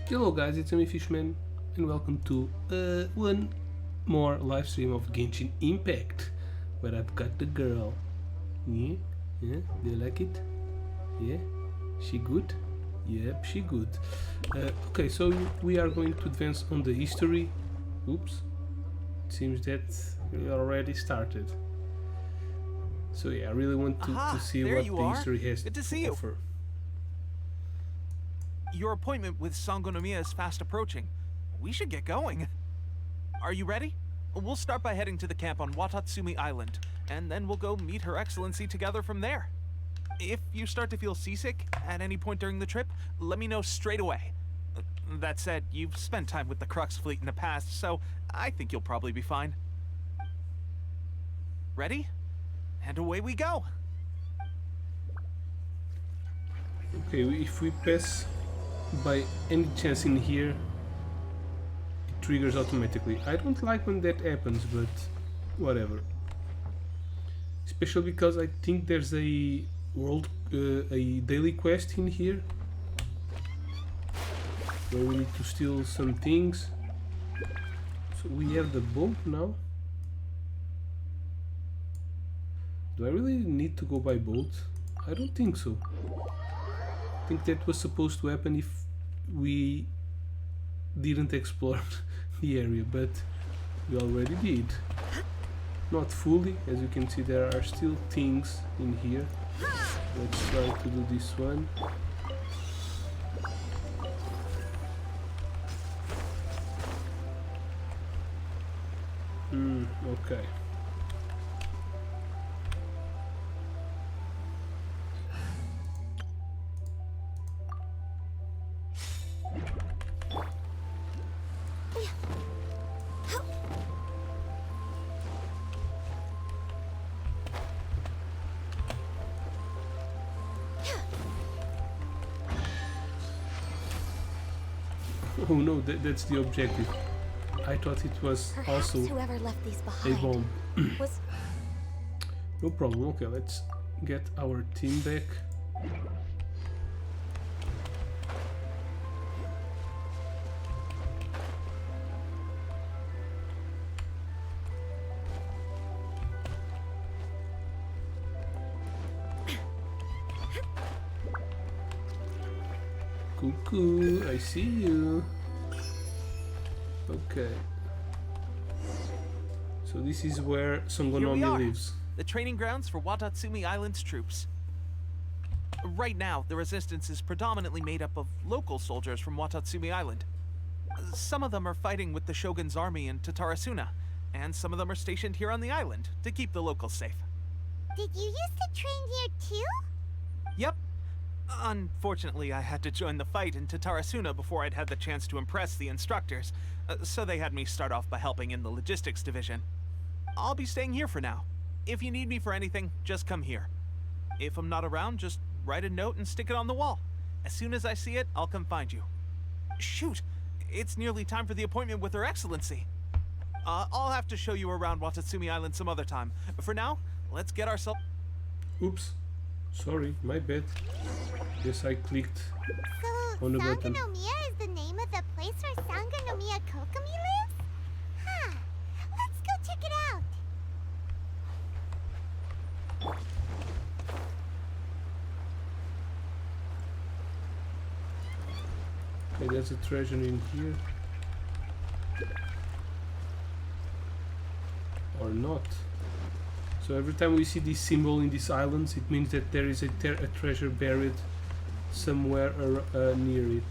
Hello guys, it's me Fishman and welcome to one more live stream of Genshin Impact where I've got the girl. Yeah? Yeah? Do you like it? Yeah? She good? Yep, she good. Okay, so we are going to advance on the history. Oops. It seems that we already started. So yeah, I really want to see there what you the are. history has Good to to see you. offer. Your appointment with Sangonomiya is fast approaching. We should get going. Are you ready? We'll start by heading to the camp on Watatsumi Island, and then we'll go meet Her Excellency together from there. If you start to feel seasick at any point during the trip, let me know straight away. That said, you've spent time with the Crux fleet in the past, so I think you'll probably be fine. Ready? And away we go! Okay, if we pass by any chance in here, it triggers automatically. I don't like when that happens, but whatever. Especially because I think there's a a daily quest in here where we need to steal some things. So we have the boat now. Do I really need to go by boat? I don't think so. I think that was supposed to happen if we didn't explore the area, but we already did. Not fully, as you can see there are still things in here. Let's try to do this one. Okay. Oh no, that's the objective. I thought it was Perhaps also whoever left these a behind bomb. was No problem. Okay, let's get our team back. Cuckoo, I see you. Okay. So this is where Here we Sangonomiya are, lives. the training grounds for Watatsumi Island's troops. Right now, the resistance is predominantly made up of local soldiers from Watatsumi Island. Some of them are fighting with the Shogun's army in Tatarasuna, and some of them are stationed here on the island to keep the locals safe. Did you used to train here too? Yep. Unfortunately, I had to join the fight in Tatarasuna before I'd had the chance to impress the instructors, so they had me start off by helping in the logistics division. I'll be staying here for now. If you need me for anything, just come here. If I'm not around, just write a note and stick it on the wall. As soon as I see it, I'll come find you. Shoot! It's nearly time for the appointment with Her Excellency. I'll have to show you around Watatsumi Island some other time. For now, let's get ourselves... Oops. Sorry, my bad. Yes, I clicked So on the button. Sangonomiya is the name of the place where Sangonomiya Kokomi lives? Huh. Let's go check it out. Okay, there's a treasure in here. Or not. So every time we see this symbol in these islands, it means that there is a treasure buried somewhere near it.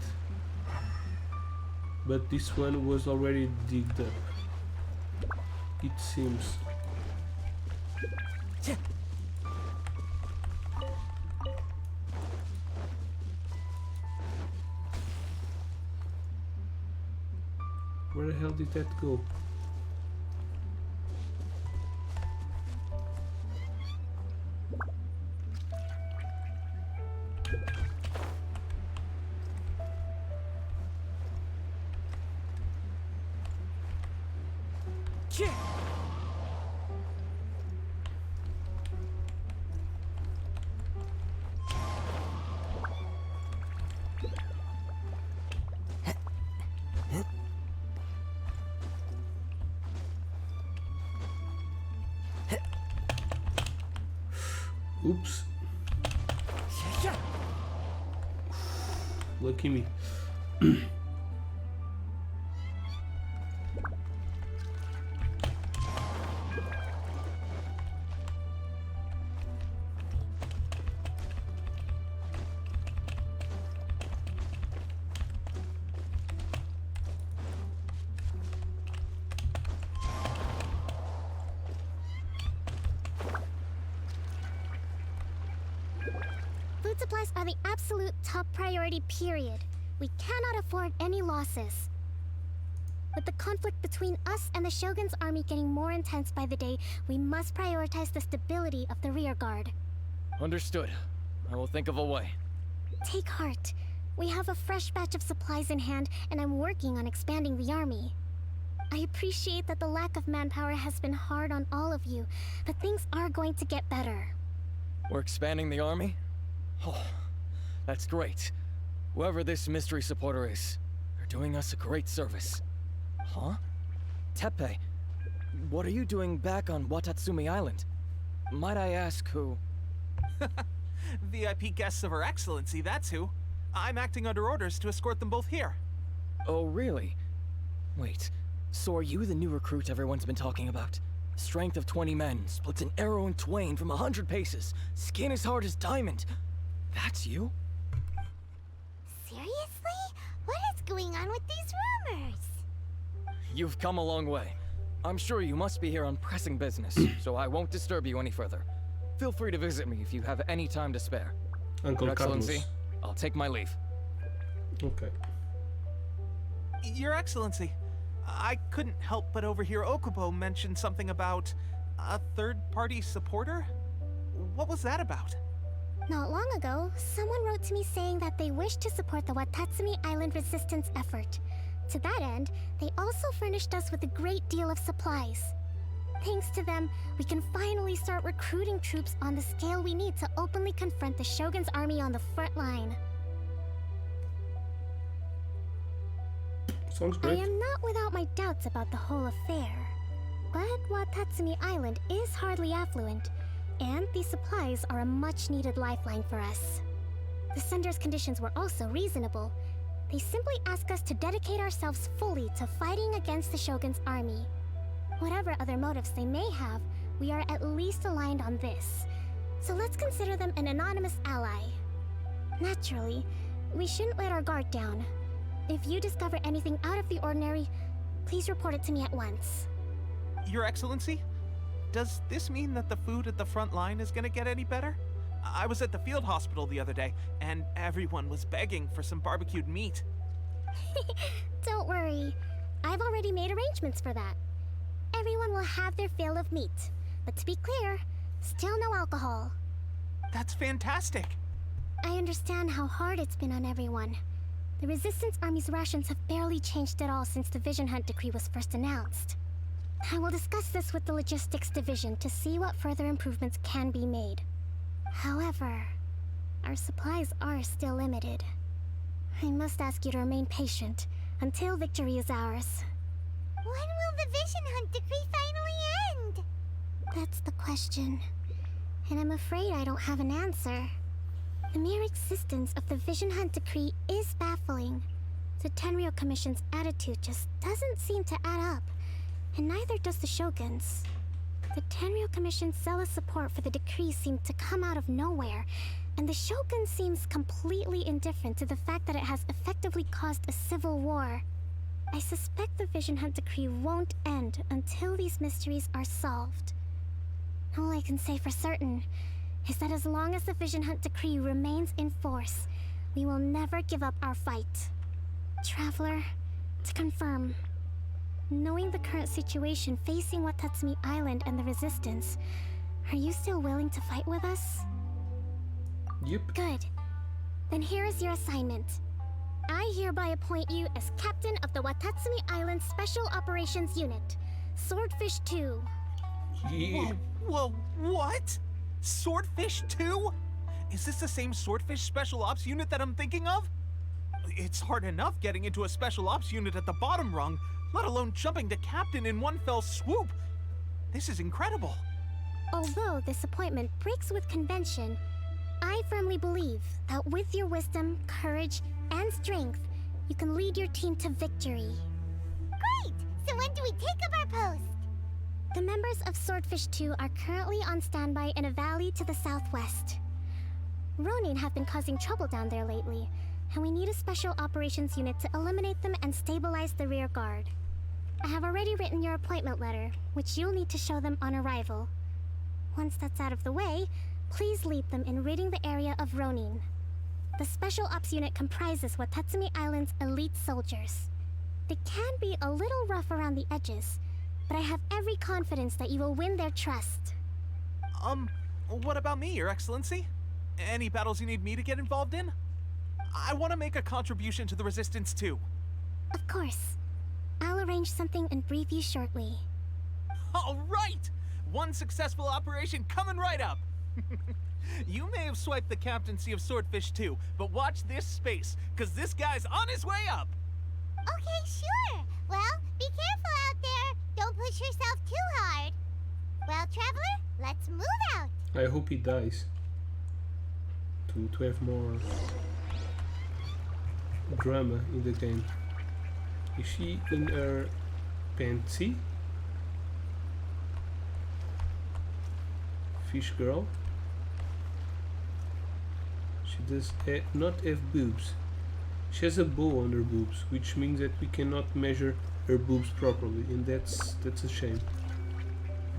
But this one was already digged up, it seems. Where the hell did that go? Oops. Lucky me. Food supplies are the absolute top priority, period. We cannot afford any losses. With the conflict between us and the Shogun's army getting more intense by the day, we must prioritize the stability of the rear guard. Understood. I will think of a way. Take heart. We have a fresh batch of supplies in hand, and I'm working on expanding the army. I appreciate that the lack of manpower has been hard on all of you, but things are going to get better. We're expanding the army? Oh, that's great. Whoever this mystery supporter is, they're doing us a great service. Huh? Teppei, what are you doing back on Watatsumi Island? Might I ask who? VIP guests of Her Excellency, that's who. I'm acting under orders to escort them both here. Oh, really? Wait, so are you the new recruit everyone's been talking about? Strength of 20 men, splits an arrow in twain from 100 paces, skin as hard as diamond. That's you? Seriously? What is going on with these rumors? You've come a long way. I'm sure you must be here on pressing business, so I won't disturb you any further. Feel free to visit me if you have any time to spare. Uncle Your Excellency, Carlos. I'll take my leave. Okay. Your Excellency, I couldn't help but overhear Okubo mention something about a third-party supporter? What was that about? Not long ago, someone wrote to me saying that they wish to support the Watatsumi Island resistance effort. To that end, they also furnished us with a great deal of supplies. Thanks to them, we can finally start recruiting troops on the scale we need to openly confront the Shogun's army on the front line. Sounds I great. am not without my doubts about the whole affair. But Watatsumi Island is hardly affluent, and these supplies are a much-needed lifeline for us. The sender's conditions were also reasonable. They simply ask us to dedicate ourselves fully to fighting against the Shogun's army. Whatever other motives they may have, we are at least aligned on this. So let's consider them an anonymous ally. Naturally, we shouldn't let our guard down. If you discover anything out of the ordinary, please report it to me at once. Your Excellency, does this mean that the food at the front line is gonna get any better? I was at the field hospital the other day, and everyone was begging for some barbecued meat. Don't worry. I've already made arrangements for that. Everyone will have their fill of meat. But to be clear, still no alcohol. That's fantastic. I understand how hard it's been on everyone. The Resistance Army's rations have barely changed at all since the Vision Hunt decree was first announced. I will discuss this with the Logistics Division to see what further improvements can be made. However, our supplies are still limited. I must ask you to remain patient until victory is ours. When will the Vision Hunt decree finally end? That's the question. And I'm afraid I don't have an answer. The mere existence of the Vision Hunt decree is baffling. The Tenryou Commission's attitude just doesn't seem to add up, and neither does the Shogun's. The Tenryou Commission's zealous support for the decree seemed to come out of nowhere, and the Shogun seems completely indifferent to the fact that it has effectively caused a civil war. I suspect the Vision Hunt decree won't end until these mysteries are solved. All I can say for certain is that as long as the Vision Hunt decree remains in force, we will never give up our fight. Traveler, to confirm, knowing the current situation facing Watatsumi Island and the Resistance, are you still willing to fight with us? Yep. Good. Then here is your assignment. I hereby appoint you as captain of the Watatsumi Island Special Operations Unit, Swordfish 2. Yeah. Whoa, what? Swordfish 2? Is this the same Swordfish Special Ops unit that I'm thinking of? It's hard enough getting into a Special Ops unit at the bottom rung, let alone jumping to captain in one fell swoop. This is incredible. Although this appointment breaks with convention, I firmly believe that with your wisdom, courage, and strength, you can lead your team to victory. Great! So when do we take up our post? The members of Swordfish 2 are currently on standby in a valley to the southwest. Ronin have been causing trouble down there lately, and we need a special operations unit to eliminate them and stabilize the rear guard. I have already written your appointment letter, which you'll need to show them on arrival. Once that's out of the way, please lead them in ridding the area of Ronin. The Special Ops unit comprises Watatsumi Island's elite soldiers. They can be a little rough around the edges, but I have every confidence that you will win their trust. What about me, Your Excellency? Any battles you need me to get involved in? I want to make a contribution to the Resistance too. Of course. I'll arrange something and brief you shortly. All right! One successful operation coming right up! You may have swiped the captaincy of Swordfish 2, but watch this space, because this guy's on his way up! Okay, sure. Well, be careful out there. Don't push yourself too hard. Well, Traveler, let's move out. I hope he dies. To have more drama in the game. Is she in her pantsy? Fish girl. She does not have boobs. She has a bow on her boobs, which means that we cannot measure her boobs properly, and that's a shame.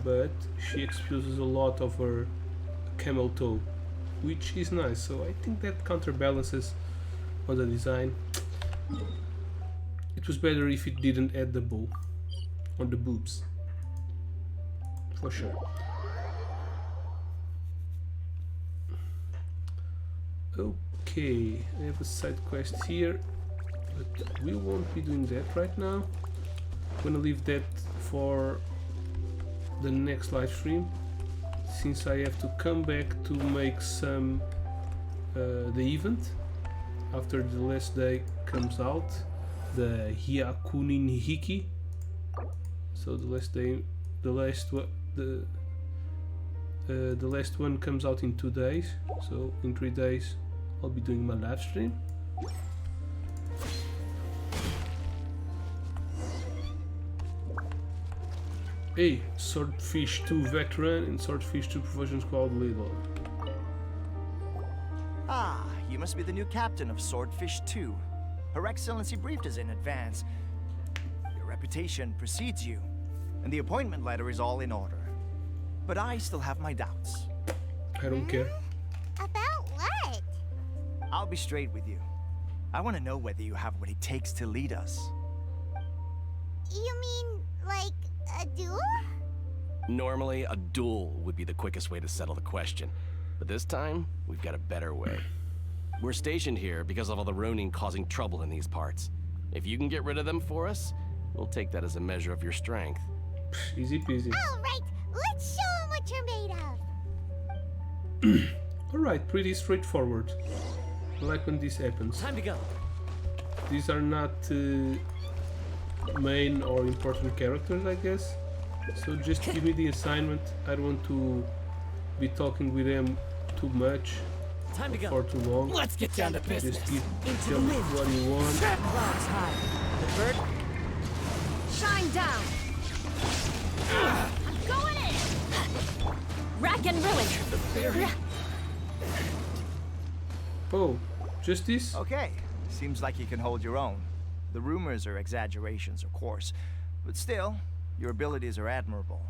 But she exposes a lot of her camel toe, which is nice, so I think that counterbalances on the design. It was better if it didn't add the bow on the boobs, for sure. Okay, I have a side quest here, but we won't be doing that right now. I'm gonna leave that for the next live stream, since I have to come back to make some the event after the last day comes out, the Hyakunin Hiki. So the last day, the last one comes out in 2 days. So in 3 days, I'll be doing my live stream. Hey, Swordfish 2 veteran and Swordfish 2 Provision Squad leader. Ah, you must be the new captain of Swordfish 2. Her Excellency briefed us in advance. Your reputation precedes you, and the appointment letter is all in order. But I still have my doubts. I don't care. About what? I'll be straight with you. I want to know whether you have what it takes to lead us. You mean, like, a duel? Normally, a duel would be the quickest way to settle the question. But this time, we've got a better way. We're stationed here because of all the Ronin causing trouble in these parts. If you can get rid of them for us, we'll take that as a measure of your strength. Easy peasy. All right, let's show them what you're made of. Alright, pretty straightforward. I like when this happens. Time to go. These are not main or important characters, I guess. So just give me the assignment. I don't want to be talking with them too much Time to go. or too long. Let's get down to business. Just tell me what you want. Clouds high. The bird. Shine down. I'm going in. Rack and ruin. Oh, just this? Okay, seems like you can hold your own. The rumors are exaggerations, of course, but still, your abilities are admirable.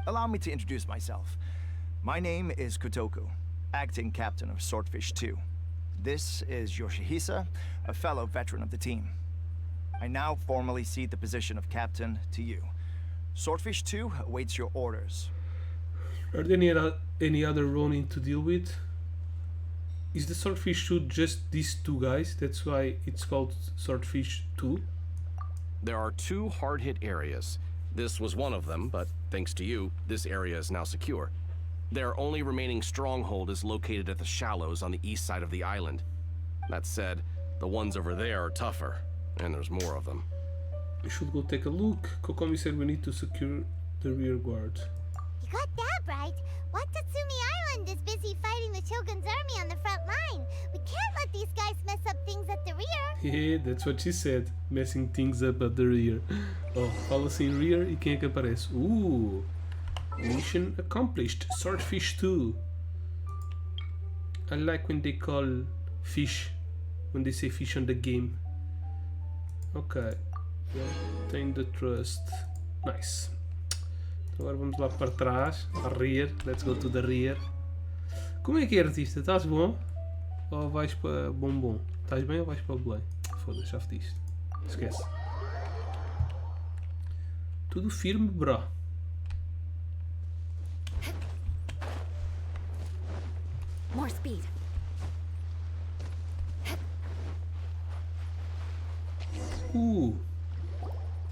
Allow me to introduce myself. My name is Kotoku, acting captain of Swordfish 2. This is Yoshihisa, a fellow veteran of the team. I now formally cede the position of captain to you. Swordfish 2 awaits your orders. Are there any other Ronin to deal with? Is the Swordfish 2 just these two guys? That's why it's called Swordfish 2? There are 2 hard-hit areas. This was one of them, but thanks to you, this area is now secure. Their only remaining stronghold is located at the shallows on the east side of the island. That said, the ones over there are tougher, and there's more of them. We should go take a look. Kokomi said we need to secure the rear guard. You got that right? Watatsumi Island is busy fighting the Shogun's army on the front line. We can't let these guys mess up things at the rear. Yeah, that's what she said. Messing things up at the rear. Oh, fala-se em rear e quem é que aparece? Mission accomplished. Swordfish 2. I like when they call fish, when they say fish on the game. Ok. Obtain the trust. Nice. Agora vamos lá para trás. A rear. Let's go to the rear. Como é que é, artista? Estás bom? Ou vais para bombom? Estás bem ou vais para o Belém? Foda-se, já fediste. Esquece. Tudo firme, bro. More speed.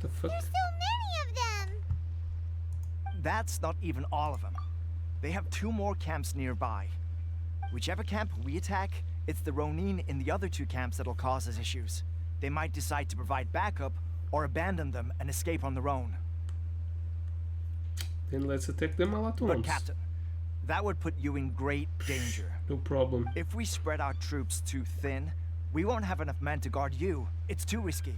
The fuck? There's so many of them. That's not even all of them. They have 2 more camps nearby. Whichever camp we attack, it's the Ronin in the other 2 camps that'll cause us issues. They might decide to provide backup or abandon them and escape on their own. Then let's attack them all at But once. Captain, that would put you in great danger. No problem. If we spread our troops too thin, we won't have enough men to guard you. It's too risky.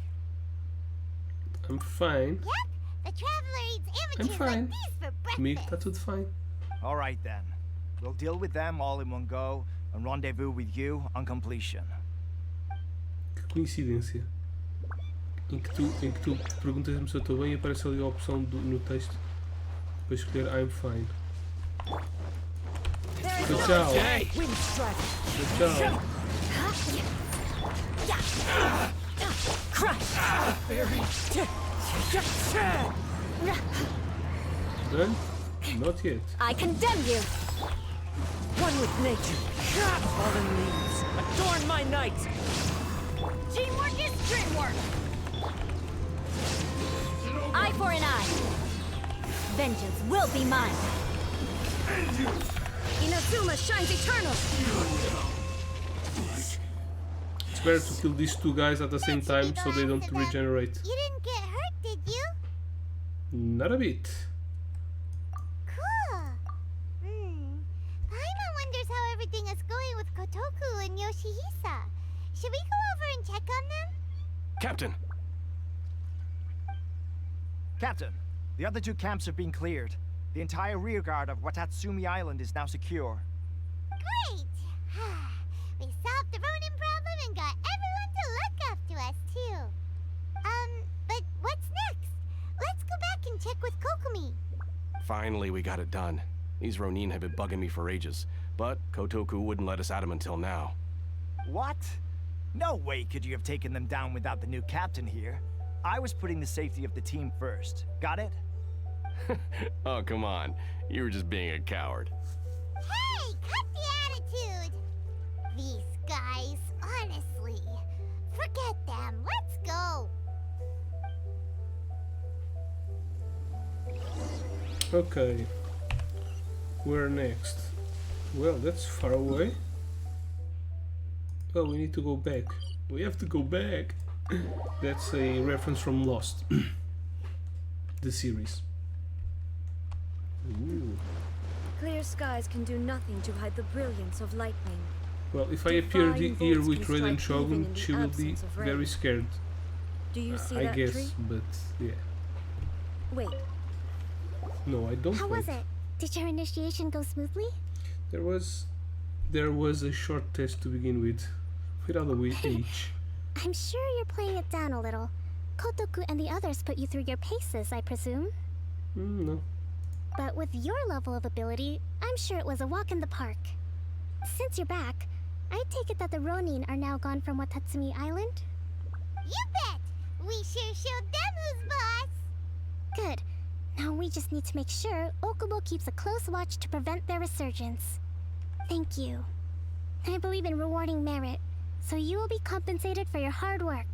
I'm fine. Yep, the Traveler eats I'm amateurs fine. like these for breakfast. Comigo está tudo fine. All right then. We'll deal with them all in one go and rendezvous with you on completion. Que coincidência. Em que tu perguntas-me se eu estou bem e aparece ali a opção no texto para escolher I'm fine. Tchau. Wind strike. Tchau. Crush. Done? Not yet. I condemn you. One with nature. Fallen leaves. Adorn my night. Teamwork is dreamwork. Eye for an eye. Vengeance will be mine. Inazuma shines eternal. It's better to kill these 2 guys at the same time so they don't regenerate. You didn't get hurt, did you? Not a bit. Cool. Paimon wonders how everything is going with Kotoku and Yoshihisa. Should we go over and check on them? Captain! Captain, the other 2 camps have been cleared. The entire rearguard of Watatsumi Island is now secure. Great! We solved the Ronin problem and got everyone to look up to us, too. But what's next? Let's go back and check with Kokumi. Finally, we got it done. These Ronin have been bugging me for ages, but Kotoku wouldn't let us at him until now. What? No way could you have taken them down without the new captain here. I was putting the safety of the team first. Got it? Oh, come on. You were just being a coward. Hey, cut the attitude! These guys, honestly. Forget them. Let's go. Okay. Where next? Well, that's far away. Oh, we need to go back. We have to go back. That's a reference from Lost. The series. Ooh. Clear skies can do nothing to hide the brilliance of lightning. Well, if I appear Defying here bolts with can Raiden strike even Shogun, in the she will be absence of rain. very scared. Do you see I that guess, tree? but yeah. Wait, No, I don't. How wait. was it? Did your initiation go smoothly? There was a short test to begin with, without a weight each. I'm sure you're playing it down a little. Kotoku and the others put you through your paces, I presume. No. But with your level of ability, I'm sure it was a walk in the park. Since you're back, I take it that the Ronin are now gone from Watatsumi Island? You bet! We sure showed them who's boss! Good. Now we just need to make sure Okubo keeps a close watch to prevent their resurgence. Thank you. I believe in rewarding merit, so you will be compensated for your hard work.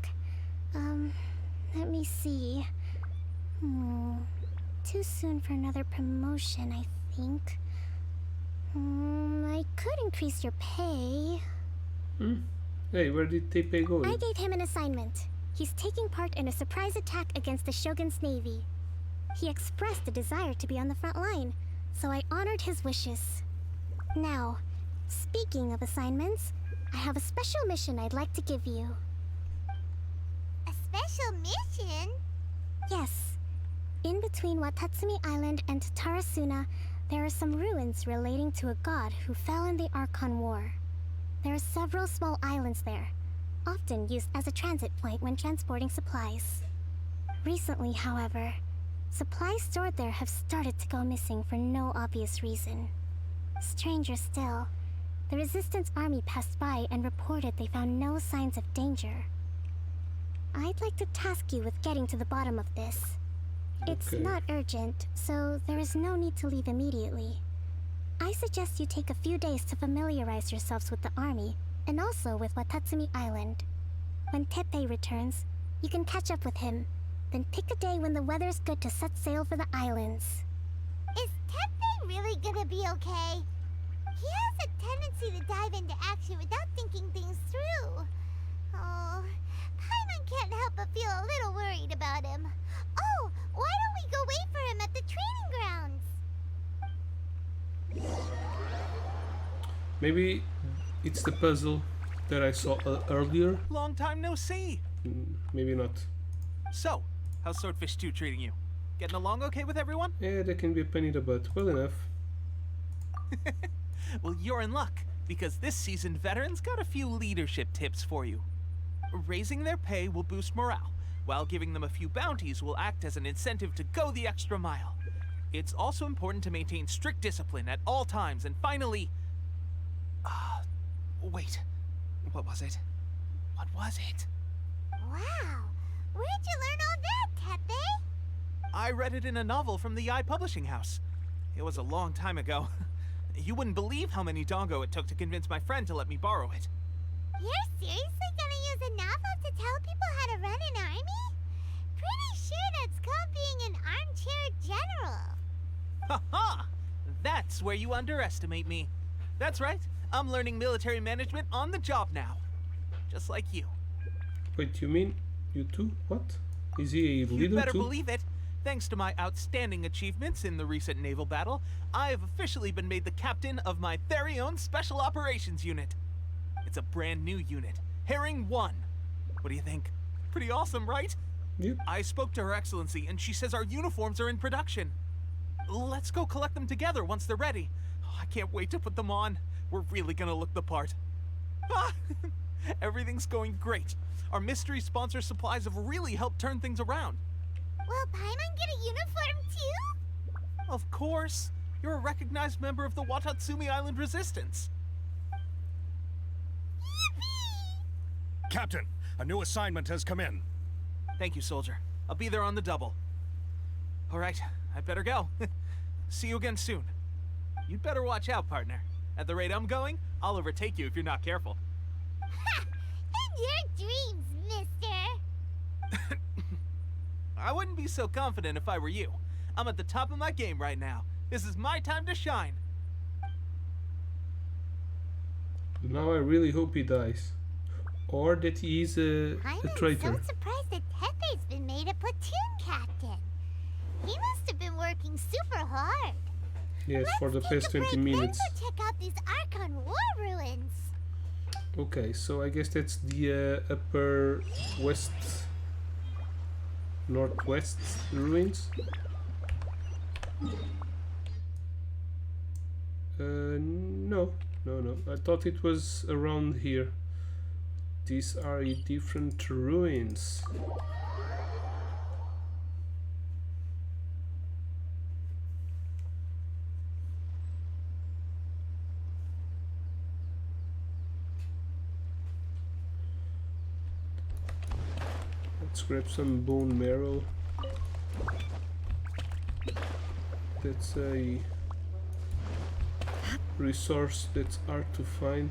Let me see. Too soon for another promotion, I think. I could increase your pay. Hey, where did Teipei go? I gave him an assignment. He's taking part in a surprise attack against the Shogun's navy. He expressed a desire to be on the front line, so I honored his wishes. Now, speaking of assignments, I have a special mission I'd like to give you. A special mission? Yes. In between Watatsumi Island and Tarasuna, there are some ruins relating to a god who fell in the Archon War. There are several small islands there, often used as a transit point when transporting supplies. Recently, however, supplies stored there have started to go missing for no obvious reason. Stranger still, the Resistance army passed by and reported they found no signs of danger. I'd like to task you with getting to the bottom of this. It's Okay. not urgent, so there is no need to leave immediately. I suggest you take a few days to familiarize yourselves with the army, and also with Watatsumi Island. When Teppei returns, you can catch up with him. Then pick a day when the weather's good to set sail for the islands. Is Teppei really gonna be okay? He has a tendency to dive into action without thinking things through. Oh, Paimon can't help but feel a little worried about him. Oh, why don't we go wait for him at the training grounds? Maybe it's the puzzle that I saw earlier. Long time no see. Maybe not. So, how's Swordfish 2 treating you? Getting along okay with everyone? Yeah, that can be a pain in the butt. Well enough. Well, you're in luck, because this seasoned veteran's got a few leadership tips for you. Raising their pay will boost morale, while giving them a few bounties will act as an incentive to go the extra mile. It's also important to maintain strict discipline at all times, and finally... wait. What was it? What was it? Wow, where'd you learn all that, Teppei? I read it in a novel from the I Publishing House. It was a long time ago. You wouldn't believe how many dongo it took to convince my friend to let me borrow it. You're seriously gonna use a novel to tell people how to run an army? Pretty sure that's called being an armchair general. Ha ha! That's where you underestimate me. That's right. I'm learning military management on the job now. Just like you. Wait, you mean you too? What? Is he a You leader better too? believe it. Thanks to my outstanding achievements in the recent naval battle, I have officially been made the captain of my very own Special Operations Unit. It's a brand new unit, Herring 1. What do you think? Pretty awesome, right? Yep. I spoke to Her Excellency, and she says our uniforms are in production. Let's go collect them together once they're ready. Oh, I can't wait to put them on. We're really gonna look the part. Ah, everything's going great. Our mystery sponsor supplies have really helped turn things around. Will Paimon get a uniform too? Of course. You're a recognized member of the Watatsumi Island Resistance. Yippee! Captain, a new assignment has come in. Thank you, soldier. I'll be there on the double. All right, I better go. See you again soon. You'd better watch out, partner. At the rate I'm going, I'll overtake you if you're not careful. Ha! In your dreams, mister! I wouldn't be so confident if I were you. I'm at the top of my game right now. This is my time to shine. Now I really hope he dies. Or that he is a I'm traitor. so surprised that Teppei's been made a platoon captain. He must have been working super hard. Yes, for the Let's past take a 20 break, minutes. Then go check out these Archon War ruins. Okay, so I guess that's the upper west, northwest ruins. No. I thought it was around here. These are different ruins. Let's grab some bone marrow. That's a resource that's hard to find.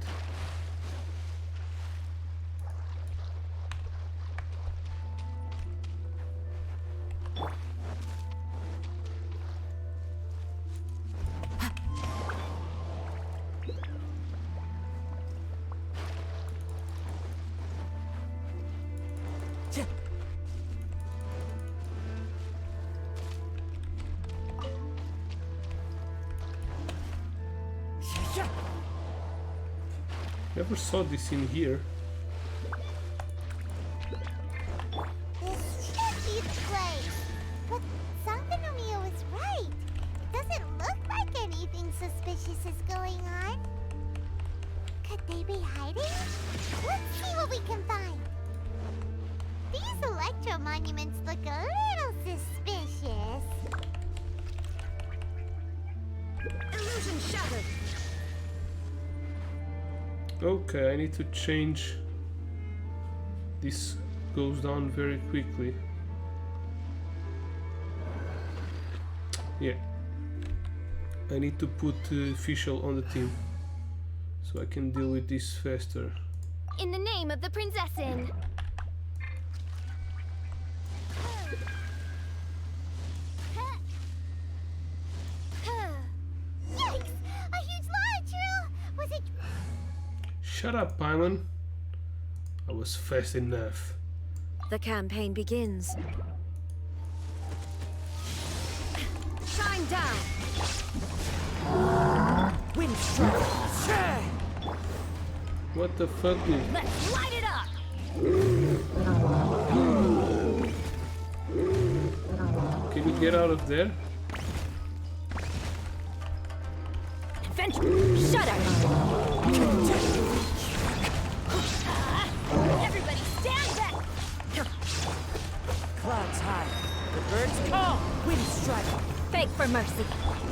Never saw this in here. This should be the place. But Sankanomiya was right. It doesn't look like anything suspicious is going on. Could they be hiding? Let's see what we can find. These electro monuments look a little suspicious. Illusion shattered. Okay, I need to change. This goes down very quickly. Yeah. I need to put official on the team so I can deal with this faster. In the name of the Prinzessin. Yikes! A huge large drill! Was it... Shut up, Paimon. I was fast enough. The campaign begins. Shine down. Wind strike. What the fuck, dude? Let's light it up! Can you get out of there? Adventure! Shudder! Everybody stand back! Clouds high. The birds call. Wind strike. Beg for mercy.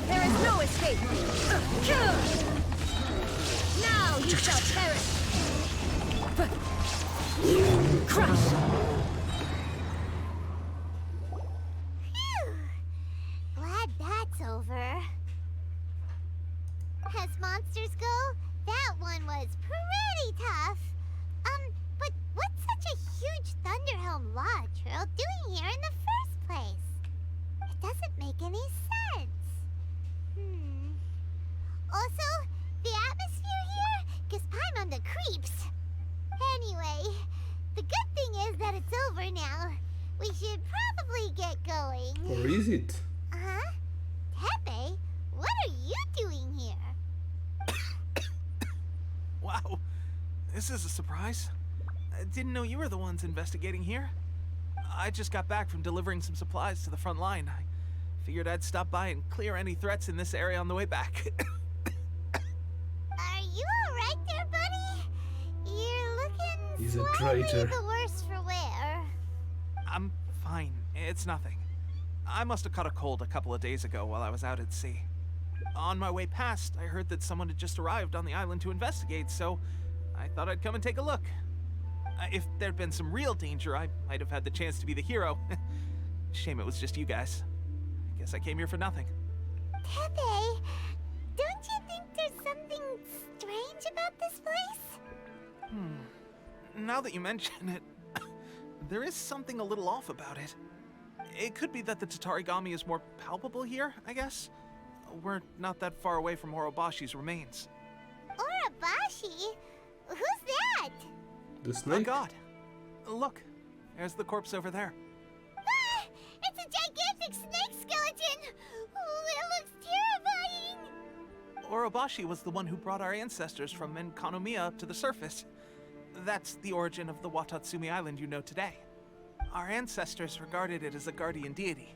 There is no escape. Now you shall perish! Crush! Phew! Glad that's over. As monsters go, that one was pretty tough. But what's such a huge Thunderhelm Law Trail doing here in the first place? It doesn't make any sense. Also, the atmosphere here gives Paimon the creeps. Anyway, the good thing is that it's over now. We should probably get going. Or is it? Huh? Tepe, what are you doing here? Wow, this is a surprise. I didn't know you were the ones investigating here. I just got back from delivering some supplies to the front line. I figured I'd stop by and clear any threats in this area on the way back. Are you alright there, buddy? You're looking He's a slightly traitor. the worse for wear. I'm fine. It's nothing. I must have caught a cold a couple of days ago while I was out at sea. On my way past, I heard that someone had just arrived on the island to investigate, so I thought I'd come and take a look. If there'd been some real danger, I might have had the chance to be the hero. Shame it was just you guys. I guess I came here for nothing. Tepe, don't you think there's something strange about this place? Now that you mention it, there is something a little off about it. It could be that the Tatarigami is more palpable here, I guess. We're not that far away from Orobashi's remains. Orobashi? Who's that? The A snake? god. Look, there's the corpse over there. Ah, it's a gigantic snake skeleton! Oh, it looks terrifying! Orobashi was the one who brought our ancestors from Enkanomiya up to the surface. That's the origin of the Watatsumi Island you know today. Our ancestors regarded it as a guardian deity.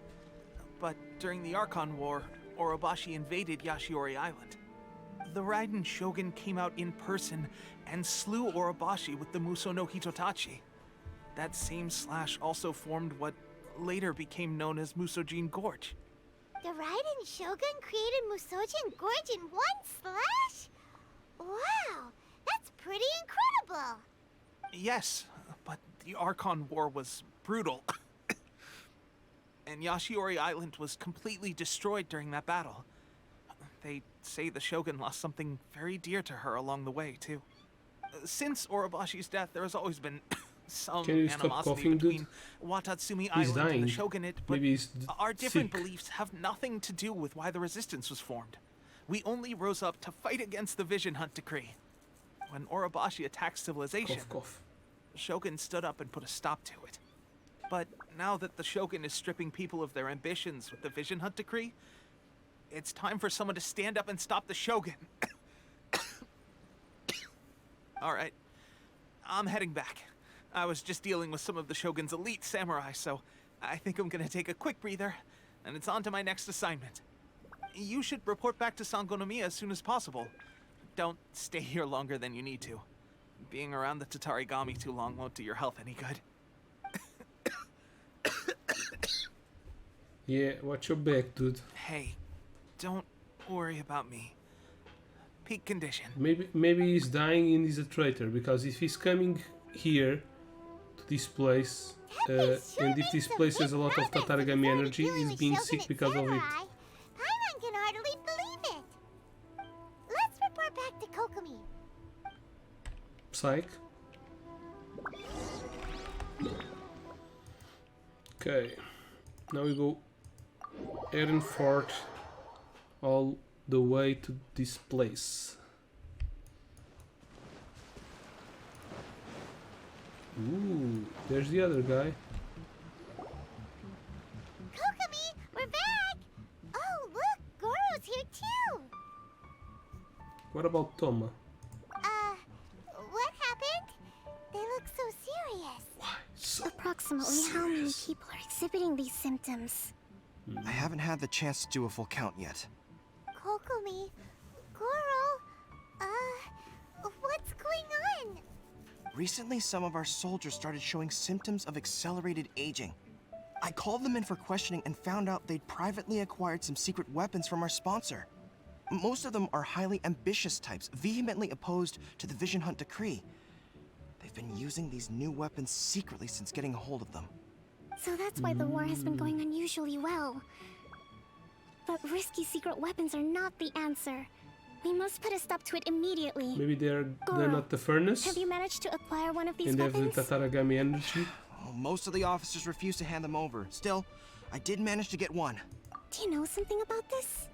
But during the Archon War, Orobashi invaded Yashiori Island. The Raiden Shogun came out in person and slew Orobashi with the Muso no Hitotachi. That same slash also formed what later became known as Musojin Gorge. The Raiden Shogun created Musojin Gorge in one slash? Wow, that's pretty incredible! Yes, but the Archon War was brutal. And Yashiori Island was completely destroyed during that battle. They say the Shogun lost something very dear to her along the way, too. Since Orobashi's death, there has always been some Can you stop animosity coughing, dude? between Watatsumi Island and dying. the Shogunate, but Maybe he's our different sick. beliefs have nothing to do with why the resistance was formed. We only rose up to fight against the Vision Hunt Decree. When Orobashi attacked civilization, Cough, cough. the Shogun stood up and put a stop to it. But now that the Shogun is stripping people of their ambitions with the Vision Hunt Decree, it's time for someone to stand up and stop the Shogun. Alright. I'm heading back. I was just dealing with some of the Shogun's elite samurai, so I think I'm gonna take a quick breather, and it's on to my next assignment. You should report back to Sangonomiya as soon as possible. Don't stay here longer than you need to. Being around the Tatarigami too long won't do your health any good. Yeah, watch your back, dude. Hey, don't worry about me. Peak condition. Maybe he's dying and he's a traitor, because if he's coming here to this place, and if this place has a lot of Tatarigami energy, he's being sick because of it. Paimon can hardly believe it. Let's report back to Kokomi. Psych. Okay, now we go Erenfort all the way to this place. Ooh, there's the other guy. Kokomi, we're back! Oh, look, Goro's here too! What about Toma? What happened? They look so serious. Why so Approximately how many people are exhibiting these symptoms? I haven't had the chance to do a full count yet. Kokomi, Goro, what's going on? Recently, some of our soldiers started showing symptoms of accelerated aging. I called them in for questioning and found out they'd privately acquired some secret weapons from our sponsor. Most of them are highly ambitious types, vehemently opposed to the Vision Hunt decree. They've been using these new weapons secretly since getting a hold of them. So that's why the war has been going unusually well. But risky secret weapons are not the answer. We must put a stop to it immediately. Maybe they're not the furnace, Have you managed to acquire one of these and they have the weapons? Tatarigami energy. Well, most of the officers refused to hand them over. Still, I did manage to get one. Do you know something about this?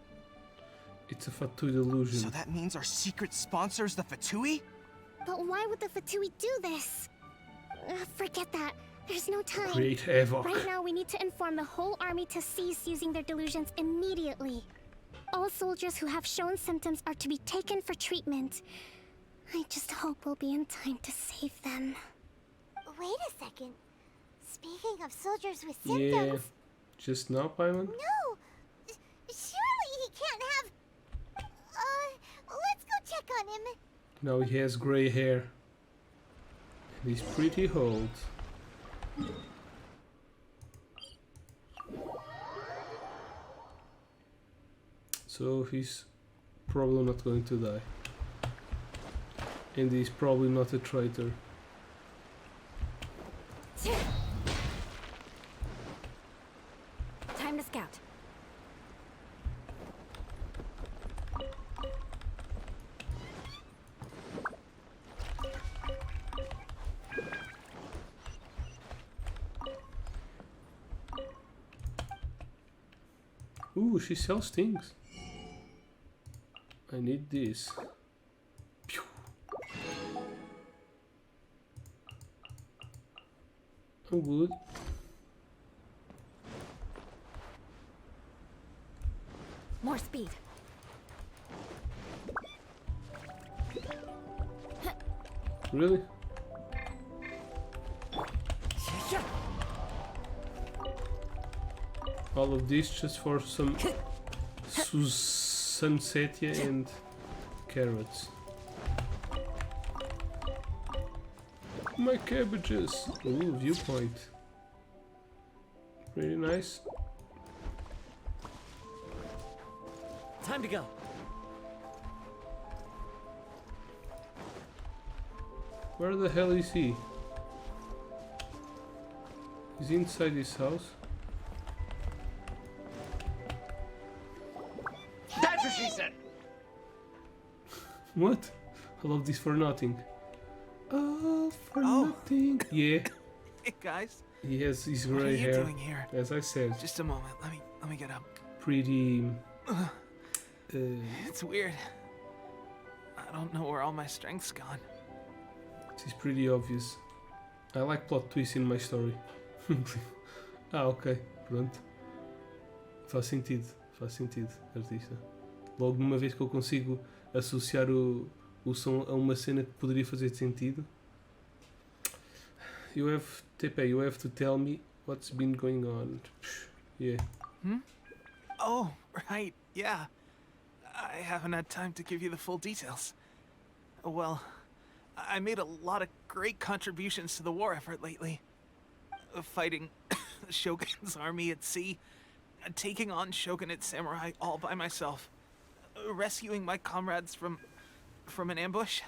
It's a Fatui delusion. So that means our secret sponsor is the Fatui? But why would the Fatui do this? Forget that. There's no time. Create havoc. Right now, we need to inform the whole army to cease using their delusions immediately. All soldiers who have shown symptoms are to be taken for treatment. I just hope we'll be in time to save them. Wait a second. Speaking of soldiers with Yeah, symptoms... just now, Paimon? No! Surely he can't have... let's go check on him. Now he has gray hair. And he's pretty old. So he's probably not going to die. And he's probably not a traitor. Time to scout. Ooh, she sells things. I need this. Pew. I'm good. More speed. Really? All of this just for some sunsetia and carrots. My cabbages! Ooh, viewpoint. Pretty nice. Time to go. Where the hell is he? He's inside this house. That's what she said! What? I love this for nothing. Oh, for nothing. Yeah, Hey guys, he has his what are gray you hair. doing here? As I said, Just a moment. Let me get up. pretty. It's weird. I don't know where all my strength's gone. It's pretty obvious. I like plot twists in my story. Ok, pronto. Faz sentido, artista. Logo numa vez que eu consigo associar o o som a uma cena que poderia fazer sentido. Tepe, you have to tell me what's been going on. Yeah. Oh, right, yeah. I haven't had time to give you the full details. Well, I made a lot of great contributions to the war effort lately. Fighting the Shogun's army at sea, taking on Shogunate samurai all by myself, rescuing my comrades from an ambush.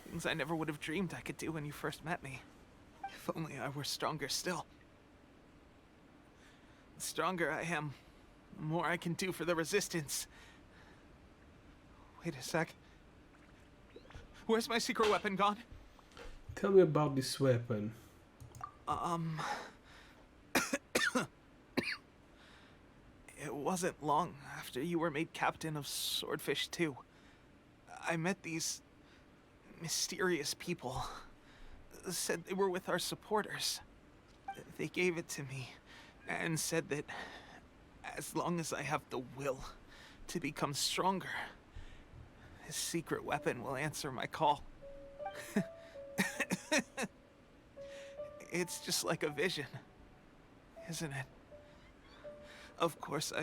Things I never would have dreamed I could do when you first met me. If only I were stronger still. The stronger I am, the more I can do for the Resistance. Wait a sec. Where's my secret weapon gone? Tell me about this weapon. It wasn't long after you were made captain of Swordfish 2. I met these mysterious people. Said they were with our supporters. They gave it to me and said that as long as I have the will to become stronger, his secret weapon will answer my call. It's just like a vision, isn't it? Of course,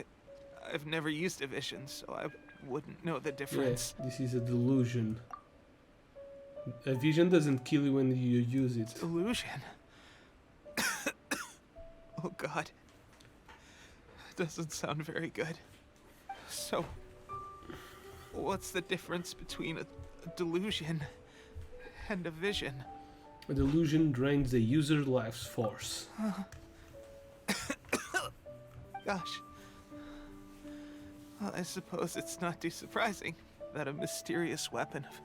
I've never used a vision, so I wouldn't know the difference. Yeah, this is a delusion. A vision doesn't kill you when you use it. Delusion? Oh God. Doesn't sound very good. So, what's the difference between a delusion and a vision? A delusion drains the user's life's force. Gosh. Well, I suppose it's not too surprising that a mysterious weapon of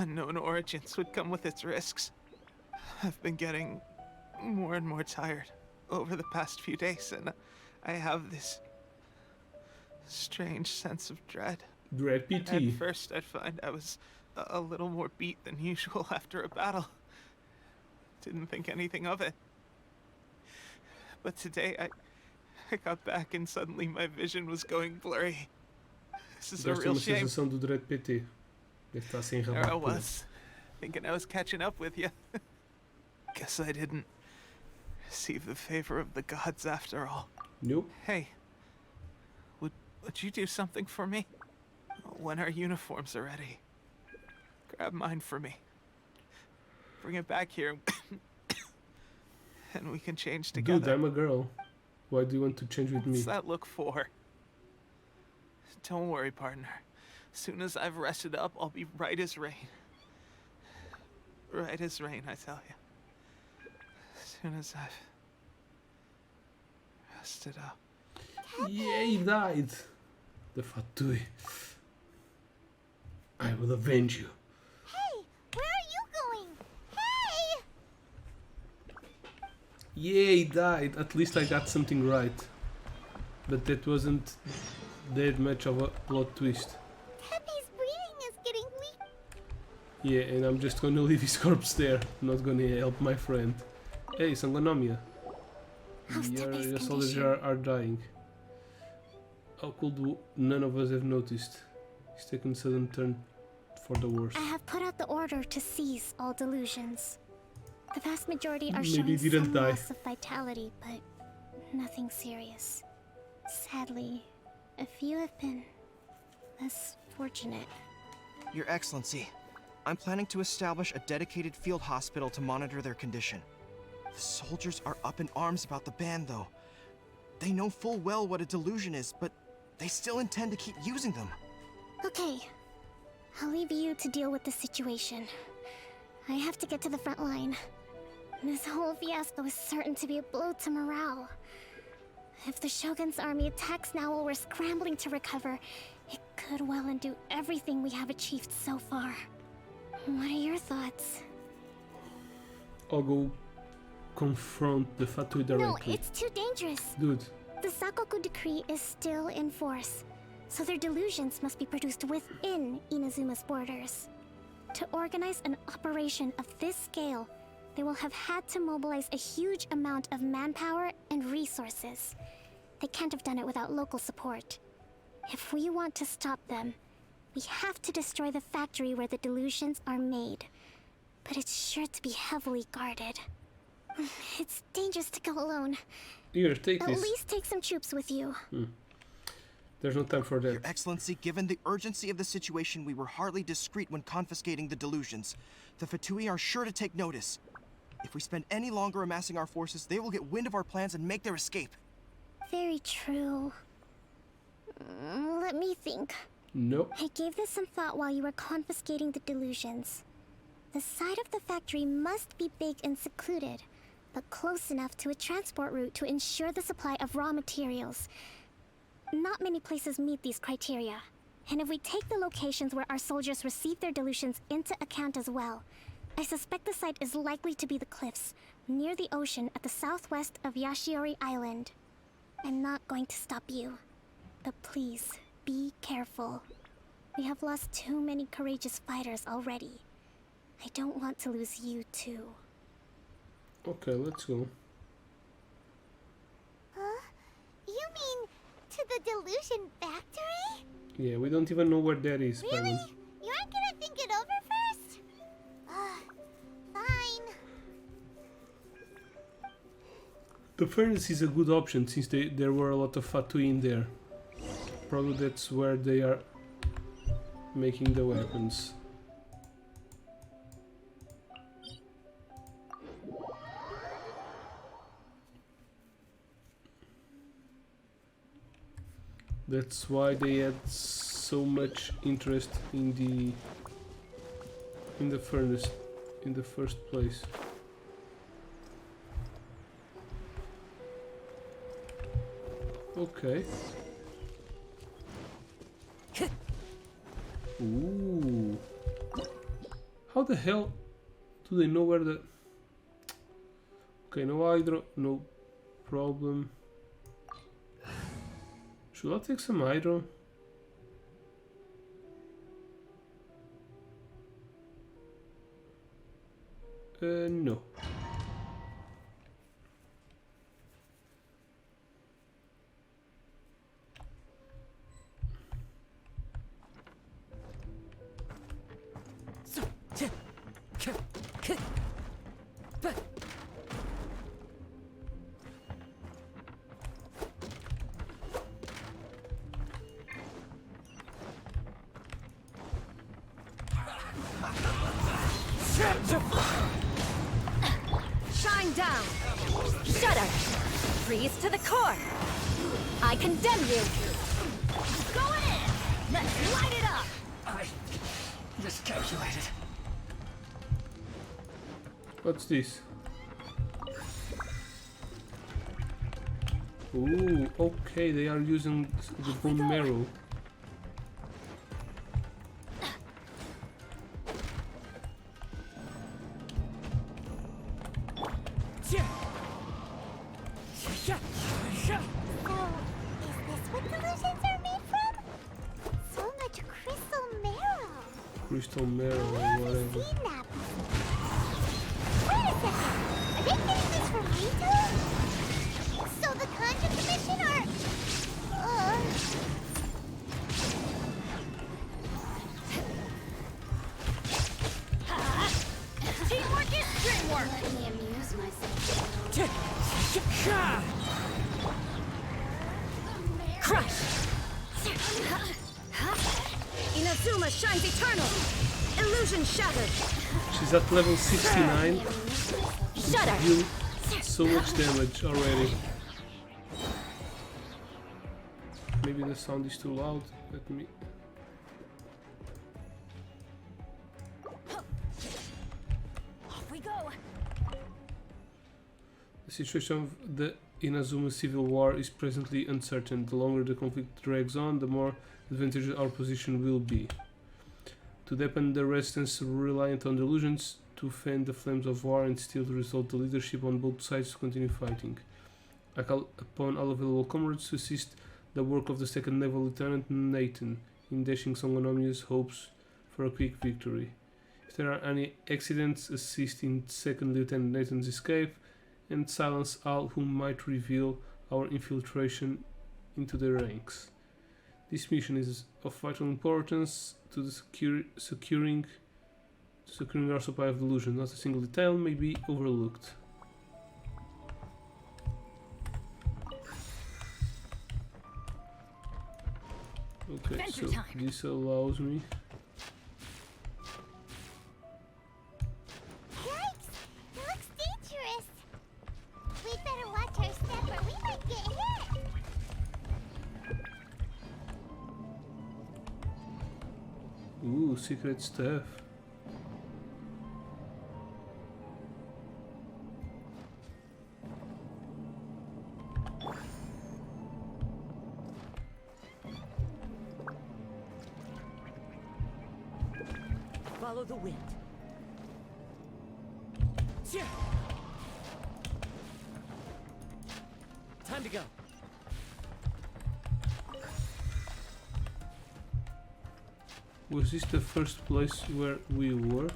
unknown origins would come with its risks. I've been getting more and more tired over the past few days, and I have this strange sense of dread. Dread PT. At first, I'd find I was a little more beat than usual after a battle. Didn't think anything of it. But today, I got back and suddenly my vision was going blurry. This is a Deste real uma shame. sensação do Dread PT. Deve estar sem There I rabar. was, thinking I was catching up with you. Guess I didn't receive the favor of the gods after all. Nope. Hey, would you do something for me? When our uniforms are ready, grab mine for me. Bring it back here, and we can change together. Dude, I'm a girl. Why do you want to change with me? What's that look for? Don't worry, partner. As soon as I've rested up, I'll be right as rain. Right as rain, I tell you. As soon as I've rested up. Yeah, he died. The Fatui. I will avenge you. Hey, where are you going? Hey! Yeah, he died. At least I got something right. But that wasn't that much of a plot twist. Tepe's breathing is getting weak. Yeah, and I'm just gonna leave his corpse there. Not gonna help my friend. Hey, Sangonomia. How's Tepe's Your soldiers condition? are dying. How could none of us have noticed? He's taken a sudden turn for the worse. I have put out the order to seize all delusions. The vast majority are Maybe showing he didn't some die. loss of vitality, but nothing serious. Sadly, a few have been less fortunate. Your Excellency, I'm planning to establish a dedicated field hospital to monitor their condition. The soldiers are up in arms about the ban, though. They know full well what a delusion is, but they still intend to keep using them. Okay, I'll leave you to deal with the situation. I have to get to the front line. This whole fiasco is certain to be a blow to morale. If the Shogun's army attacks now while we're scrambling to recover, it could well undo everything we have achieved so far. What are your thoughts? I'll go confront the Fatui No, directly. it's too dangerous. Dude, The Sakoku decree is still in force, so their delusions must be produced within Inazuma's borders. To organize an operation of this scale, they will have had to mobilize a huge amount of manpower and resources. They can't have done it without local support. If we want to stop them, We have to destroy the factory where the delusions are made. But it's sure to be heavily guarded. It's dangerous to go alone. Here, take At this. least take some troops with you. There's no time for Your that. Excellency, given the urgency of the situation, we were hardly discreet when confiscating the delusions. The Fatui are sure to take notice. If we spend any longer amassing our forces, they will get wind of our plans and make their escape. Very true. Let me think. Nope. I gave this some thought while you were confiscating the delusions. The side of the factory must be big and secluded, but close enough to a transport route to ensure the supply of raw materials. Not many places meet these criteria. And if we take the locations where our soldiers receive their delusions into account as well, I suspect the site is likely to be the cliffs, near the ocean at the southwest of Yashiori Island. I'm not going to stop you, but please, be careful. We have lost too many courageous fighters already. I don't want to lose you too. Okay, let's go. Huh? You mean to the delusion factory? Yeah, we don't even know where that is. Really? Paimon. You aren't gonna think it over first? Fine. The furnace is a good option since there were a lot of Fatui in there. Probably that's where they are making the weapons. That's why they had so much interest in the furnace in the first place. Okay. Ooh. How the hell do they know where the... Okay, no hydro, no problem. Should I take some hydro? No. Shine down! Shudder! Freeze to the core! I condemn you! Go in! Let's light it up! I miscalculated. What's this? Ooh, okay, they are using the bone marrow. Oh, is this what delusions are made from? So much crystal marrow. Crystal marrow or I've whatever. seen that before. Wait a second. Are they getting this from Rito? So the Contra Commission are... Teamwork is dreamwork! Let me amuse myself. Crush! Inazuma shines eternal! Illusion shattered! She's at level 69. Shudder! Deal so much damage already. Maybe the sound is too loud. Let me... Off we go! The situation of the Inazuma civil war is presently uncertain. The longer the conflict drags on, the more advantageous our position will be. To deepen the resistance reliant on delusions, to fan the flames of war and still to resolve the leadership on both sides to continue fighting. I call upon all available comrades to assist the work of the 2nd Naval Lieutenant Nathan in dashing Songonomia's hopes for a quick victory. If there are any accidents, assist in 2nd Lieutenant Nathan's escape and silence all who might reveal our infiltration into the ranks. This mission is of vital importance to the securing our supply of delusion. Not a single detail may be overlooked. Okay, Adventure so time. this allows me. Yikes! It looks dangerous. We'd better watch our step or we might get hit. Ooh, secret stuff. Follow the wind. Time to go. Was this the first place where we were?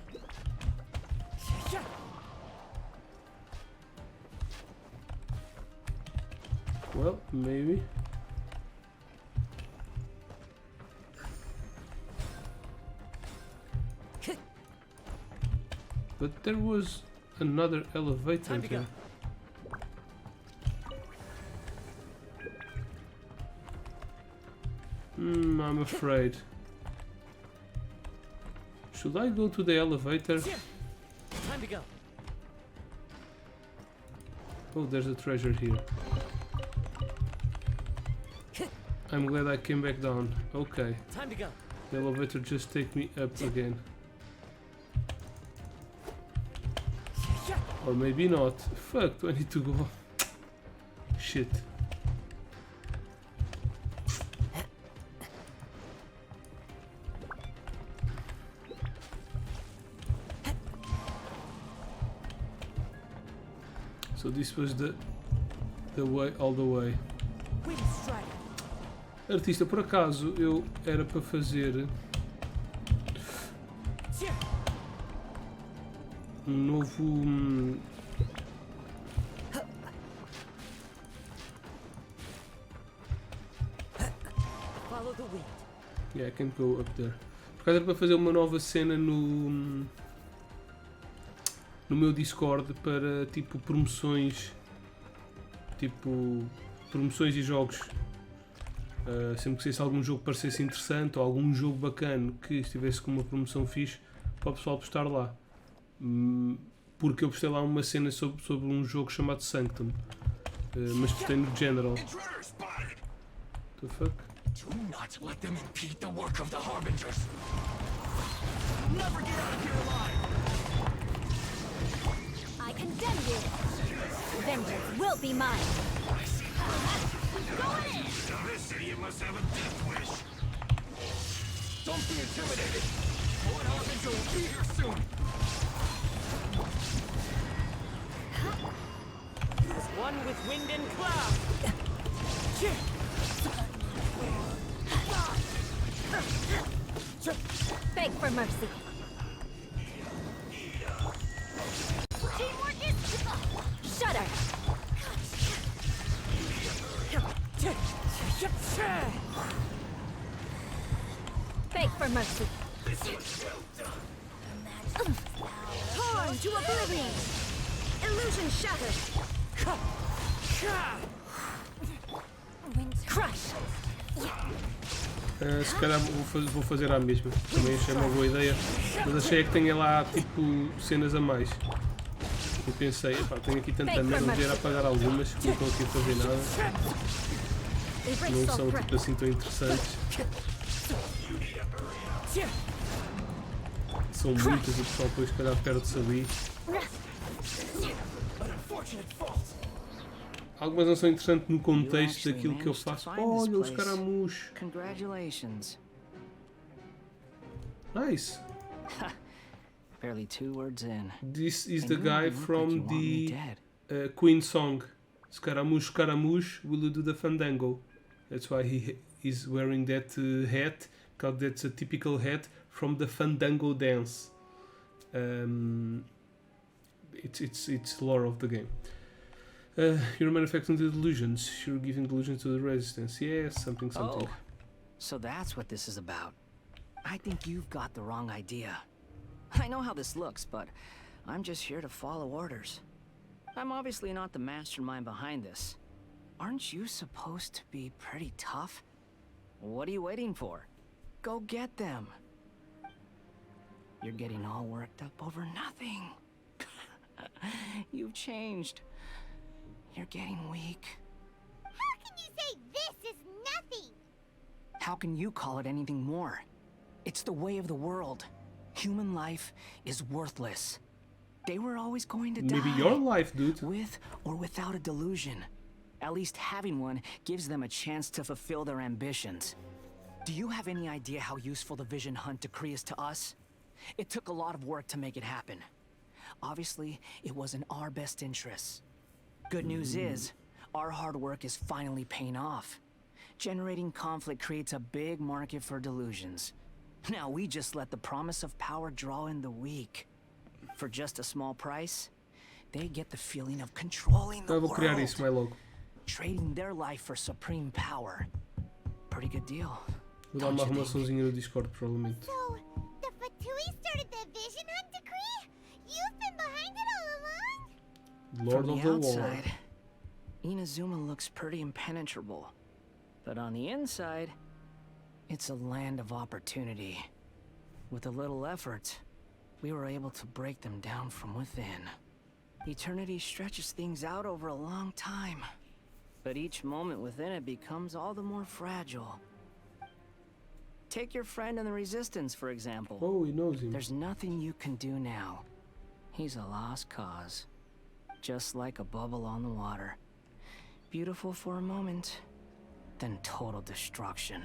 Well, maybe. But there was another elevator Time to there. go. I'm afraid. Should I go to the elevator? Time to go. Oh, there's a treasure here. I'm glad I came back down. Okay. Time to go. The elevator just take me up again. Or maybe not. Fuck, do I need to go? Shit. So this was the way, all the way. Wind strike. Artista, por acaso eu era para fazer novo Follow the wind. yeah, I can go up there. Por acaso era para fazer uma nova cena no meu Discord para tipo promoções e jogos. Sempre que se algum jogo parecesse interessante ou algum jogo bacana que estivesse com uma promoção fixe, para o pessoal postar lá. Porque eu postei lá uma cena sobre um jogo chamado Sanctum, mas postei no General. What the fuck? Do not let them impede the work of the Harbingers. Never get out of here alive. I condemn you. Vengeance will be mine. Go in. This idiot must have a death wish. Don't be intimidated. Lord Harbinger will be here soon. One with wind and cloud. Beg for mercy. Teamwork is... Shudder. Beg for mercy. Torn to oblivion! Illusion shattered! Crush. Se calhar vou fazer a mesma. Também achei uma boa ideia. Mas achei que tenha lá tipo cenas a mais. Eu pensei, epá, tenho aqui tanta merda, vou ir apagar algumas que não estão aqui a fazer nada. Não são tipo assim tão interessantes. São muitas e o pessoal depois se calhar perde-se ali. Algumas não são interessantes no contexto daquilo que eu faço. Olha os caramuchos. Congratulations. Nice. Barely 2 words in. This is And the you guy look like from you want me the dead. Queen song. Scaramouche, Scaramouche, will you do the fandango? That's why he is wearing that hat, because that's a typical hat from the fandango dance. It's lore of the game. You're manufacturing the delusions. You're giving delusions to the resistance. Yes, something. Oh, So that's what this is about. I think you've got the wrong idea. I know how this looks, but I'm just here to follow orders. I'm obviously not the mastermind behind this. Aren't you supposed to be pretty tough? What are you waiting for? Go get them. You're getting all worked up over nothing. You've changed. You're getting weak. How can you say this is nothing? How can you call it anything more? It's the way of the world. Human life is worthless. They were always going to die. Maybe your life, dude. With or without a delusion. At least having one gives them a chance to fulfill their ambitions. Do you have any idea how useful the Vision Hunt decree is to us? It took a lot of work to make it happen. Obviously, it was in our best interests. Good news is, our hard work is finally paying off. Generating conflict creates a big market for delusions. Now we just let the promise of power draw in the weak. For just a small price, they get the feeling of controlling the Eu vou criar world. isso, my logo. Trading their life for supreme power. Pretty good deal. Vou dar uma arrumaçãozinha no Discord, provavelmente. So, the Fatui started the Vision Hunt decree? You've been behind it all along? Lord From of the the War. outside, Inazuma looks pretty impenetrable. But on the inside, it's a land of opportunity. With a little effort, we were able to break them down from within. Eternity stretches things out over a long time. But each moment within it becomes all the more fragile. Take your friend in the Resistance, for example. Oh, he knows him. There's nothing you can do now. He's a lost cause. Just like a bubble on the water. Beautiful for a moment, then total destruction.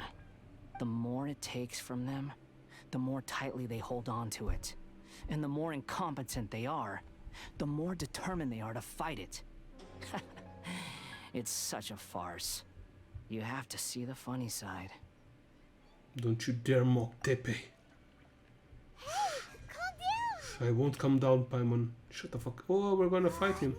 The more it takes from them, the more tightly they hold on to it. And the more incompetent they are, the more determined they are to fight it. It's such a farce. You have to see the funny side. Don't you dare mock Tepe. Calm down! I won't come down, Paimon. Shut the fuck. Oh, we're gonna fight him.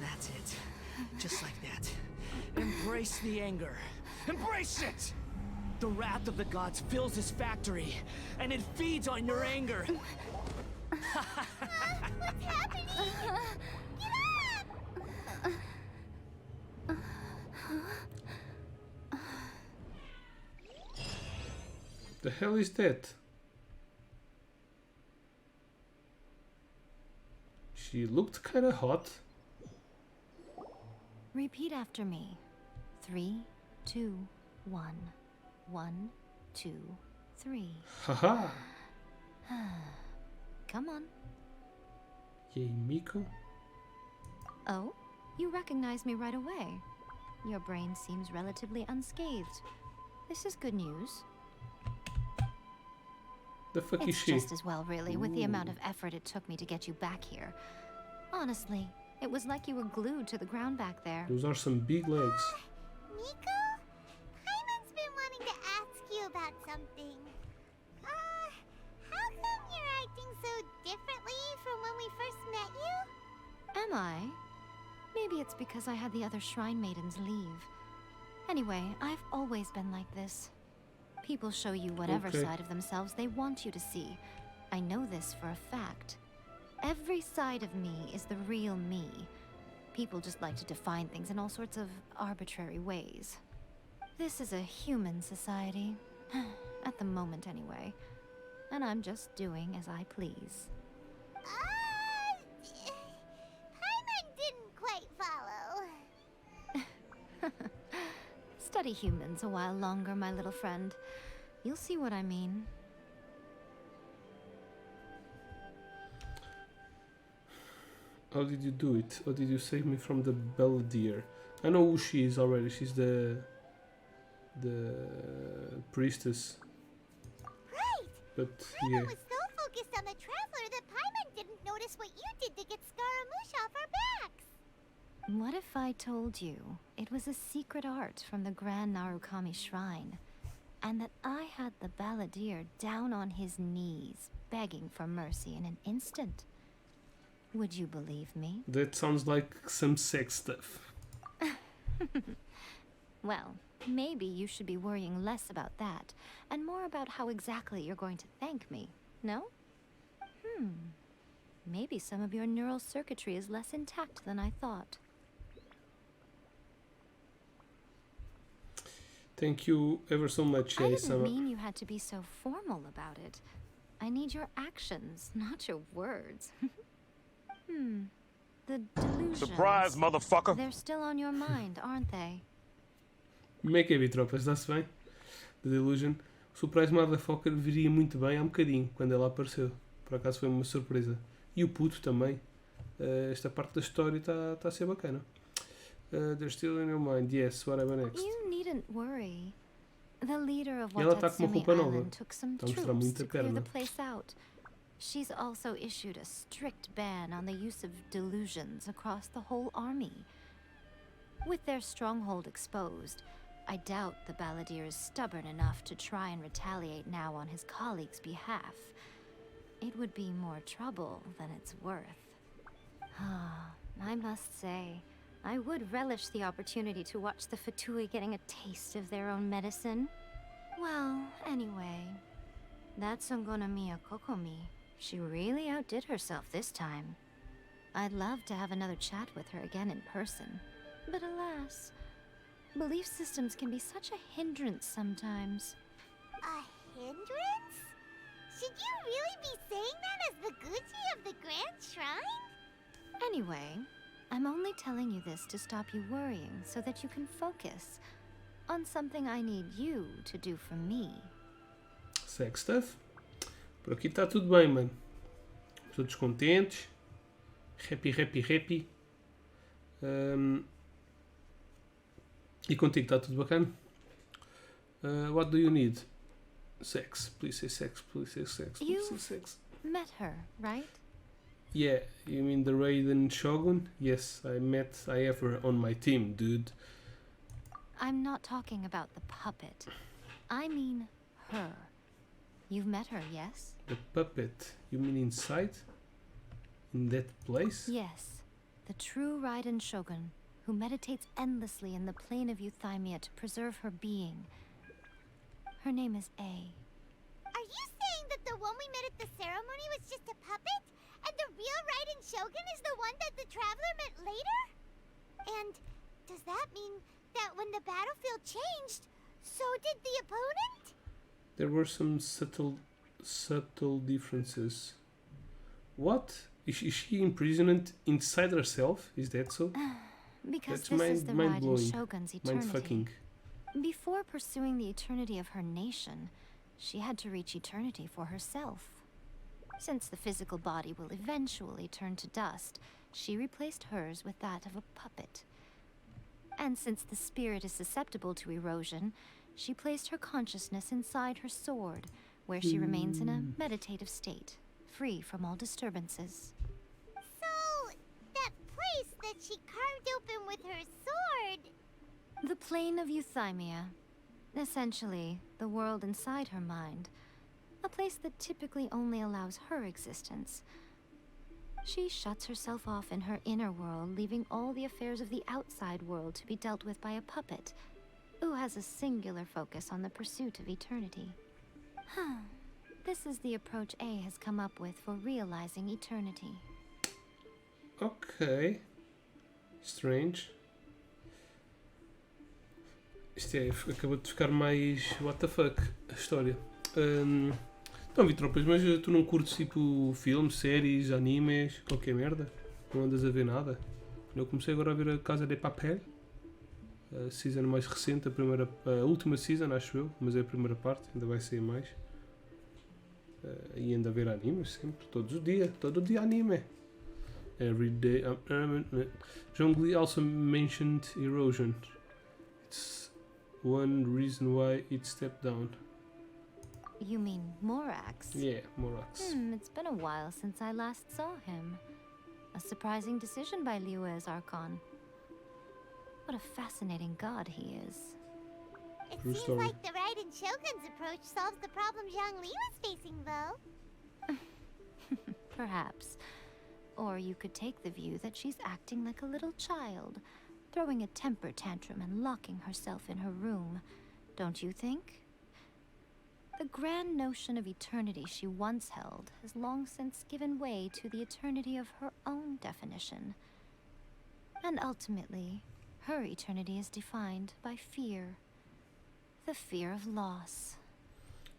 That's it. Just like that. Embrace the anger. Embrace it! The wrath of the gods fills this factory, and it feeds on your anger. What's happening? Get up! The hell is that? She looked kinda hot. Repeat after me. 3, 2, 1. 1, 2, 3. Haha! Come on. Yay, Miko. Oh, you recognize me right away. Your brain seems relatively unscathed. This is good news. The fuck is It's she? just as well, really, with the amount Ooh. of effort it took me to get you back here. Honestly, it was like you were glued to the ground back there. Those are some big legs. Nico? Paimon's been wanting to ask you about something. How come you're acting so differently from when we first met you? Am I? Maybe it's because I had the other Shrine Maidens leave. Anyway, I've always been like this. People show you whatever Okay. side of themselves they want you to see. I know this for a fact. Every side of me is the real me. People just like to define things in all sorts of arbitrary ways. This is a human society. At the moment, anyway. And I'm just doing as I please. Paimon didn't quite follow. Study humans a while longer, my little friend. You'll see what I mean. How did you do it? How did you save me from the Belvedere? I know who she is already. She's the priestess. Right! But Paimon yeah. was so focused on the Traveler that Paimon didn't notice what you did to get Scaramouche off our backs. What if I told you it was a secret art from the Grand Narukami Shrine? and that I had the balladeer down on his knees, begging for mercy in an instant. Would you believe me? That sounds like some sex stuff. Well, maybe you should be worrying less about that, and more about how exactly you're going to thank me, no? Maybe some of your neural circuitry is less intact than I thought. Thank you ever so much, I didn't Sama. mean you had to be so formal about it. I need your actions, not your words. The delusions. Surprise, motherfucker! They're still on your mind, aren't they? Como é que é, Bitropas? Está-se bem? The Delusion. O Surprise Motherfucker viria muito bem há um bocadinho, quando ela apareceu. Por acaso foi uma surpresa. E o puto também. Esta parte da história está a ser bacana. They're still in your mind. Yes, whatever next. You needn't worry. The leader of E ela está com uma Watatsumi roupa nova. Island took some Está a mostrar troops muita to clear the perna. place out. She's also issued a strict ban on the use of delusions across the whole army. With their stronghold exposed, I doubt the balladeer is stubborn enough to try and retaliate now on his colleagues' behalf. It would be more trouble than it's worth. I must say, I would relish the opportunity to watch the Fatui getting a taste of their own medicine. Well, anyway, that's Ungonomiya Kokomi. She really outdid herself this time. I'd love to have another chat with her again in person. But alas, belief systems can be such a hindrance sometimes. A hindrance? Should you really be saying that as the Gucci of the Grand Shrine? Anyway, I'm only telling you this to stop you worrying so that you can focus on something I need you to do for me. Sex stuff. Por aqui está tudo bem, mano. Todos contentes. Happy, happy, happy. E contigo está tudo bacana? What do you need? Sex. Please say sex. Please say sex. Please say sex. Met her, right? Yeah, you mean the Raiden Shogun? Yes, I have her on my team, dude. I'm not talking about the puppet. I mean her. You've met her, yes? The puppet? You mean inside? In that place? Yes. The true Raiden Shogun, who meditates endlessly in the plane of Euthymia to preserve her being. Her name is A. Are you saying that the one we met at the ceremony was just a puppet? And the real Raiden Shogun is the one that the Traveler met later? And does that mean that when the battlefield changed, so did the opponent? There were some subtle differences. What? Is she imprisoned inside herself? Is that so? Because That's this is the Raiden mind-blowing. Shogun's eternity. Mind-fucking. Before pursuing the eternity of her nation, she had to reach eternity for herself. Since the physical body will eventually turn to dust, she replaced hers with that of a puppet. And since the spirit is susceptible to erosion, she placed her consciousness inside her sword, where she remains in a meditative state, free from all disturbances. So, that place that she carved open with her sword... The plane of Euthymia. Essentially, the world inside her mind. A place that typically only allows her existence. She shuts herself off in her inner world, leaving all the affairs of the outside world to be dealt with by a puppet, who has a singular focus on the pursuit of eternity. This is the approach A has come up with for realizing eternity. Ok. Strange. Isto é, acabou de ficar mais what the fuck a história. Então, Vitropas, mas tu não curtes tipo filmes, séries, animes, qualquer merda? Não andas a ver nada? Eu comecei agora a ver a Casa de Papel, a season mais recente, a última season, acho eu, mas é a primeira parte, ainda vai sair mais. E ainda a ver animes sempre, todo dia anime. Every day. Zhongli also mentioned erosion. It's one reason why it stepped down. You mean Morax? Yeah, Morax. It's been a while since I last saw him. A surprising decision by Liyue's Archon. What a fascinating god he is. It True seems story. like the Raiden Shogun's approach solves the problem Zhang Li was facing, though. Perhaps. Or you could take the view that she's acting like a little child, throwing a temper tantrum and locking herself in her room. Don't you think? The grand notion of eternity she once held has long since given way to the eternity of her own definition. And ultimately, her eternity is defined by fear. The fear of loss.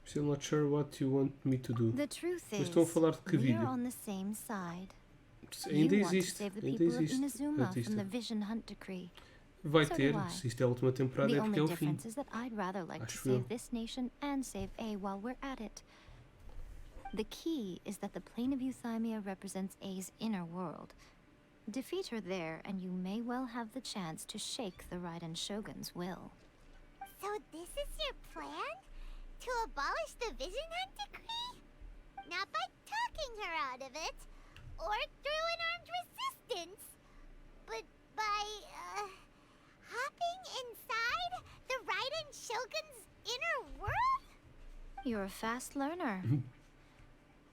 Still not sure what you want me to do. The truth Mas is, estão a falar de que we're vídeo? on the same side. Ainda You want to existe. save the Ainda people of existe. Inazuma from Artista. the Vision Hunt decree. Vai So ter. do I. Se isto é a última temporada The é porque only é o fim. difference is that I'd rather like to Acho eu. save this nation and save A while we're at it. The key is that the plane of Euthymia represents A's inner world. Defeat her there, and you may well have the chance to shake the Raiden Shogun's will. So this is your plan? To abolish the Vision Hunt decree? Not by talking her out of it, or through an armed resistance, but by, hopping inside the Raiden Shogun's inner world? You're a fast learner.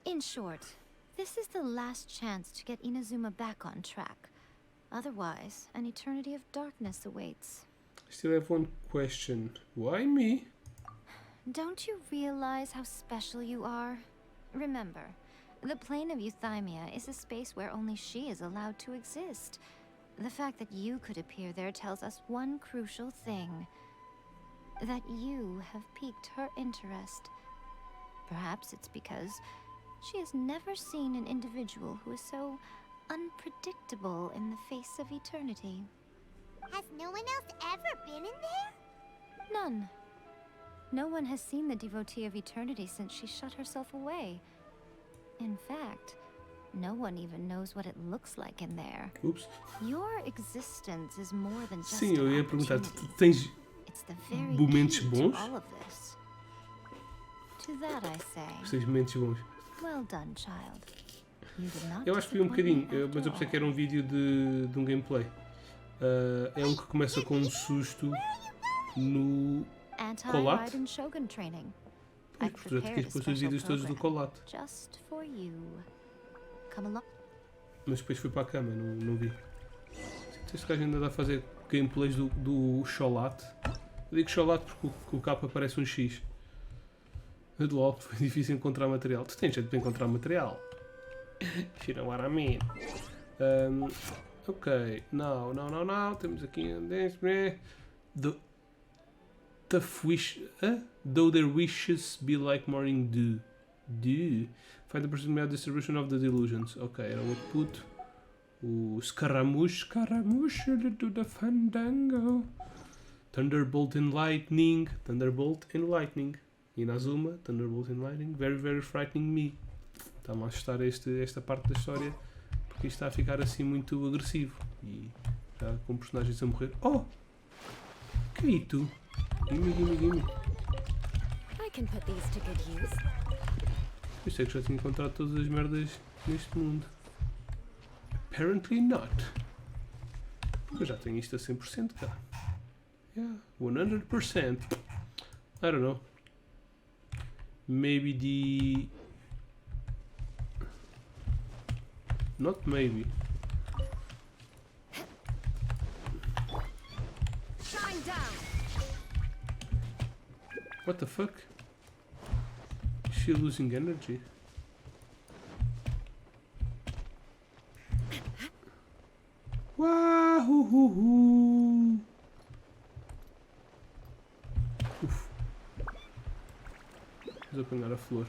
In short, this is the last chance to get Inazuma back on track. Otherwise, an eternity of darkness awaits. Still have one question. Why me? Don't you realize how special you are? Remember, the plane of Euthymia is a space where only she is allowed to exist. The fact that you could appear there tells us one crucial thing. That you have piqued her interest. Perhaps it's because she has never seen an individual who is so unpredictable in the face of eternity. Has no one else ever been in there? None. No one has seen the devotee of eternity since she shut herself away. In fact, no one even knows what it looks like in there. Oops. Your existence is more than just Sim, eu an ia perguntar, opportunity. tu tens It's the very momentos key bons? to all of this. To that I say, Tens momentos bons. well done, child. You did not Eu acho que vi um disappoint me bocadinho, mas after eu pensei all. que era um vídeo de um gameplay. É um que começa com um susto no Colate. Anti-Raiden Shogun training. Pois, I've portanto, que prepared a depois os special vídeos todos do program Colate. just for you. Come along. Mas depois fui para a cama, não vi. Este gajo ainda dá a fazer gameplays do Cholat. Eu digo Cholat porque o capa parece um X. Do LOL, foi difícil encontrar material. Tu tens jeito para encontrar material. You know what I mean. Ok, não. Temos aqui though their wishes be like morning dew. Find the proximate distribution of the delusions. Ok, era o output. O Scaramouche do the Fandango. Thunderbolt and Lightning. Inazuma, Thunderbolt and Lightning. Very, very frightening me. Está-me a assustar esta parte da história porque isto está a ficar assim muito agressivo. E já com personagens a morrer. Oh! Que é isto? Gimme. I can put these to good use. Eu sei que já tinha encontrado todas as merdas neste mundo. Apparently not. Eu já tenho isto a 100% cá. Yeah, 100%. I don't know. Maybe not maybe. Shine down. What the fuck? Is she losing energy? Wahoo! Uf. Vamos apanhar a flor.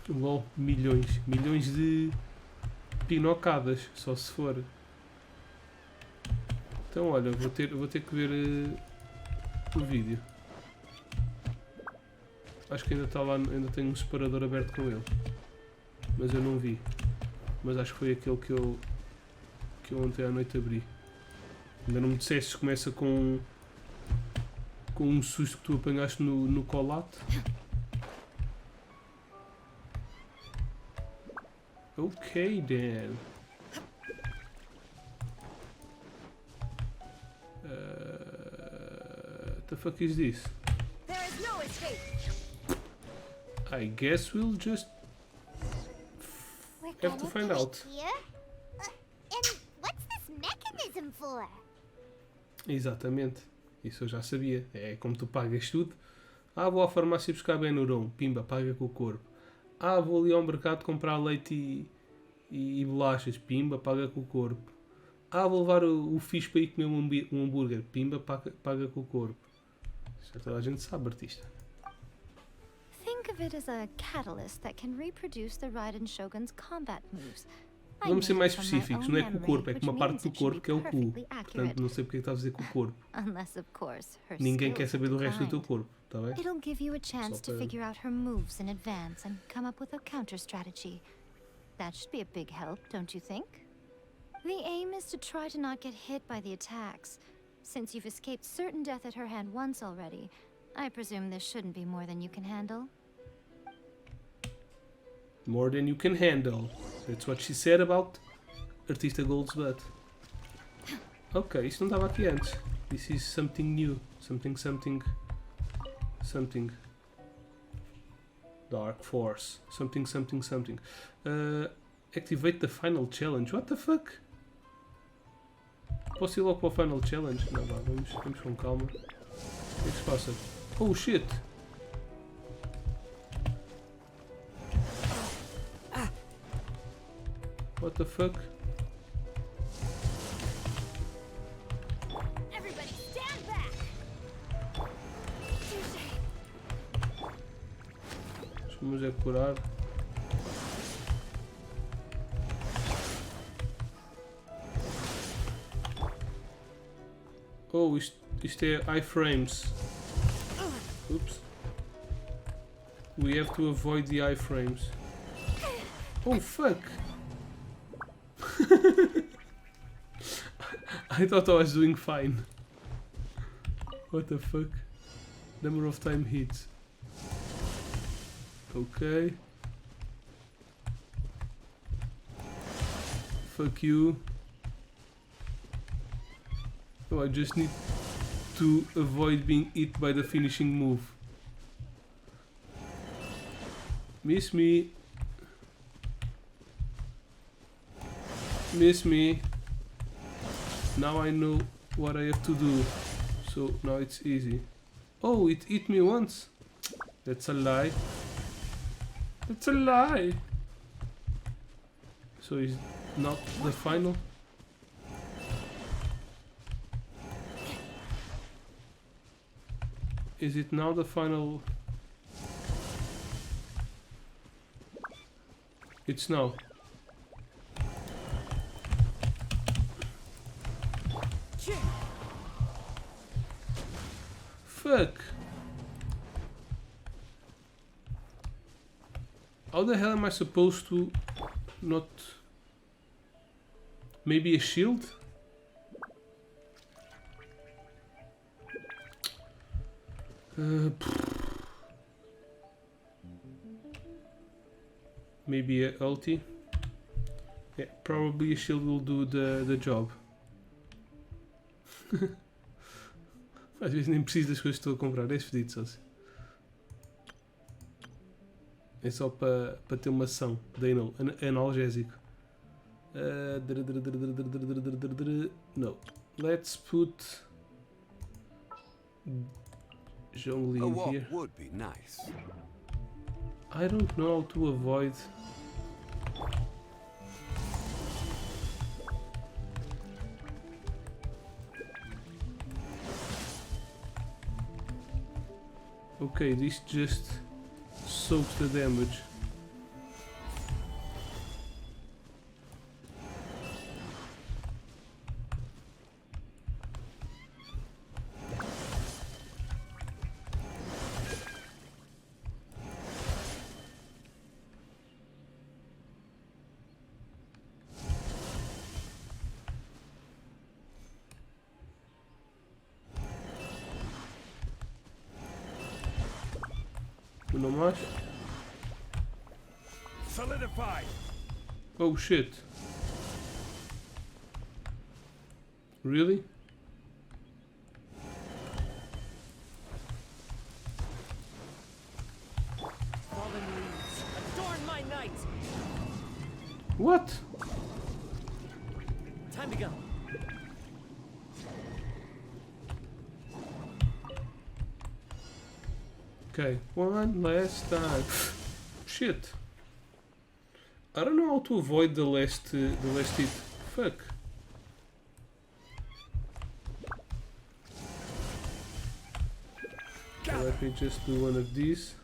LOL, milhões de pinocadas, só se for. Então olha, vou ter que ver o vídeo. Acho que ainda está lá, ainda tenho um separador aberto com ele. Mas eu não vi. Mas acho que foi aquele que eu ontem à noite abri. Ainda não me disseste se começa com um susto que tu apanhaste no colate. Ok, Dan. The fuck is this? There is no escape. I guess we'll just We're have to gonna find do it out. here? And what's this mechanism for? Exatamente. Isso eu já sabia. É como tu pagas tudo. Ah, vou à farmácia buscar Benuron. Pimba, paga com o corpo. Ah, vou ali ao mercado comprar leite e bolachas. Pimba, paga com o corpo. Ah, vou levar o fixe para ir comer um hambúrguer. Pimba, paga com o corpo. Isso toda a gente sabe, artista. Think of it as a catalyst that can reproduce the Raiden Shogun's combat moves. I Vamos ser made mais it from my específicos. own Não é com o memory, corpo, é com which uma parte means do it should corpo be que é o cu. perfectly Portanto, accurate. não sei porque é que está a dizer com o corpo. Unless, of course, her Ninguém quer skills saber have do resto do teu declined. corpo, está bem? It'll give you a chance Só to para- figure out her moves in advance and come up with a counter strategy. That should be a big help, don't you think? The aim is to try to not get hit by the attacks. Since you've escaped certain death at her hand once already, I presume this shouldn't be more than you can handle. More than you can handle. That's what she said about Artista Gold's butt. Ok, isto não estava aqui antes. This is something new. Something. Dark Force. Something. Activate the final challenge. What the fuck? Posso ir logo para o final challenge? Não, vá, vamos com calma. O que é que se passa? Oh shit! What the fuck? Everybody stand back. Vamos é curar. Oh, isto é iframes. Oops. We have to avoid the iframes. Oh fuck! I thought I was doing fine. What the fuck? Number of time hits. Okay. Fuck you. Oh, I just need to avoid being hit by the finishing move. Miss me. Miss me. Now I know what I have to do. So now it's easy. Oh, it hit me once. That's a lie. That's a lie. So is not the final? Is it now the final? It's now. Fuck. How the hell am I supposed to not... Maybe a shield? Maybe a ulti? Yeah, probably a shield will do the job. Às vezes nem preciso das coisas que estou a comprar, é fedido só assim. É só para ter uma ação de analgésico. No. Let's put Zhongli in here. Would be nice. I don't know how to avoid. Okay, this just soaks the damage. Não mais? Solidify. Oh shit. Really? What? Time to go. Okay, one last time. Shit. I don't know how to avoid the last hit. Fuck. Let me just do one of these.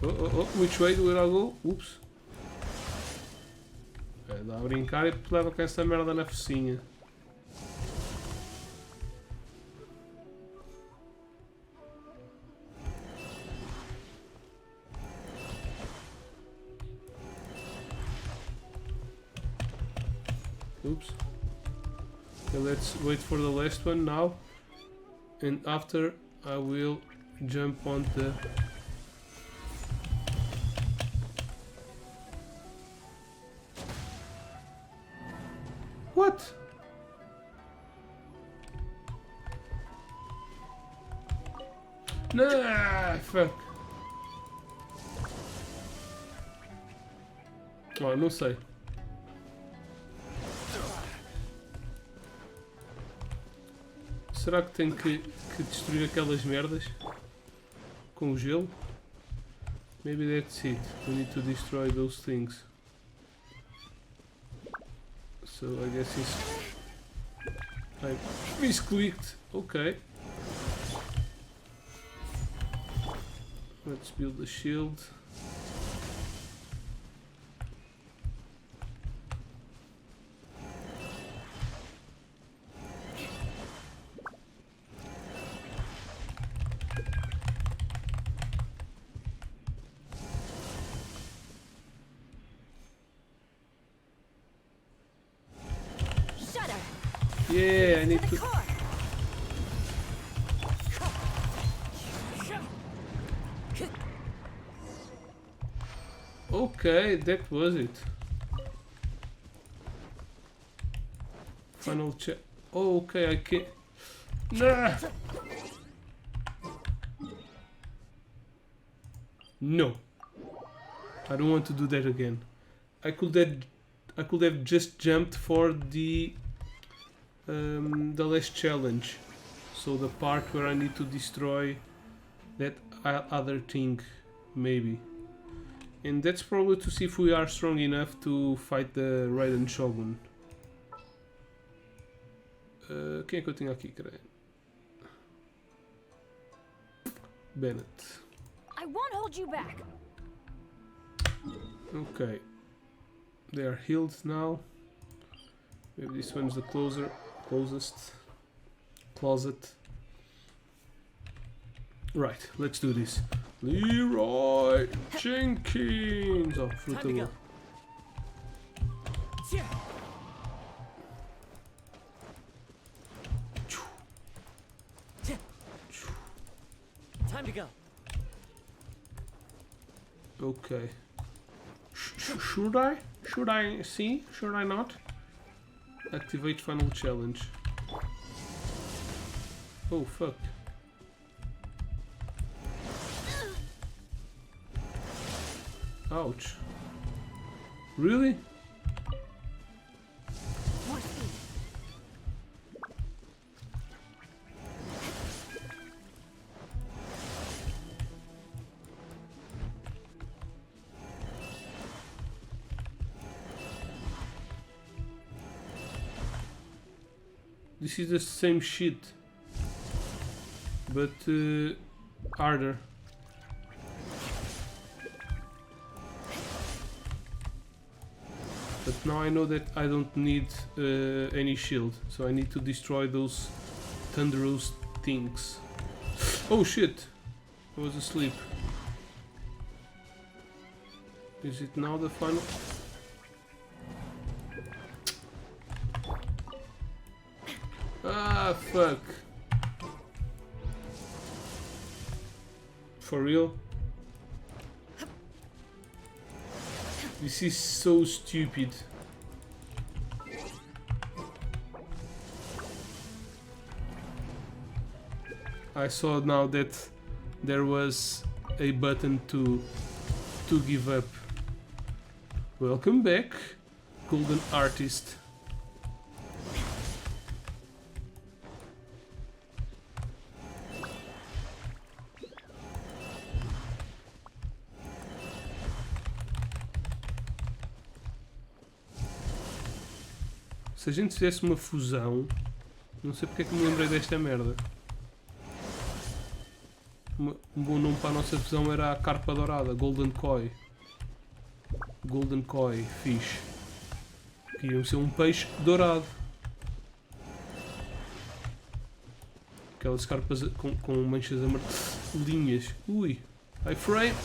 Oh, which way do I go? Ups. É, dá a brincar e leva com essa merda na focinha. Oops. Okay, let's wait for the last one now. And after I will jump on the... What? Nah, fuck. Oh, não sei. Será que tenho que destruir aquelas merdas? Com o gelo? Maybe that's it. We need to destroy those things. So I guess I misclicked. Okay. Let's build the shield. Yeah, I need to... Okay, that was it. Final check. Oh, okay, I can't... Nah! No. I don't want to do that again. I could have just jumped for the last challenge, so the part where I need to destroy that other thing, maybe, and that's probably to see if we are strong enough to fight the Raiden Shogun. Quem é que eu tenho aqui, cara? Bennett. I won't hold you back. Okay, they are healed now. Maybe this one's the closest closet. Right, let's do this. Leroy Jenkins. Oh, fruitable. Time to go. Okay. Should I? Should I see? Should I not? Activate final challenge. Oh fuck. Ouch. Really? This is the same shit, but harder. But now I know that I don't need any shield, so I need to destroy those thunderous things. Oh shit! I was asleep. Is it now the final? Ah, fuck. For real? This is so stupid. I saw now that there was a button to give up. Welcome back, Golden Artist. Se a gente fizesse uma fusão, não sei porque é que me lembrei desta merda. Um bom nome para a nossa fusão era a Carpa Dourada, Golden Koi. Golden Koi Fish. Que iam ser um peixe dourado. Aquelas carpas com manchas amarelinhas. Ui, iframe.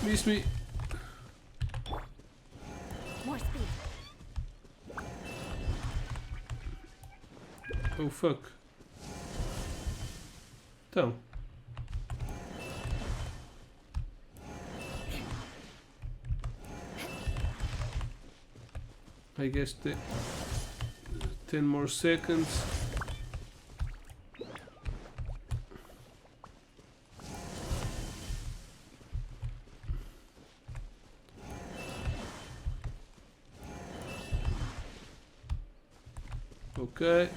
Miss me. More speed. Oh fuck. Então. I guess 10 more seconds. Okay.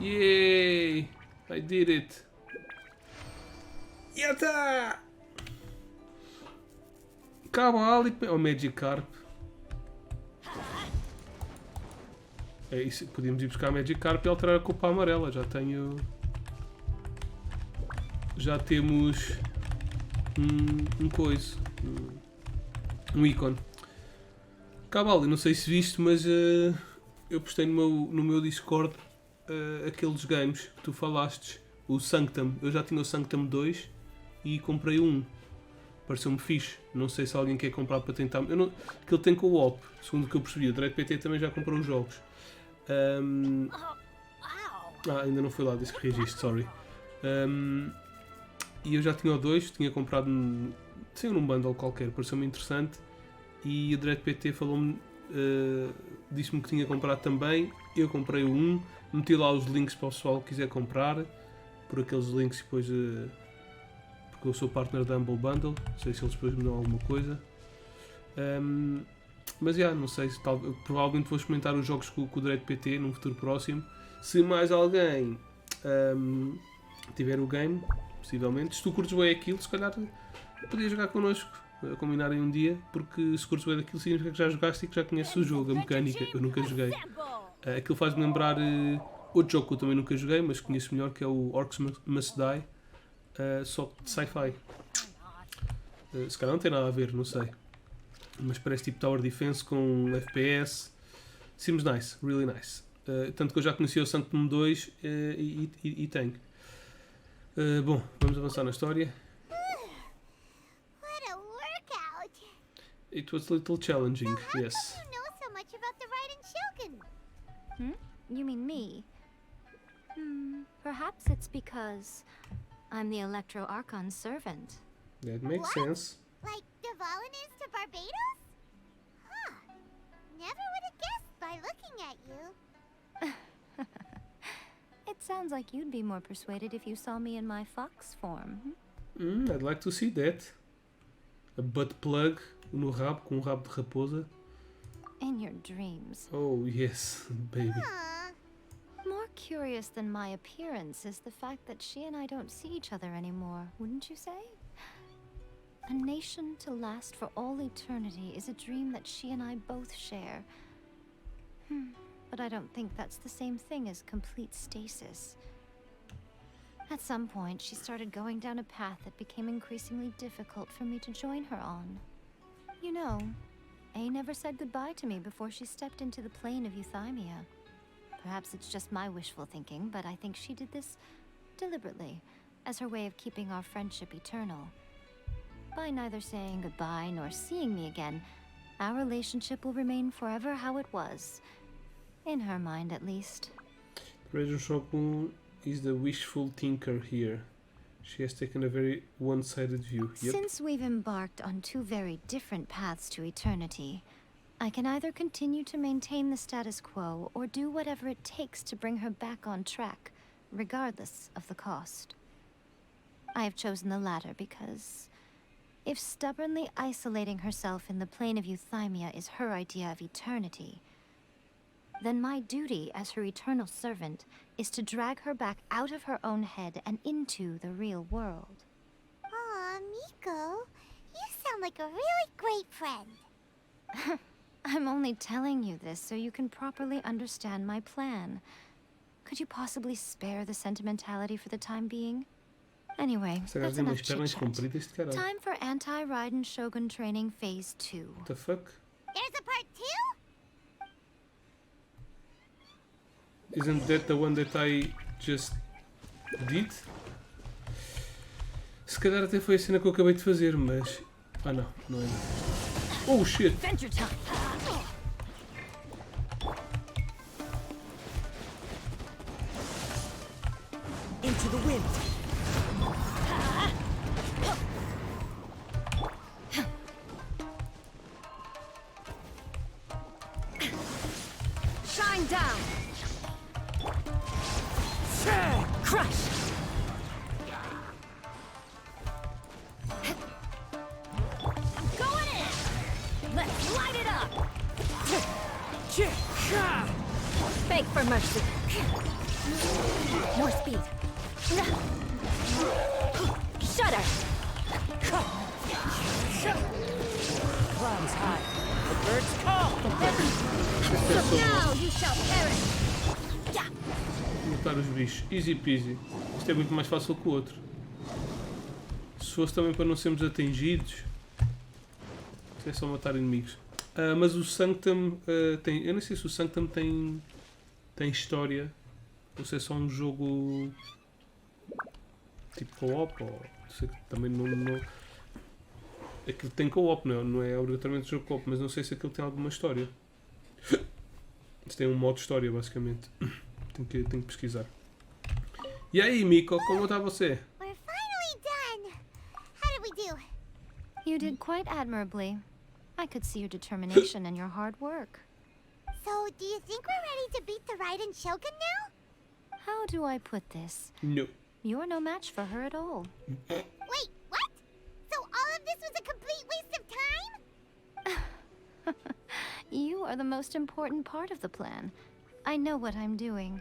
Yay! I did it! Yatta! Cavalo e... Oh, Magikarp. É isso, podíamos ir buscar a Magikarp e alterar a cor amarela. Já tenho... Já temos... Um coisa. Um ícone. Cavalo, não sei se viste, mas eu postei no meu Discord aqueles games que tu falaste. O Sanctum. Eu já tinha o Sanctum 2 e comprei um. Pareceu-me fixe. Não sei se alguém quer comprar para tentar. Que ele tem co-op, segundo o que eu percebi. O Dread PT também já comprou os jogos. Ainda não foi lá, disse que registro, sorry. E eu já tinha o 2, tinha comprado saiu num bundle qualquer, pareceu-me interessante. E o Dread PT falou-me, disse-me que tinha comprado também. Eu comprei o 1, meti lá os links para o pessoal que quiser comprar, por aqueles links e depois. Porque eu sou partner da Humble Bundle, não sei se eles depois me dão alguma coisa. Mas não sei, provavelmente vou experimentar os jogos com o Dread PT num futuro próximo. Se mais alguém tiver o game, possivelmente, se tu curtes bem aquilo, se calhar podias jogar connosco, combinarem um dia, porque se curtes bem daquilo significa que já jogaste e que já conheces o jogo, a mecânica. Eu nunca joguei. Aquilo faz-me lembrar outro jogo que eu também nunca joguei, mas conheço melhor, que é o Orcs Must Die. Só de sci-fi. Se calhar não tem nada a ver, não sei. Mas parece tipo Tower Defense com FPS. Seems nice, really nice. Tanto que eu já conheci o Sanctum 2 e tenho. Bom, vamos avançar na história. What a workout! It was a little challenging, So how yes. come you know so much about the Raiden Shogun? You mean me? Perhaps it's because I'm the Electro Archon's servant. That makes What? sense. Like Dvalin is to Barbados? Huh. Never would have guessed by looking at you. It sounds like you'd be more persuaded if you saw me in my fox form. I'd like to see that. A butt plug no rabo, com um rabo de raposa. In your dreams. Oh yes, baby. Aw. More curious than my appearance is the fact that she and I don't see each other anymore, wouldn't you say? A nation to last for all eternity is a dream that she and I both share. But I don't think that's the same thing as complete stasis. At some point, she started going down a path that became increasingly difficult for me to join her on. You know, A never said goodbye to me before she stepped into the plane of Euthymia. Perhaps it's just my wishful thinking, but I think she did this deliberately, as her way of keeping our friendship eternal. By neither saying goodbye nor seeing me again, our relationship will remain forever how it was. In her mind, at least. Raiden Shogun is the wishful thinker here. She has taken a very one-sided view. Yep. Since we've embarked on two very different paths to eternity, I can either continue to maintain the status quo or do whatever it takes to bring her back on track, regardless of the cost. I have chosen the latter because if stubbornly isolating herself in the plane of euthymia is her idea of eternity, then my duty as her eternal servant is to drag her back out of her own head and into the real world. Aw, Miko, you sound like a really great friend. I'm only telling you this so you can properly understand my plan. Could you possibly spare the sentimentality for the time being? Anyway, Esta that's gaja tem enough umas pernas chit-chat. compridas de caralho. Time for anti-Raiden Shogun training phase 2. What the fuck? There's a part 2? Isn't that the one that I just did? Se calhar até foi a cena que eu acabei de fazer, mas... Ah não, não é. Oh shit! Adventure time! Into the wind! Shine down! Crush! I'm going in! Let's light it up! Beg for mercy! More speed! Shudder! Clouds high. The birds call! Now you shall perish! Matar os bichos. Easy peasy. Isto é muito mais fácil que o outro. Se fosse também para não sermos atingidos. Isto é só matar inimigos. Mas o Sanctum tem... Eu não sei se o Sanctum tem história. Ou se é só um jogo... Tipo co-op. Ou... Sei que também não... Aquilo tem co-op, não é obrigatoriamente um jogo co-op. Mas não sei se aquilo tem alguma história. Isto tem um modo história, basicamente. Tenho que pesquisar. E aí, Miko, como está você? We're finally done. How did we do? You did quite admirably. I could see your determination and your hard work. So, do you think we're ready to beat the Raiden Shogun now? How do I put this? No. You're no match for her at all. Wait, what? So all of this was a complete waste of time? You are the most important part of the plan. I know what I'm doing.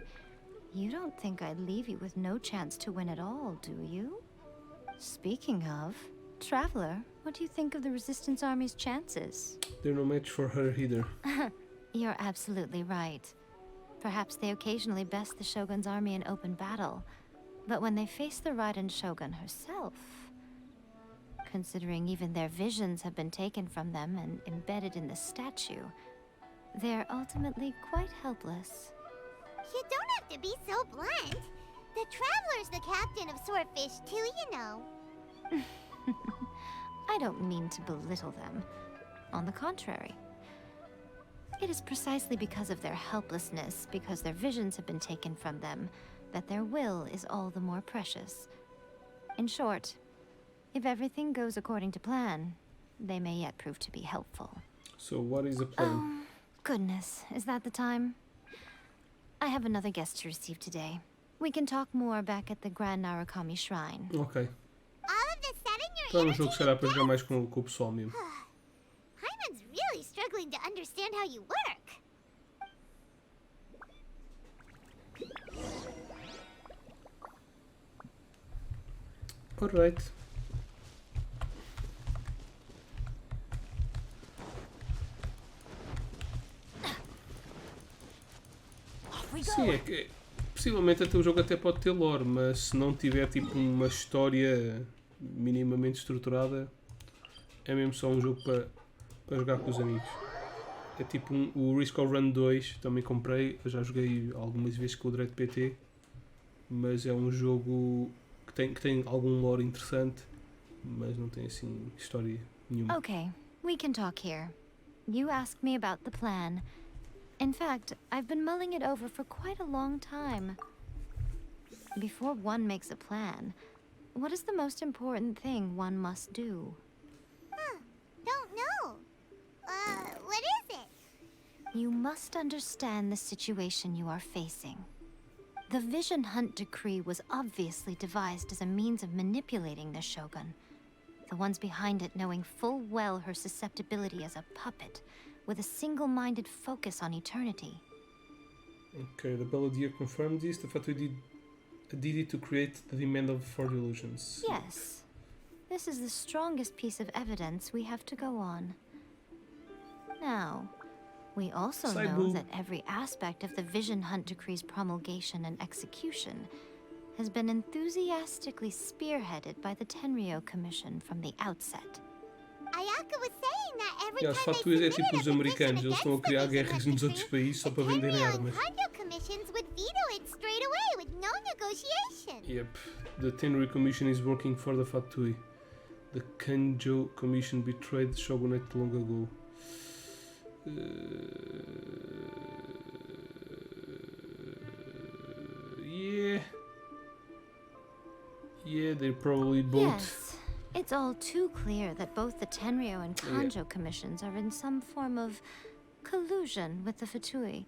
You don't think I'd leave you with no chance to win at all, do you? Speaking of, Traveler, what do you think of the Resistance Army's chances? They're no match for her either. You're absolutely right. Perhaps they occasionally best the Shogun's army in open battle, but when they face the Raiden Shogun herself... Considering even their visions have been taken from them and embedded in the statue, they're ultimately quite helpless. You don't have to be so blunt. The Traveler's the captain of Swordfish too, you know. I don't mean to belittle them. On the contrary. It is precisely because of their helplessness, because their visions have been taken from them, that their will is all the more precious. In short, if everything goes according to plan, they may yet prove to be helpful. So what is the plan? Oh, goodness. Is that the time? I have another guest to receive today. We can talk more back at the Grand Narukami Shrine. Ok. All of the sudden Então you're no jogo será para jogar mais com o pessoal mesmo. Hyman's really struggling to understand how you work. Alright. Sim, é que possivelmente até o jogo até pode ter lore, mas se não tiver tipo uma história minimamente estruturada, é mesmo só um jogo para jogar com os amigos. É tipo o Risk of Run 2, também comprei, eu já joguei algumas vezes com o Dread PT, mas é um jogo que tem algum lore interessante, mas não tem assim história nenhuma. Okay, we can talk here. You asked me about the plan. In fact, I've been mulling it over for quite a long time. Before one makes a plan, what is the most important thing one must do? Don't know. What is it? You must understand the situation you are facing. The Vision Hunt Decree was obviously devised as a means of manipulating the Shogun. The ones behind it knowing full well her susceptibility as a puppet, with a single-minded focus on eternity. Okay, the Balladeer confirmed this. The Fatui did it to create the demand for delusions. Yes. This is the strongest piece of evidence we have to go on. Now, we also know that every aspect of the Vision Hunt Decree's promulgation and execution has been enthusiastically spearheaded by the Tenryo Commission from the outset. Ayaka was saying that every Os time Fatuis é they tipo os submitted a americanos, eles estão a criar petition guerras against nos the outros Vision países só para Hunt venderem Decree, armas. the Tenryo commissions would veto it straight away with no negotiation. Yep, the Tenryo Commission is working for the Fatui. The Kanjo Commission betrayed the Shogunate long ago. Yeah, they're probably both. Yes, it's all too clear that both the Tenryo and Kanjo commissions are in some form of collusion with the Fatui.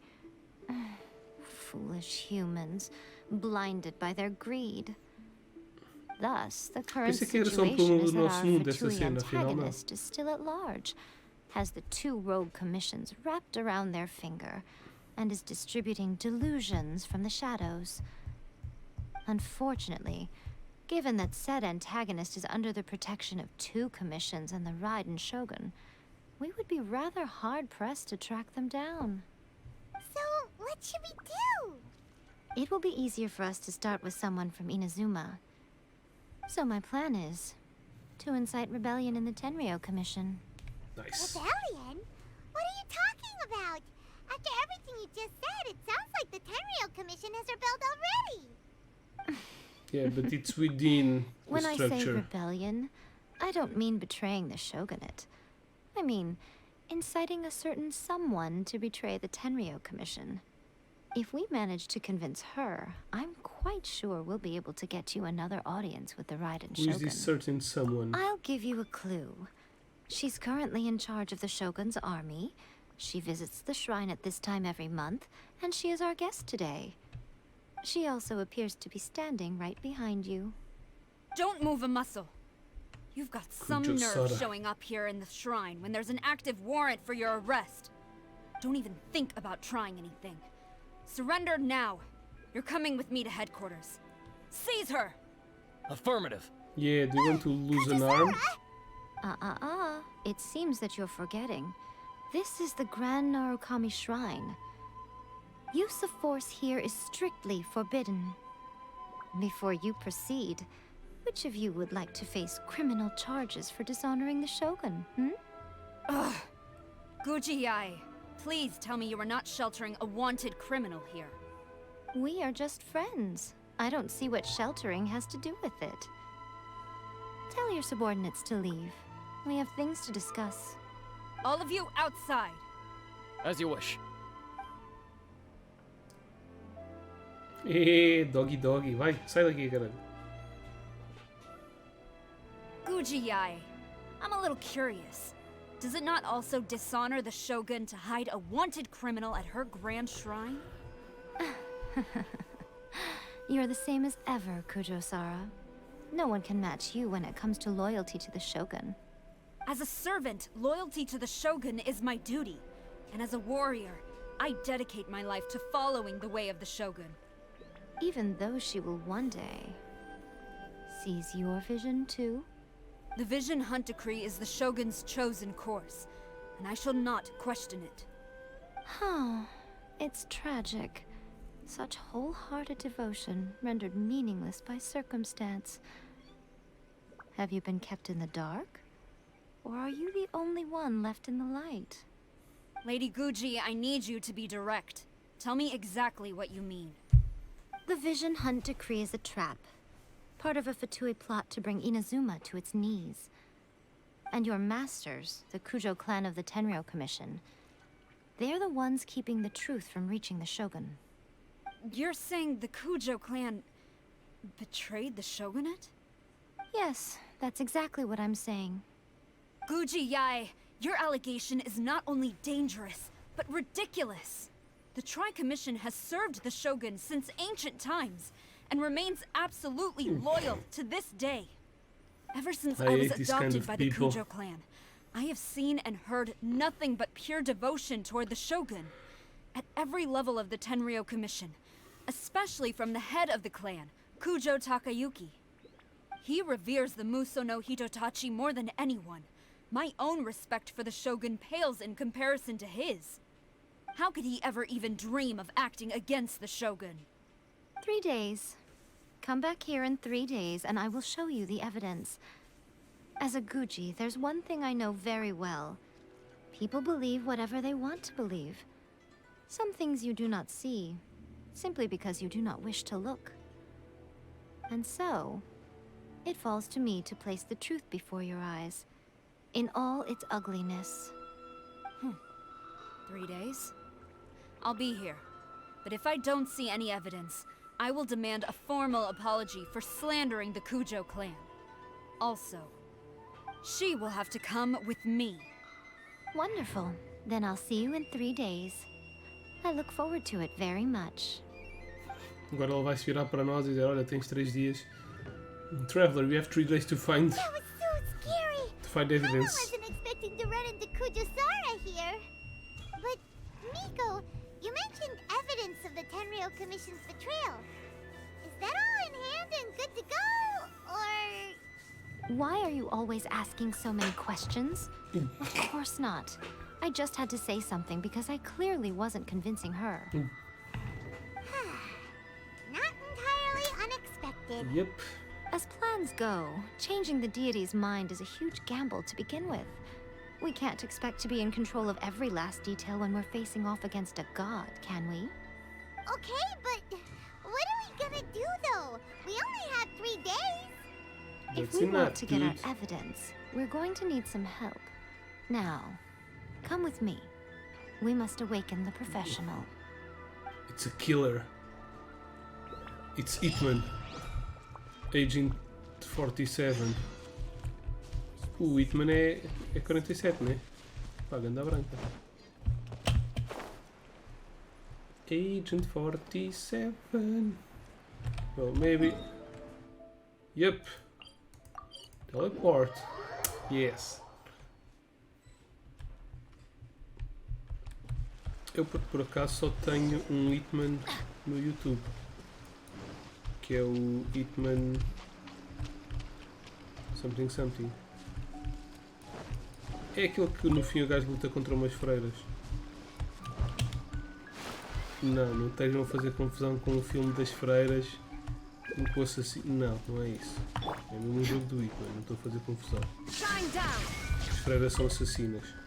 Foolish humans, blinded by their greed. Thus, the current situation is that our Fatui antagonist is still at large, has the two rogue commissions wrapped around their finger, and is distributing delusions from the shadows. Unfortunately, given that said antagonist is under the protection of two commissions and the Raiden Shogun, we would be rather hard-pressed to track them down. So, what should we do? It will be easier for us to start with someone from Inazuma. So my plan is to incite rebellion in the Tenryo Commission. Nice. Rebellion? What are you talking about? After everything you just said, it sounds like the Tenryo Commission has rebelled already. Yeah, but it's within the When structure. I say rebellion, I don't mean betraying the Shogunate. I mean inciting a certain someone to betray the Tenryo Commission. If we manage to convince her, I'm quite sure we'll be able to get you another audience with the Raiden Who Shogun. is this certain someone? I'll give you a clue. She's currently in charge of the Shogun's army. She visits the shrine at this time every month, and she is our guest today. She also appears to be standing right behind you. Don't move a muscle. You've got some Kujo nerve Sara. showing up here in the shrine when there's an active warrant for your arrest. Don't even think about trying anything. Surrender now. You're coming with me to headquarters. Seize her! Affirmative. Yeah, do you want to lose an arm? It seems that you're forgetting. This is the Grand Narukami Shrine. Use of force here is strictly forbidden. Before you proceed, which of you would like to face criminal charges for dishonoring the Shogun, Ugh. Guji-ai, please tell me you are not sheltering a wanted criminal here. We are just friends. I don't see what sheltering has to do with it. Tell your subordinates to leave. We have things to discuss. All of you outside. As you wish. Doggy doggy, vai, sai daqui, caralho. Guji-ai, I'm a little curious. Does it not also dishonor the Shogun to hide a wanted criminal at her grand shrine? You're the same as ever, Kujo-Sara. No one can match you when it comes to loyalty to the Shogun. As a servant, loyalty to the Shogun is my duty. And as a warrior, I dedicate my life to following the way of the Shogun. Even though she will one day seize your vision too? The Vision Hunt Decree is the Shogun's chosen course, and I shall not question it. Huh. It's tragic. Such wholehearted devotion rendered meaningless by circumstance. Have you been kept in the dark? Or are you the only one left in the light? Lady Guji, I need you to be direct. Tell me exactly what you mean. The Vision Hunt Decree is a trap. Part of a Fatui plot to bring Inazuma to its knees. And your masters, the Kujo clan of the Tenryo Commission, they're the ones keeping the truth from reaching the Shogun. You're saying the Kujo clan betrayed the Shogunate? Yes, that's exactly what I'm saying. Guji-ai, your allegation is not only dangerous, but but ridiculous. The Tri-Commission has served the Shogun since ancient times and remains absolutely loyal to this day. Ever since I was hate these kind adopted of by the people. Kujo clan, I have seen and heard nothing but pure devotion toward the Shogun. At every level of the Tenryou Commission, especially from the head of the clan, Kujo Takayuki. He reveres the Muso no Hitotachi more than anyone. My own respect for the Shogun pales in comparison to his. How could he ever even dream of acting against the Shogun? 3 days. Come back here in 3 days, and I will show you the evidence. As a Guji, there's one thing I know very well. People believe whatever they want to believe. Some things you do not see, simply because you do not wish to look. And so, it falls to me to place the truth before your eyes, in all its ugliness. 3 days? I'll be here. But if I don't see any evidence, I will demand a formal apology for slandering the Kujo clan. Also, she will have to come with me. Wonderful. Then I'll see you in 3 days. I look forward to it very much. Agora ele vai se virar para nós e dizer, olha, tens 3 dias. Traveler, we have 3 days to find That was so scary. to find I evidence. wasn't expecting to run into Kujosara here. But, Miko, you mentioned evidence of the Tenryou Commission's betrayal. Is that all in hand and good to go? Or... Why are you always asking so many questions? Of course not. I just had to say something because I clearly wasn't convincing her. Not entirely unexpected. Yep. As plans go, changing the deity's mind is a huge gamble to begin with. We can't expect to be in control of every last detail when we're facing off against a god, can we? Okay, but what are we gonna do though? We only have 3 days. If That's we want enough, to get our dude. evidence, we're going to need some help. Now, come with me. We must awaken the professional. It's a killer. It's Hitman. Agent 47. O Hitman é 47, né? Pá, ganda branca. Agent 47. Well, maybe. Yep. Teleport. Yes. Eu por acaso só tenho um Hitman no YouTube, que é o Hitman something something. É aquele que no fim o gajo luta contra umas freiras. Não estejam a fazer confusão com o filme das freiras e com o assassino. Não é isso. É mesmo um jogo do Hitman, não estou a fazer confusão. As freiras são assassinas.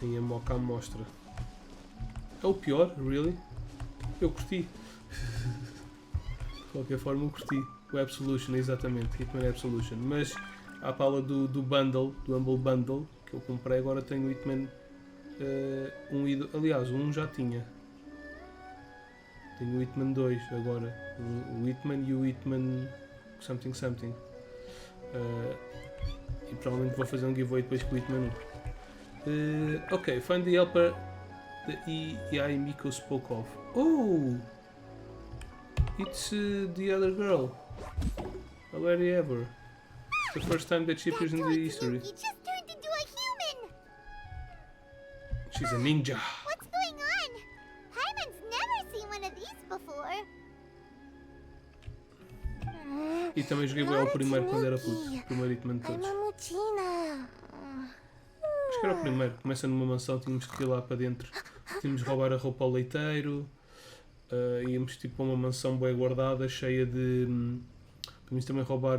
Tem a moca à mostra. É o pior, really? Eu curti. De qualquer forma eu curti. O Absolution, exatamente, Hitman Absolution. Mas à pala do bundle, do Humble Bundle, que eu comprei, agora tenho o Hitman 1 e 2. Aliás, o 1 já tinha. Tenho o Hitman 2 agora. O Hitman e o Hitman something something. E provavelmente vou fazer um giveaway depois com o Hitman 1. Okay, find the helper the EI Miko spoke of. Oh! It's the other girl. Already ever. It's the first time that she appears in the history. He just turned into a human. She's a ninja. What's going on? Paimon's never seen one of these before. E também joguei bem ao primeiro quando era puto. O primeiro Hitman de todos. Acho que era o primeiro. Começa numa mansão, tínhamos que ir lá para dentro. Tínhamos de roubar a roupa ao leiteiro. Íamos tipo para uma mansão bem guardada, cheia de... Podíamos também roubar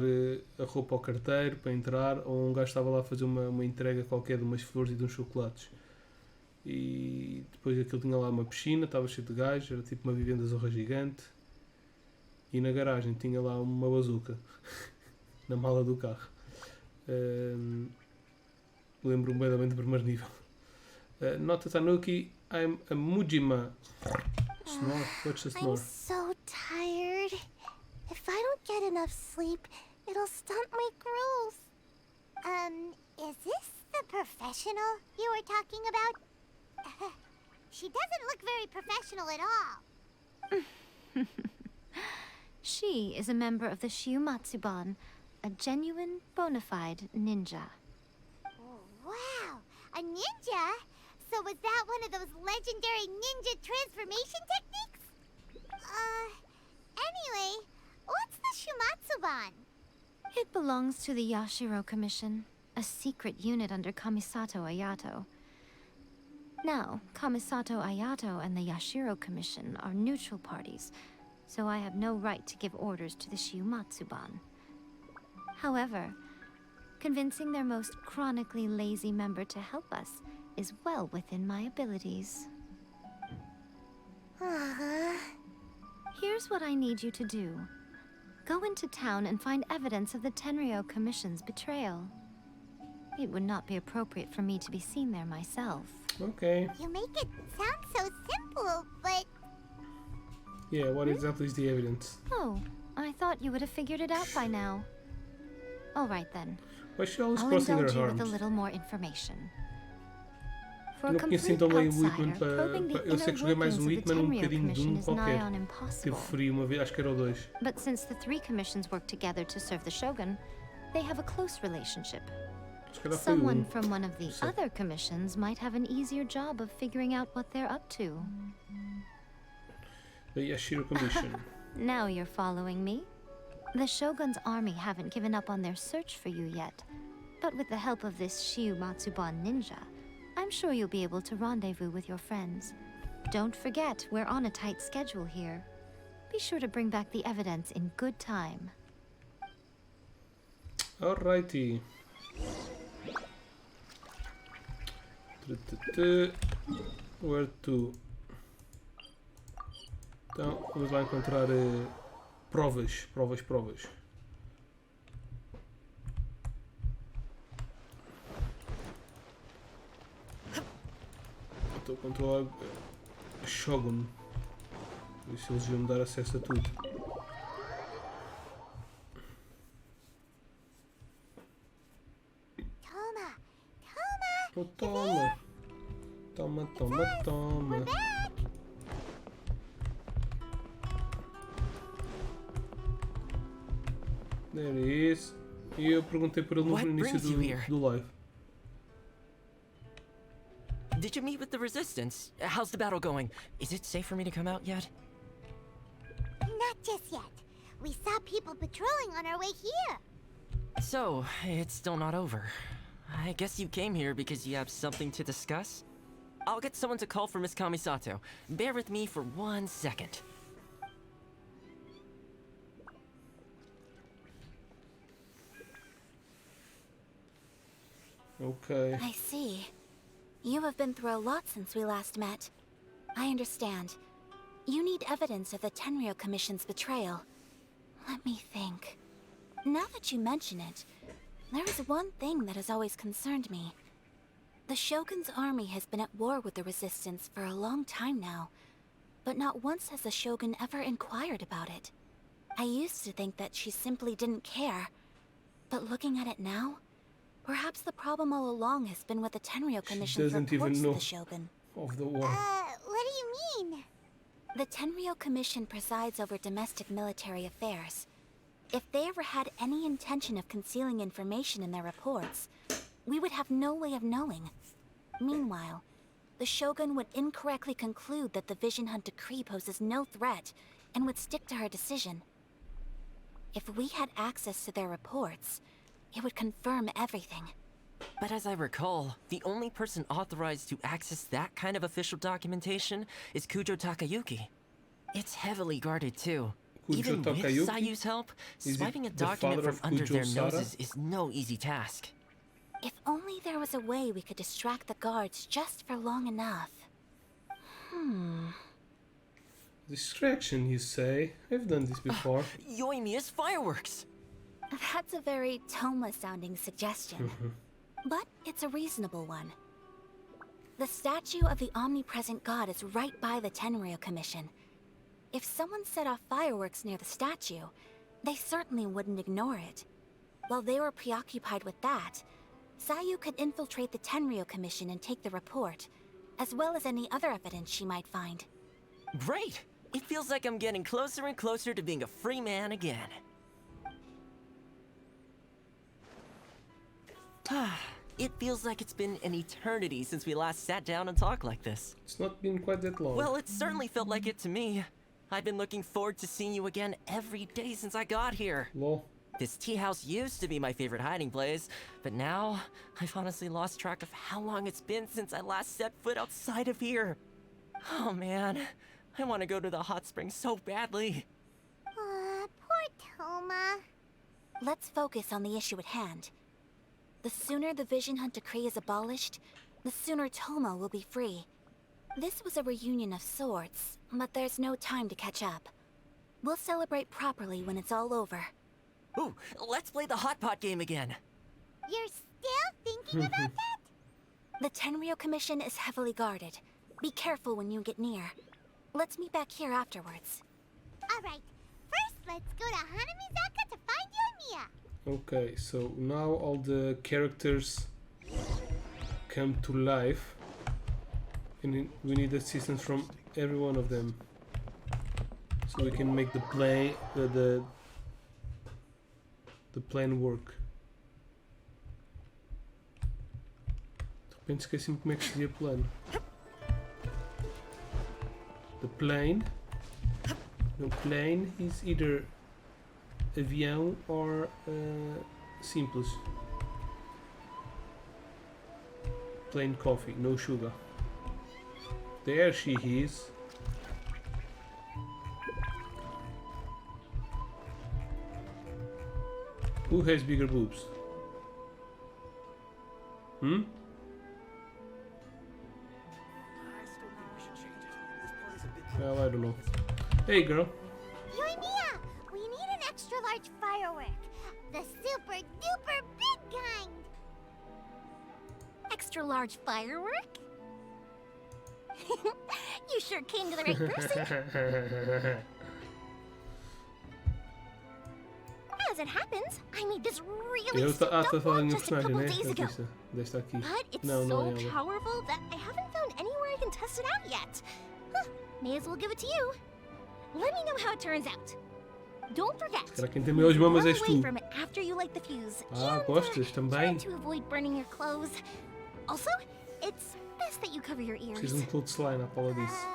a roupa ao carteiro para entrar. Ou um gajo estava lá a fazer uma entrega qualquer de umas flores e de uns chocolates. E depois aquilo tinha lá uma piscina, estava cheio de gajos. Era tipo uma vivenda zorra gigante. E na garagem tinha lá uma bazuca. Na mala do carro. Lembro-me bem do primeiro nível. Nota Tanuki, I'm a Mujima. Snore? What's the snore? I'm so tired. If I don't get enough sleep, it'll stunt my growth. Is this the professional you were talking about? She doesn't look very professional at all. She is a member of the Shiumatsuban, a genuine, bona fide ninja. Oh, wow, a ninja? So was that one of those legendary ninja transformation techniques? Anyway, what's the Shumatsuban? It belongs to the Yashiro Commission, a secret unit under Kamisato Ayato. Now, Kamisato Ayato and the Yashiro Commission are neutral parties, so I have no right to give orders to the Shiumatsuban. However, convincing their most chronically lazy member to help us is well within my abilities. Here's what I need you to do. Go into town and find evidence of the Tenryo Commission's betrayal. It would not be appropriate for me to be seen there myself. Okay. You make it sound so simple, but... Yeah, what exactly is the evidence? Oh, I thought you would have figured it out by now. All right then. Why is she always I'll crossing her indulge you arms? with a little more information. For Eu a não conheço complete então bem o outsider, Hitman para... probing the Eu sei que joguei inner mais um workings of the Hitman, Tenryo bocadinho de Commission um is nigh qualquer. on Teve impossible. frio uma vez, acho que era o 2. But since the three commissions work together to serve the Shogun, they have a close relationship. Se calhar foi o Someone 1. from one of the other commissions might have an easier job of figuring out what they're up to. The Yashiro Commission. Now you're following me. The Shogun's army haven't given up on their search for you yet. But with the help of this Shiumatsuban ninja, I'm sure you'll be able to rendezvous with your friends. Don't forget, we're on a tight schedule here. Be sure to bring back the evidence in good time. Alrighty. Where to? Então, vamos lá encontrar provas. Estou a controlar a Shogun. Por isso eles iam me dar acesso a tudo. Oh, toma! Toma! There he is. E eu perguntei por ele no início do live. Did you meet with the Resistance? How's the battle going? Is it safe for me to come out yet? Not just yet. We saw people patrolling on our way here. So, it's still not over. I guess you came here because you have something to discuss? I'll get someone to call for Miss Kamisato. Bear with me for 1 second. Okay. I see. You have been through a lot since we last met. I understand. You need evidence of the Tenryo Commission's betrayal. Let me think. Now that you mention it, there is one thing that has always concerned me. The Shogun's army has been at war with the Resistance for a long time now, but not once has the Shogun ever inquired about it. I used to think that she simply didn't care, but looking at it now, perhaps the problem all along has been with the Tenryo Commission's reports to the Shogun. Of the war. What do you mean? The Tenryo Commission presides over domestic military affairs. If they ever had any intention of concealing information in their reports, we would have no way of knowing. Meanwhile, the Shogun would incorrectly conclude that the Vision Hunt decree poses no threat and would stick to her decision. If we had access to their reports, it would confirm everything. But as I recall, the only person authorized to access that kind of official documentation is Kujo Takayuki. It's heavily guarded too. Even with Sayu's help, swiping a document from under their noses is no easy task. If only there was a way we could distract the guards just for long enough. Distraction, you say? I've done this before. Yoimiya's fireworks! That's a very Toma-sounding suggestion. But it's a reasonable one. The statue of the omnipresent god is right by the Tenryo Commission. If someone set off fireworks near the statue, they certainly wouldn't ignore it. While they were preoccupied with that, Sayu could infiltrate the Tenryo Commission and take the report, as well as any other evidence she might find. Great! It feels like I'm getting closer and closer to being a free man again. It feels like it's been an eternity since we last sat down and talked like this. It's not been quite that long. Well, it certainly felt like it to me. I've been looking forward to seeing you again every day since I got here. Lol. This tea house used to be my favorite hiding place, but now I've honestly lost track of how long it's been since I last set foot outside of here. Oh man, I want to go to the hot springs so badly. Poor Toma. Let's focus on the issue at hand. The sooner the Vision Hunt Decree is abolished, the sooner Toma will be free. This was a reunion of sorts, but there's no time to catch up. We'll celebrate properly when it's all over. Ooh, let's play the hot pot game again. You're still thinking about that? The Tenryo Commission is heavily guarded. Be careful when you get near. Let's meet back here afterwards. Alright, first let's go to Hanamizaka to find Yoimiya. Okay, so now all the characters come to life, and we need assistance from every one of them, so we can make the play, the plan work. De repente esqueci-me como é que se dizia plano. The plane. No, plane is either avião or simples. Plain coffee, no sugar. There she is. Who has bigger boobs? Hmm? Well, I don't know. Hey, girl. Yoimiya, we need an extra large firework. The super duper big kind. Extra large firework? You sure came to the right person. As it happens, I made this really stuffed one just a couple days ago. But it's so powerful that I haven't found anywhere I can test it out yet. Huh, may as well give it to you. Let me know how it turns out. Don't forget. Run away from it after you light the fuse. Gostas também. Try to avoid burning your clothes. Also, it's best that you cover your ears. Preciso clothes slime, Apolo disse.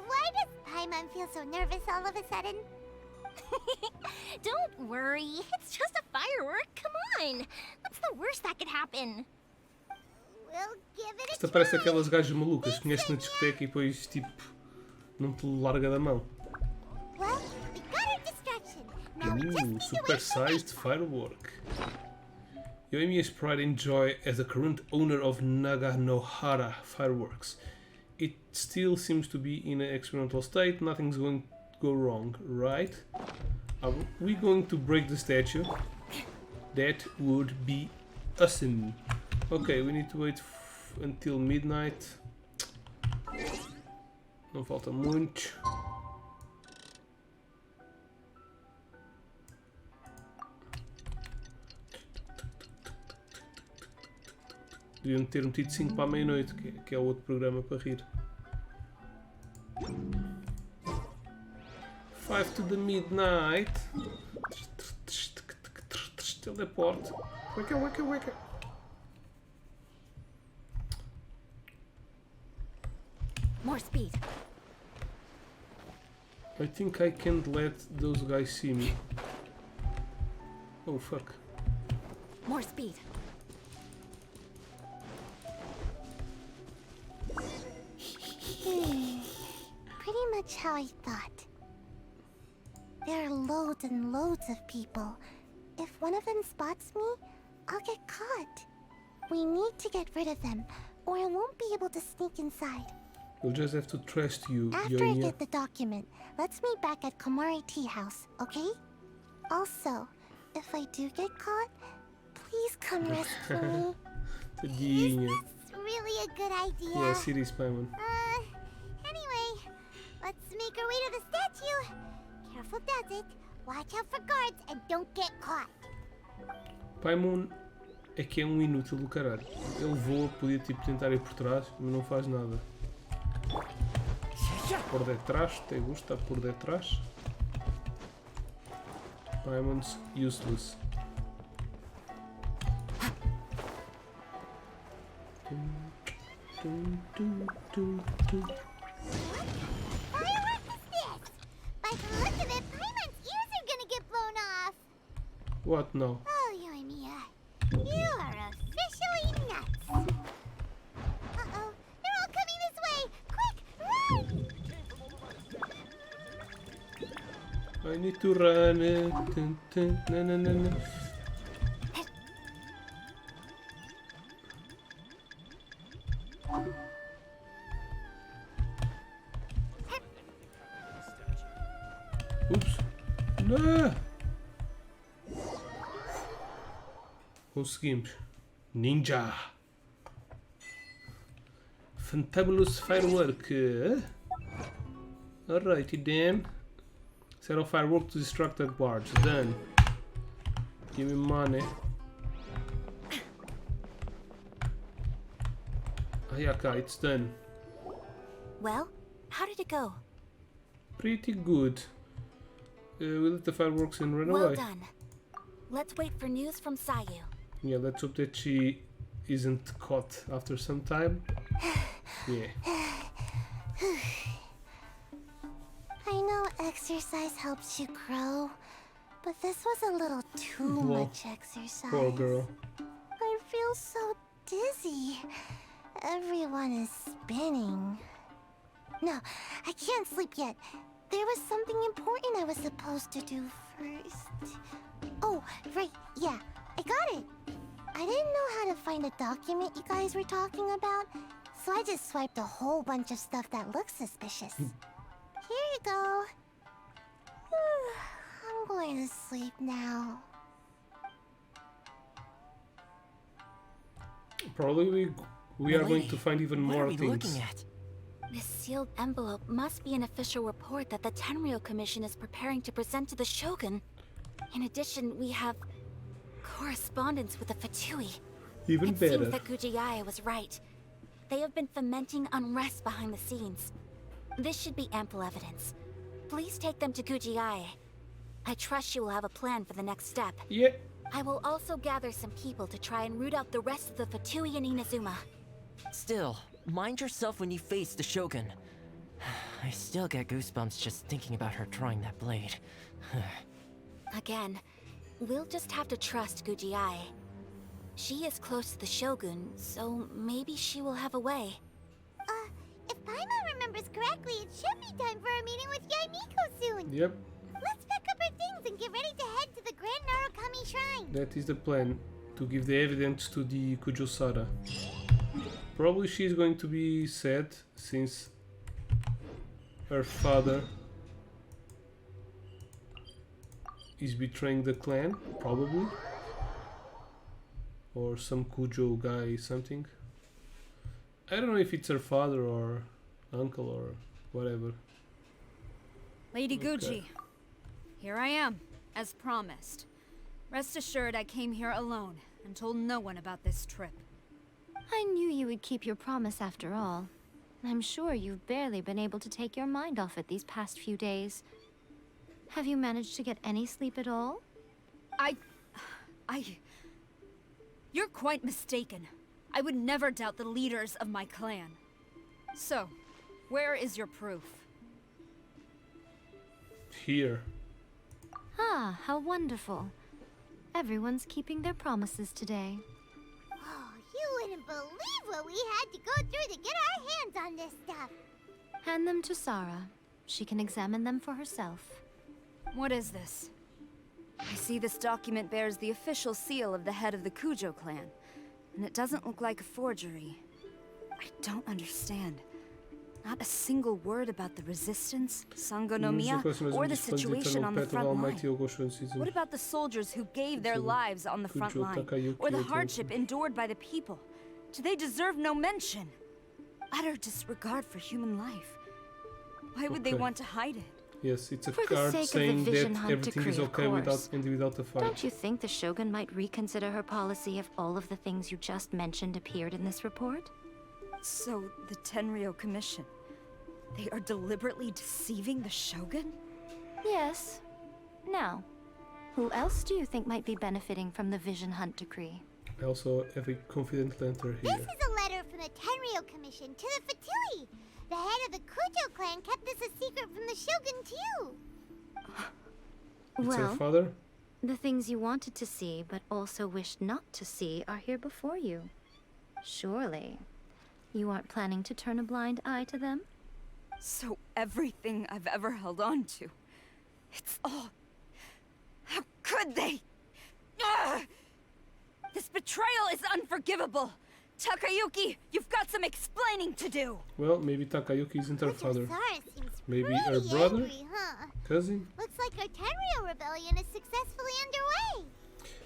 Why does Paimon feel so nervous all of a sudden? Don't worry, it's just a firework. Come on, what's the worst that could happen? We'll give it a Esta parece aquelas gajas malucas que conheces na discoteca e depois tipo não te larga da mão. Well, we got our distraction. Now we just need Super-sized firework. Yoimiya's pride and joy as the current owner of Naganohara Fireworks. It still seems to be in an experimental state. Nothing's going to go wrong, right? Are we going to break the statue? That would be awesome. Okay, we need to wait until midnight. Não falta muito. Deviam ter metido 5 para a meia-noite, que é o outro programa para rir. 5 to the midnight. Teleporte. Waka, waka, waka. More speed. I think I can't let those guys see me. Oh fuck. More speed. Pretty much how I thought. There are loads and loads of people. If one of them spots me, I'll get caught. We need to get rid of them, or I won't be able to sneak inside. We'll just have to trust you, After Yoimiya. I get the document, let's meet back at Komari Tea House, okay? Also, if I do get caught, please come rescue me. Tadinha. It's really a good idea. Yes, it is, Paimon. Anyway, let's make our way to the statue. Careful does it. Watch out for guards and don't get caught. Paimon É que é um inútil do caralho. Ele voa, podia tipo tentar ir por trás, mas não faz nada. Por detrás, te gusta por detrás? Diamonds useless. Firework is this? By the look of it, Paimon's ears are gonna get blown off. What now? Oh, Yoimiya, you are officially nuts. Uh-oh, they're all coming this way. Quick, run! I need to run. Dun, dun, na, na, na, na. Ups. Não. Conseguimos. Ninja. Fantabulous firework. Alrighty then. Set off firework to distract the guards. Done. Give me money. Ayaka, it's done. Well, how did it go? Pretty good. We lit the fireworks and ran Well away. done. Let's wait for news from Sayu. Yeah, let's hope that she isn't caught after some time. Yeah. I know exercise helps you grow, but this was a little too Whoa. much exercise. Poor girl. I feel so dizzy. Everyone is spinning. No, I can't sleep yet. There was something important I was supposed to do first. Oh, right, yeah, I got it. I didn't know how to find a document you guys were talking about, so I just swiped a whole bunch of stuff that looks suspicious. Here you go. I'm going to sleep now. Probably we are going Milady, to find even what more are we things. looking at? This sealed envelope must be an official report that the Tenryou Commission is preparing to present to the Shogun. In addition, we have correspondence with the Fatui. Even It better. seems that Gujiai was right. They have been fomenting unrest behind the scenes. This should be ample evidence. Please take them to Gujiai. I trust you will have a plan for the next step. Yeah. I will also gather some people to try and root out the rest of the Fatui in Inazuma. Still, mind yourself when you face the Shogun. I still get goosebumps just thinking about her drawing that blade. Again, we'll just have to trust Gujiai. She is close to the Shogun, so maybe she will have a way. If Paimon remembers correctly, it should be time for a meeting with Yaimiko soon. Yep, Let's pack up our things and get ready to head to the Grand Narukami Shrine. that is the plan. To give the evidence to the Kujosara. Probably she's going to be sad since her father is betraying the clan, probably. Or some Kujo guy, something. I don't know if it's her father or uncle or whatever. Lady Okay. Guji, here I am, as promised. Rest assured I came here alone and told no one about this trip. I knew you would keep your promise after all. I'm sure you've barely been able to take your mind off it these past few days. Have you managed to get any sleep at all? You're quite mistaken. I would never doubt the leaders of my clan. So, where is your proof? Here. Ah, how wonderful. Everyone's keeping their promises today. Oh, you wouldn't believe what we had to go through to get our hands on this stuff. Hand them to Sarah. She can examine them for herself. What is this? I see this document bears the official seal of the head of the Kujo clan, and it doesn't look like a forgery. I don't understand. Not a single word about the resistance, Sangonomiya, or the situation on the front line. What about the soldiers who gave their lives on the front line, or the hardship endured by the people? Do they deserve no mention? Utter disregard for human life. Why would they Okay. want to hide it? Yes, it's a For the card sake of the saying that Vision Hunt everything is decree, of okay course. without a fight. Don't you think the Shogun might reconsider her policy if all of the things you just mentioned appeared in this report? So, the Tenryo Commission, they are deliberately deceiving the Shogun? Yes. Now, who else do you think might be benefiting from the Vision Hunt decree? I also have a confident letter This here. is a letter from the Tenryo Commission to the Fatui. The head of the Kujo clan kept this a secret from the Shogun, too. It's her Well, father? the things you wanted to see but also wished not to see are here before you. Surely, you aren't planning to turn a blind eye to them? So everything I've ever held on to, it's all... How could they? Ugh! This betrayal is unforgivable! Takayuki, you've got some explaining to do! Well, maybe Takayuki isn't her father. Sara seems Maybe her pretty brother? angry, huh? Cousin? Looks like our Tenryo rebellion is successfully underway.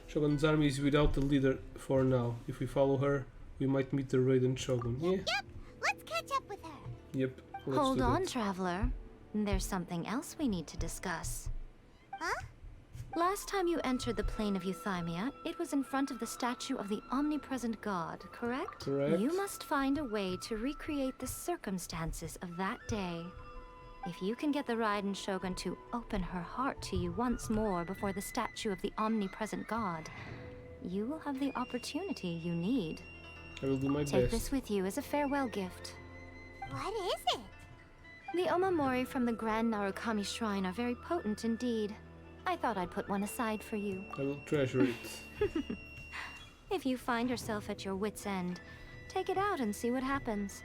Shogun's army is without a leader for now. If we follow her, we might meet the Raiden Shogun. Yeah. Yep, let's catch up with her. Yep. Let's Hold do on, that. traveler. There's something else we need to discuss. Huh? Last time you entered the plane of Euthymia, it was in front of the statue of the omnipresent god, correct? Correct. You must find a way to recreate the circumstances of that day. If you can get the Raiden Shogun to open her heart to you once more before the statue of the omnipresent god, you will have the opportunity you need. I will do my Take best. this with you as a farewell gift. What is it? The omamori from the Grand Narukami Shrine are very potent indeed. I thought I'd put one aside for you. I will treasure it. If you find yourself at your wit's end, take it out and see what happens.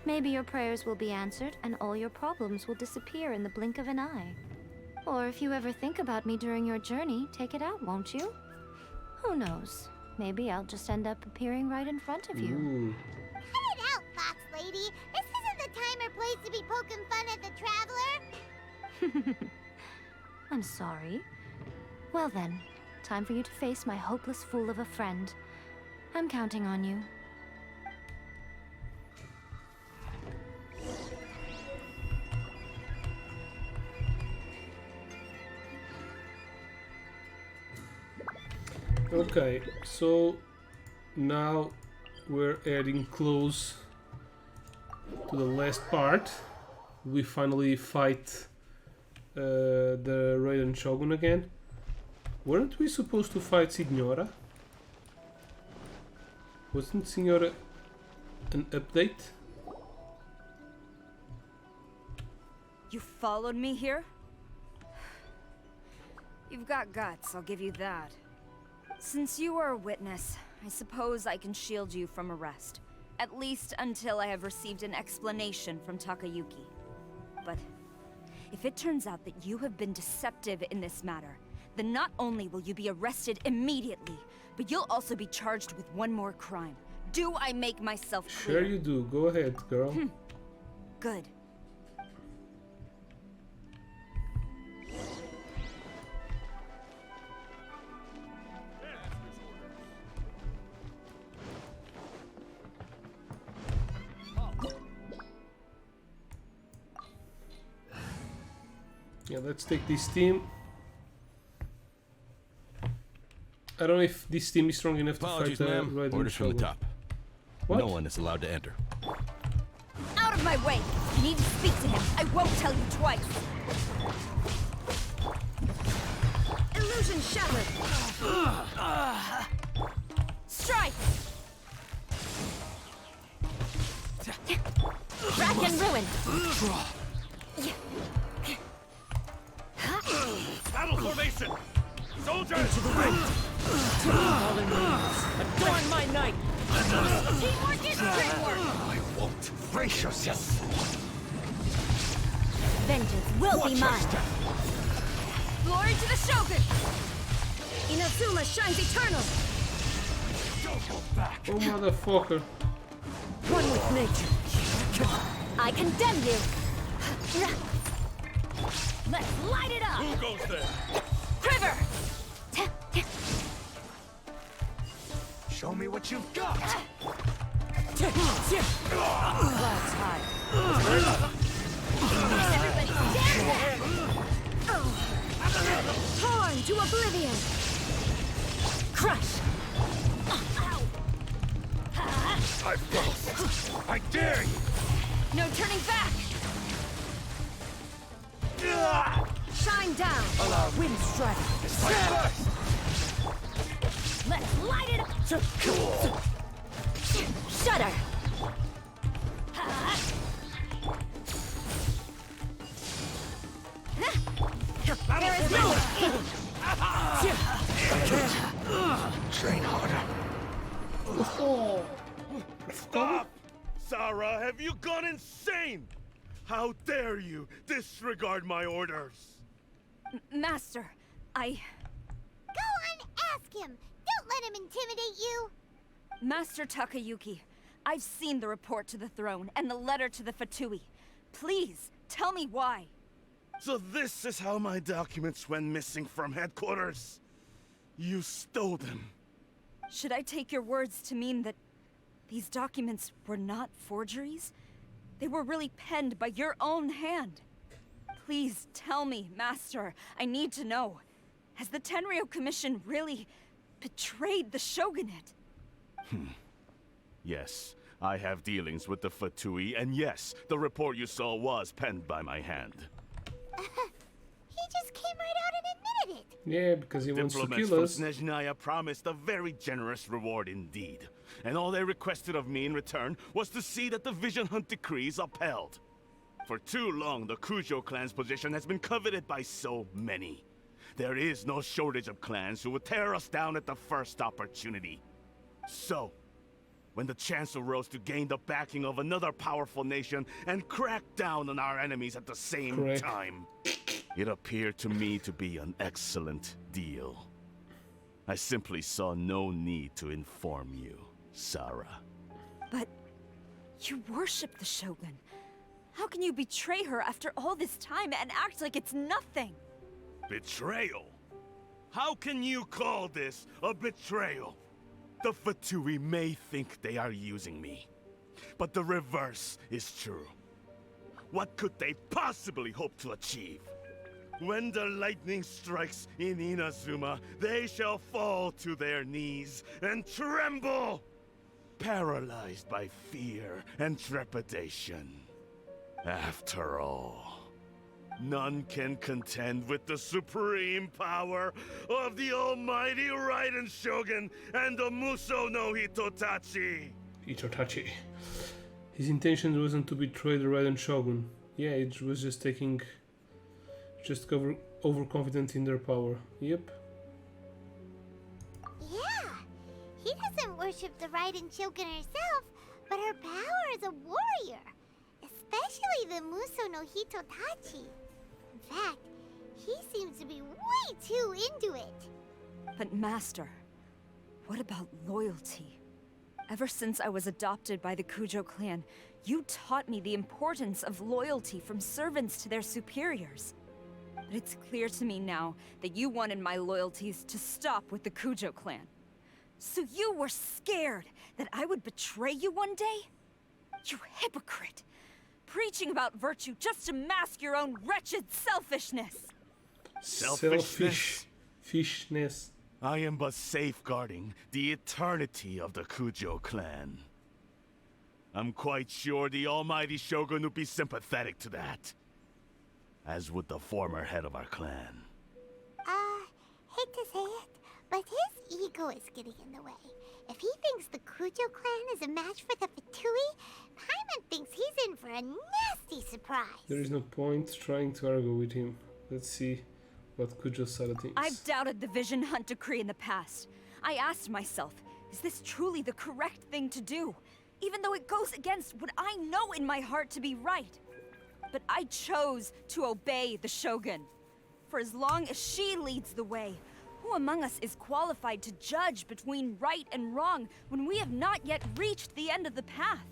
Maybe your prayers will be answered and all your problems will disappear in the blink of an eye. Or if you ever think about me during your journey, take it out, won't you? Who knows? Maybe I'll just end up appearing right in front of you. Ooh. Cut it out, Fox Lady. This isn't the time or place to be poking fun at the Traveler. I'm sorry. Well then, time for you to face my hopeless fool of a friend. I'm counting on you. Okay, so now we're heading close to the last part. We finally fight the Raiden Shogun again. Weren't we supposed to fight Signora? Wasn't Signora an update? You followed me here? You've got guts, I'll give you that. Since you are a witness, I suppose I can shield you from arrest. At least until I have received an explanation from Takayuki. But if it turns out that you have been deceptive in this matter, then not only will you be arrested immediately, but you'll also be charged with one more crime. Do I make myself clear? Sure you do. Go ahead, girl. Good. Yeah, let's take this team. I don't know if this team is strong enough to Apologies, fight the ma'am. Raiden Orders from the Shogun. top. What? No one is allowed to enter. Out of my way! You need to speak to him. I won't tell you twice. Illusion shattered. Strike! Rack and ruin! Battle formation! Soldiers! Into the wind! Adorn my night! Teamwork is teamwork! I won't. Brace yourself! Vengeance will be mine! Glory to the Shogun! Inazuma shines eternal! Don't go back! Oh, motherfucker. One with nature! I condemn you! Let's light it up! Who goes there? Quiver! Show me what you've got! Clouds high. Everybody Stand back! Torn to oblivion! Crush! I boast! I dare you! No turning back! Shine down! Wind strike! Let's light it up! Shudder! There is no escape! Train harder. Stop! Sarah, have you gone insane? How dare you disregard my orders? Master, Go on, ask him! Don't let him intimidate you! Master Takayuki, I've seen the report to the throne and the letter to the Fatui. Please, tell me why. So this is how my documents went missing from headquarters. You stole them. Should I take your words to mean that these documents were not forgeries? They were really penned by your own hand. Please tell me, Master. I need to know. Has the Tenryo Commission really betrayed the Shogunate? Yes, I have dealings with the Fatui, and yes, the report you saw was penned by my hand. He just came right out and admitted it! Yeah, because he wants to Diplomats kill from us. Snezhnaya promised a very generous reward indeed. And all they requested of me in return was to see that the Vision Hunt decree is upheld. For too long, the Kujo clan's position has been coveted by so many. There is no shortage of clans who would tear us down at the first opportunity. So, when the chance arose to gain the backing of another powerful nation and crack down on our enemies at the same time, it appeared to me to be an excellent deal. I simply saw no need to inform you, Sarah. But you worship the Shogun. How can you betray her after all this time and act like it's nothing? Betrayal? How can you call this a betrayal? The Fatui may think they are using me, but the reverse is true. What could they possibly hope to achieve? When the lightning strikes in Inazuma, they shall fall to their knees and tremble, paralyzed by fear and trepidation. After all, none can contend with the supreme power of the almighty Raiden Shogun and the Muso no Hitotachi. Hitotachi. His intention wasn't to betray the Raiden Shogun. Yeah, it was just overconfident in their power. Yep. Yeah, he doesn't worship the Raiden Shogun herself, but her power as a warrior. Especially the Muso no Hitotachi. In fact, he seems to be way too into it. But Master, what about loyalty? Ever since I was adopted by the Kujo clan, you taught me the importance of loyalty from servants to their superiors. But it's clear to me now that you wanted my loyalties to stop with the Kujo clan. So you were scared that I would betray you one day? You hypocrite! Preaching about virtue just to mask your own wretched selfishness! Selfishness. I am but safeguarding the eternity of the Kujo clan. I'm quite sure the almighty Shogun would be sympathetic to that. As would the former head of our clan. Hate to say it, but his ego is getting in the way. If he thinks the Kujo clan is a match for the Fatui, Paimon thinks he's in for a nasty surprise. There is no point trying to argue with him. Let's see what Kujo Sada thinks. I've doubted the Vision Hunt decree in the past. I asked myself, is this truly the correct thing to do? Even though it goes against what I know in my heart to be right. But I chose to obey the Shogun. For as long as she leads the way, who among us is qualified to judge between right and wrong when we have not yet reached the end of the path?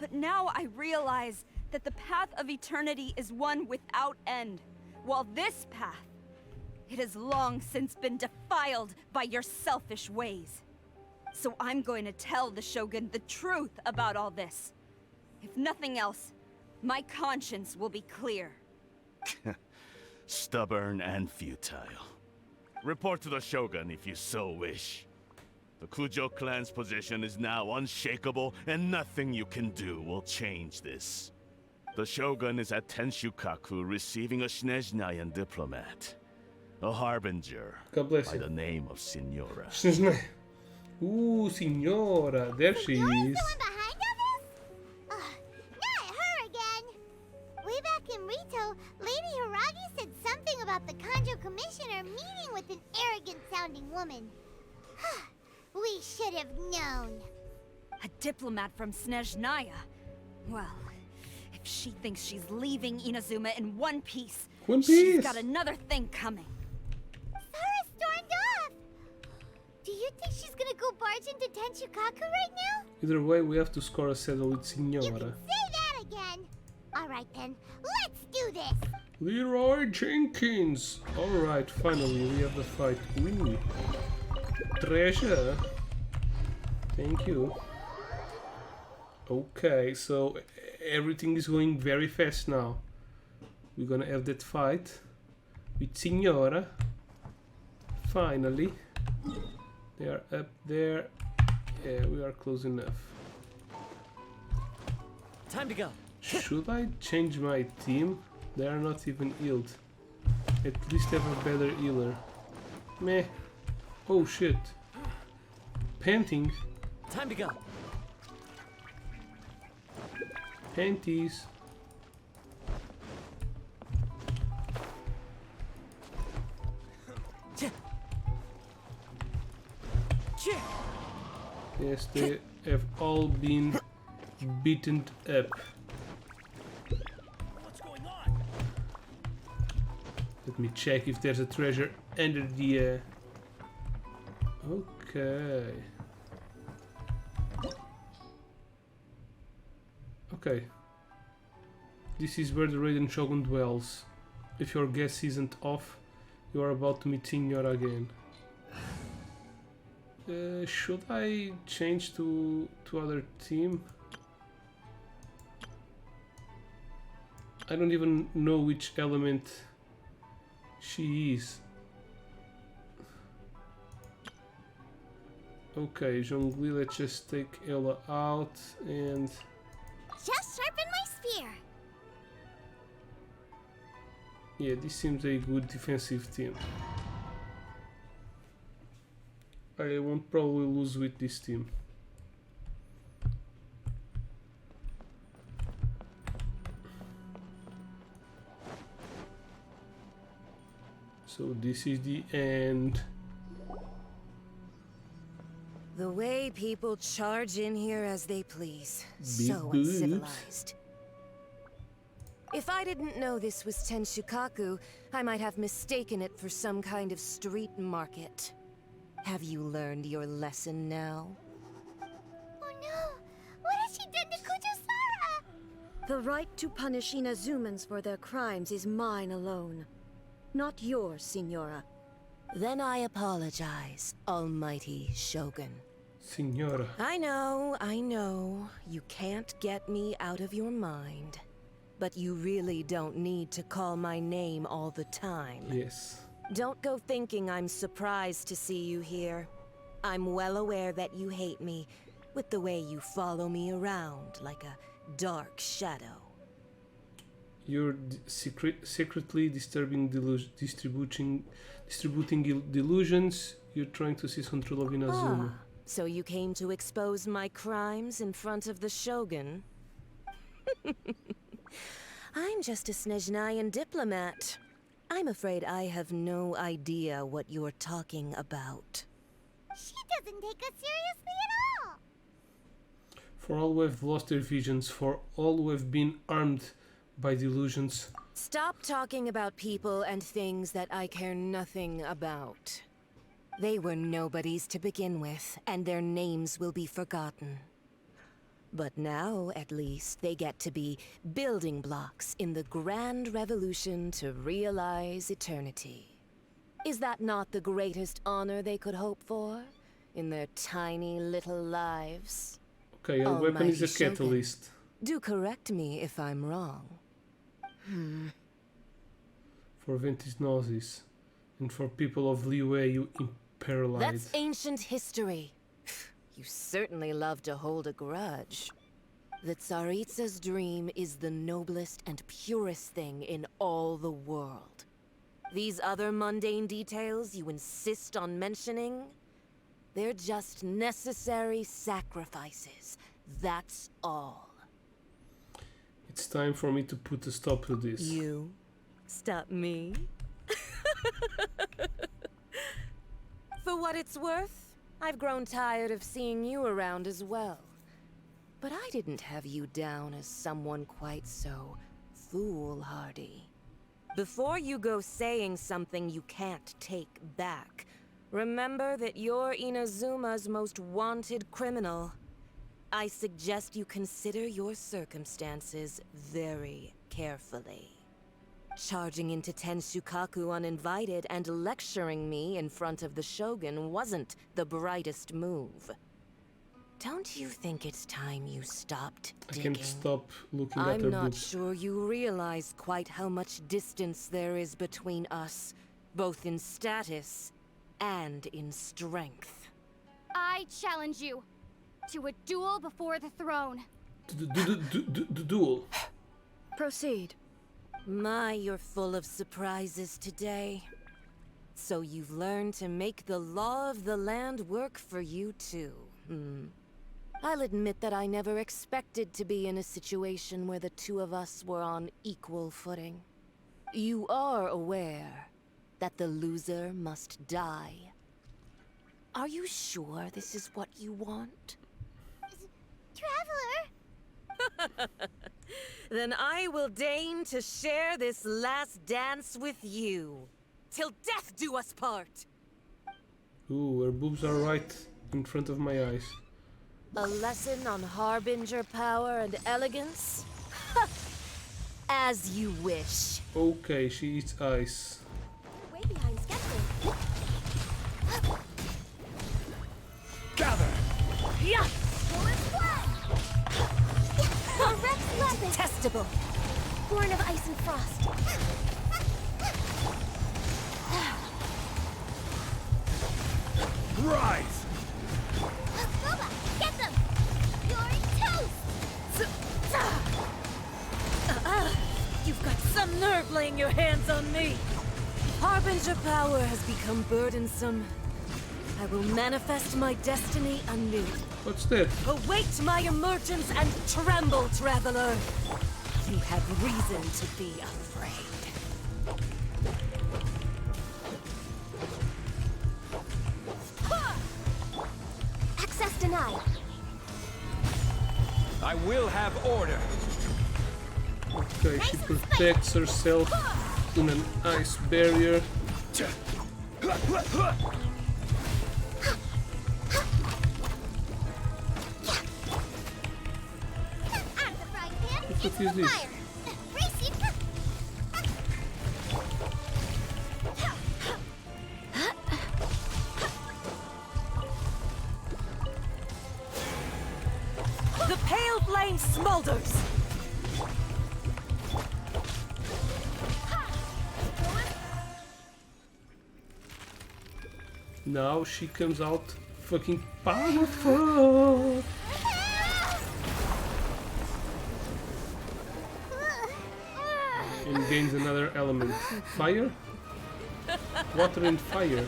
But now I realize that the path of eternity is one without end, while this path, it has long since been defiled by your selfish ways. So I'm going to tell the Shogun the truth about all this. If nothing else, my conscience will be clear. Stubborn and futile. Report to the Shogun if you so wish. The Kujo clan's position is now unshakable, and nothing you can do will change this. The Shogun is at Tenshukaku receiving a Snezhnayan diplomat. A harbinger God bless by you. the name of Signora. Ooh, Signora. There she is. Behind all this? Not her again. Way back in Rito, Lady Hiragi said something about the Kanjo Commissioner meeting with an arrogant-sounding woman. We should have known. A diplomat from Snezhnaya. Well, if she thinks she's leaving Inazuma in one piece, she's got another thing coming. Sara stormed off! Do you think she's gonna go barge into Tenshukaku right now? Either way, we have to score a settle with Signora. Say that again! Alright then, let's do this! Leroy Jenkins! Alright, finally, we have the fight. Ooh. Treasure! Thank you. Okay, so everything is going very fast now. We're gonna have that fight with Signora. Finally. They are up there. Yeah, we are close enough. Time to go. Should I change my team? They are not even healed. At least have a better healer. Meh. Oh shit. Panting. Time to go. Panties. Yes, they have all been beaten up. What's going on? Let me check if there's a treasure under the... Okay. Okay. This is where the Raiden Shogun dwells. If your guess isn't off, you are about to meet Signora again. Should I change to other team? I don't even know which element she is. Okay, Zhongli, let's just take Ella out and... Just sharpen my spear. Yeah, this seems a good defensive team. I won't probably lose with this team. So this is the end. The way people charge in here as they please. Big So boobs. uncivilized. If I didn't know this was Tenshukaku, I might have mistaken it for some kind of street market. Have you learned your lesson now? Oh no! What has she done to Kujo-Sara? The right to punish Inazumans for their crimes is mine alone. Not yours, Signora. Then I apologize, Almighty Shogun. Signora. I know. You can't get me out of your mind. But you really don't need to call my name all the time. Yes. Don't go thinking I'm surprised to see you here. I'm well aware that you hate me, with the way you follow me around like a dark shadow. You're secretly disturbing distributing delusions. You're trying to seize control of Inazuma. So you came to expose my crimes in front of the Shogun? I'm just a Snezhnayan diplomat. I'm afraid I have no idea what you're talking about. She doesn't take us seriously at all! For all who have lost their visions, for all who have been armed by delusions. Stop talking about people and things that I care nothing about. They were nobodies to begin with, and their names will be forgotten. But now, at least, they get to be building blocks in the grand revolution to realize eternity. Is that not the greatest honor they could hope for in their tiny little lives? Okay, our weapon is a Shogun, catalyst. do correct me if I'm wrong. For Ventis Gnosis. And for people of Liyue, you imperilled. That's ancient history. You certainly love to hold a grudge. The Tsaritsa's dream is the noblest and purest thing in all the world. These other mundane details you insist on mentioning, they're just necessary sacrifices. That's all. It's time for me to put a stop to this. You? Stop me? For what it's worth, I've grown tired of seeing you around as well. But I didn't have you down as someone quite so foolhardy. Before you go saying something you can't take back, remember that you're Inazuma's most wanted criminal. I suggest you consider your circumstances very carefully. Charging into Tenshukaku uninvited and lecturing me in front of the Shogun wasn't the brightest move. Don't you think it's time you stopped digging? I can't stop looking at her I'm not boobs. sure you realize quite how much distance there is between us, both in status and in strength. I challenge you to a duel before the throne. The duel. Proceed. My, you're full of surprises today. So you've learned to make the law of the land work for you too, I'll admit that I never expected to be in a situation where the two of us were on equal footing. You are aware that the loser must die. Are you sure this is what you want? Traveler! Then I will deign to share this last dance with you. Till death do us part! Ooh, her boobs are right in front of my eyes. A lesson on harbinger power and elegance? As you wish. Okay, she eats ice. Way behind schedule. Gather! Yeah! The Rex Lapis! Detestable! Born of ice and frost. Rise! Boba, get them! You're toast! You've got some nerve laying your hands on me! Harbinger power has become burdensome. I will manifest my destiny anew. What's that? Await my emergence and tremble, traveler! You have reason to be afraid. Access denied. I will have order. Okay, she protects herself in an ice barrier. What is this? The pale flame smolders! Now she comes out fucking powerful. And gains another element. Fire? Water and fire.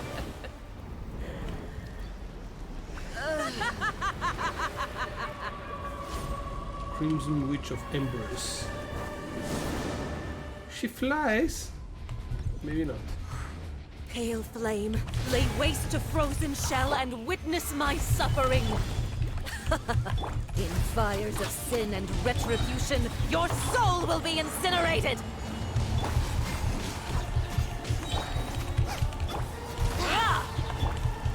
Crimson Witch of Embers. She flies? Maybe not. Pale flame, lay waste to frozen shell and witness my suffering! In fires of sin and retribution, your soul will be incinerated!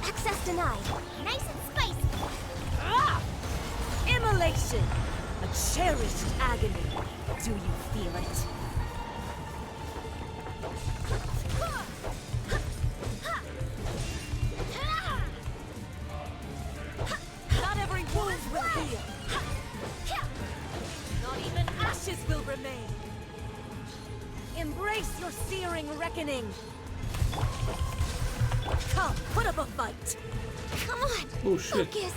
Access denied. Nice and spicy! Immolation! A cherished agony. Do you feel it? Not every wound will heal. Not even ashes will remain. Embrace your searing reckoning! Come, put up a fight! Come on! Oh shit. Focus!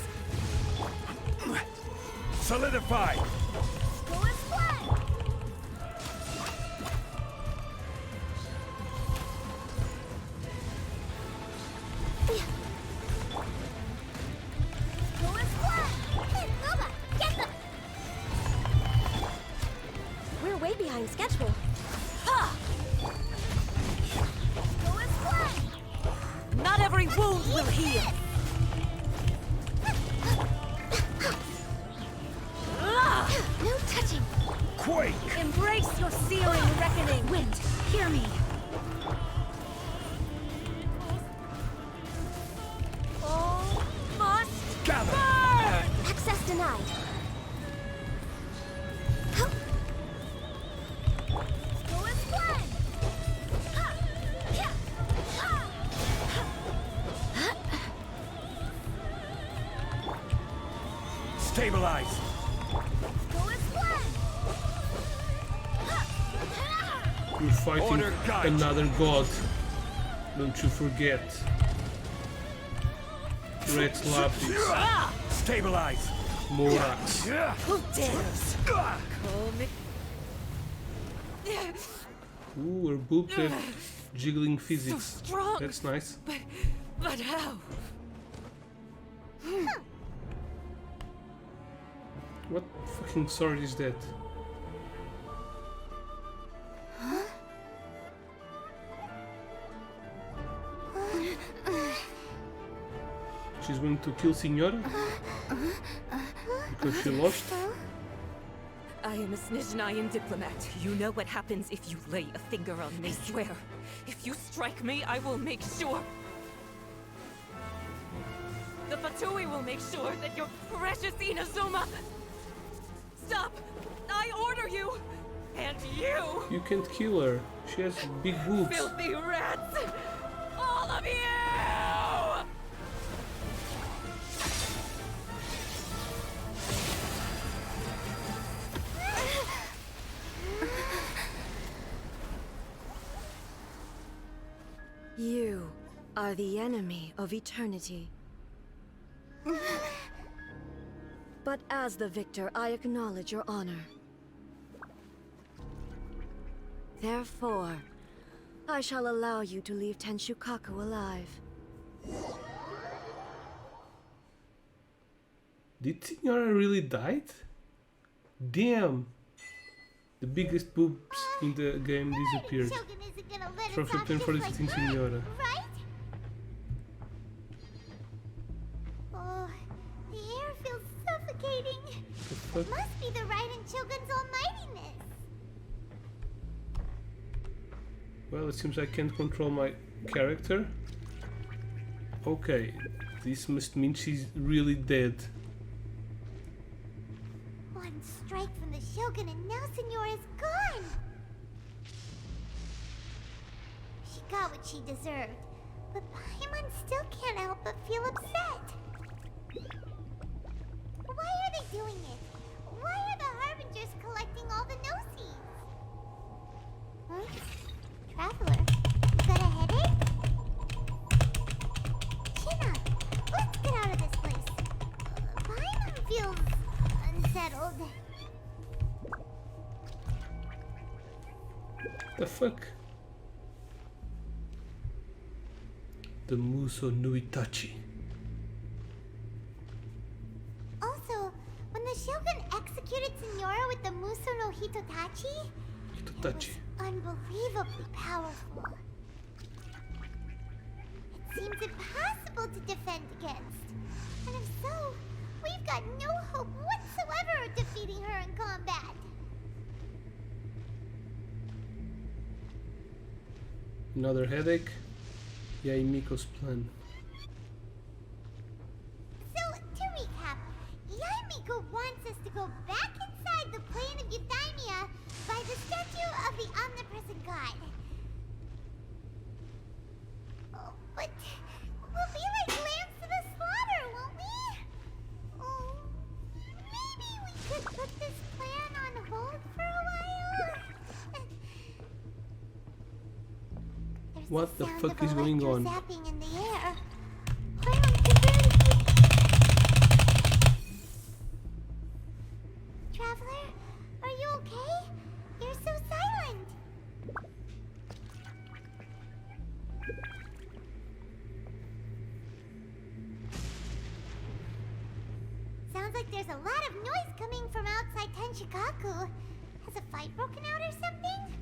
Solidify! Go and fly! Go and fly! Hey, Nova, get them! We're way behind schedule. Ha! Go and fly! Not every wound will heal! No touching! Quake! Embrace your searing reckoning! Wind, hear me! All must Gather! burn! Access denied. Go and fly! Ha! Yeah! Ah! Stabilize! Go and fly! You're fighting Order guide. another god. Don't you forget. Red Lapis. Stabilize! Morax. Who dares? Call me. Ooh, her boobs have jiggling physics. strong. That's nice. But how? What fucking sword is that? She's going to kill Signora? Because she lost? I am a Snizhnayan diplomat. You know what happens if you lay a finger on me. I swear, if you strike me, I will make sure. The Fatui will make sure that your precious Inazuma... Stop! I order you! And you! You can't kill her. She has big boobs. Filthy rats! All of you! You are the enemy of eternity. But as the victor, I acknowledge your honor. Therefore, I shall allow you to leave Tenshukaku alive. Did Signora really died? Damn! The biggest boobs in the game disappeared. Shogun isn't gonna let From us off Supreme just for like Listening that, Signora. right? Oh, the air feels suffocating. The fuck? It must be the Raiden Shogun's almightiness. Well, it seems I can't control my character. Okay, this must mean she's really dead. One strike from the Shogun and now Signora's gone. She got what she deserved, but Paimon still can't help but feel upset. Why are they doing it? Why are the Harbingers collecting all the no-seeds? Huh? Traveler, you got a headache? China, let's get out of this place. Paimon feels unsettled. The fuck? The Muso Nuitachi. Also, when the Shogun executed Signora with the Muso no Hitotachi, Hitotachi. unbelievably powerful. It seems impossible to defend against. And if so, we've got no hope whatsoever of defeating her in combat. Another headache? Yaimiko's plan. So, to recap, Yaimiko wants us to go back inside the plane of Euthymia by the statue of the omnipresent god. Oh, but we'll be like lambs to the slaughter, won't we? Oh, maybe we could put this plan on hold for a while? What the fuck is going on? Zapping in the air. Traveler, are you okay? You're so silent. Sounds like there's a lot of noise coming from outside Tenshikaku. Has a fight broken out or something?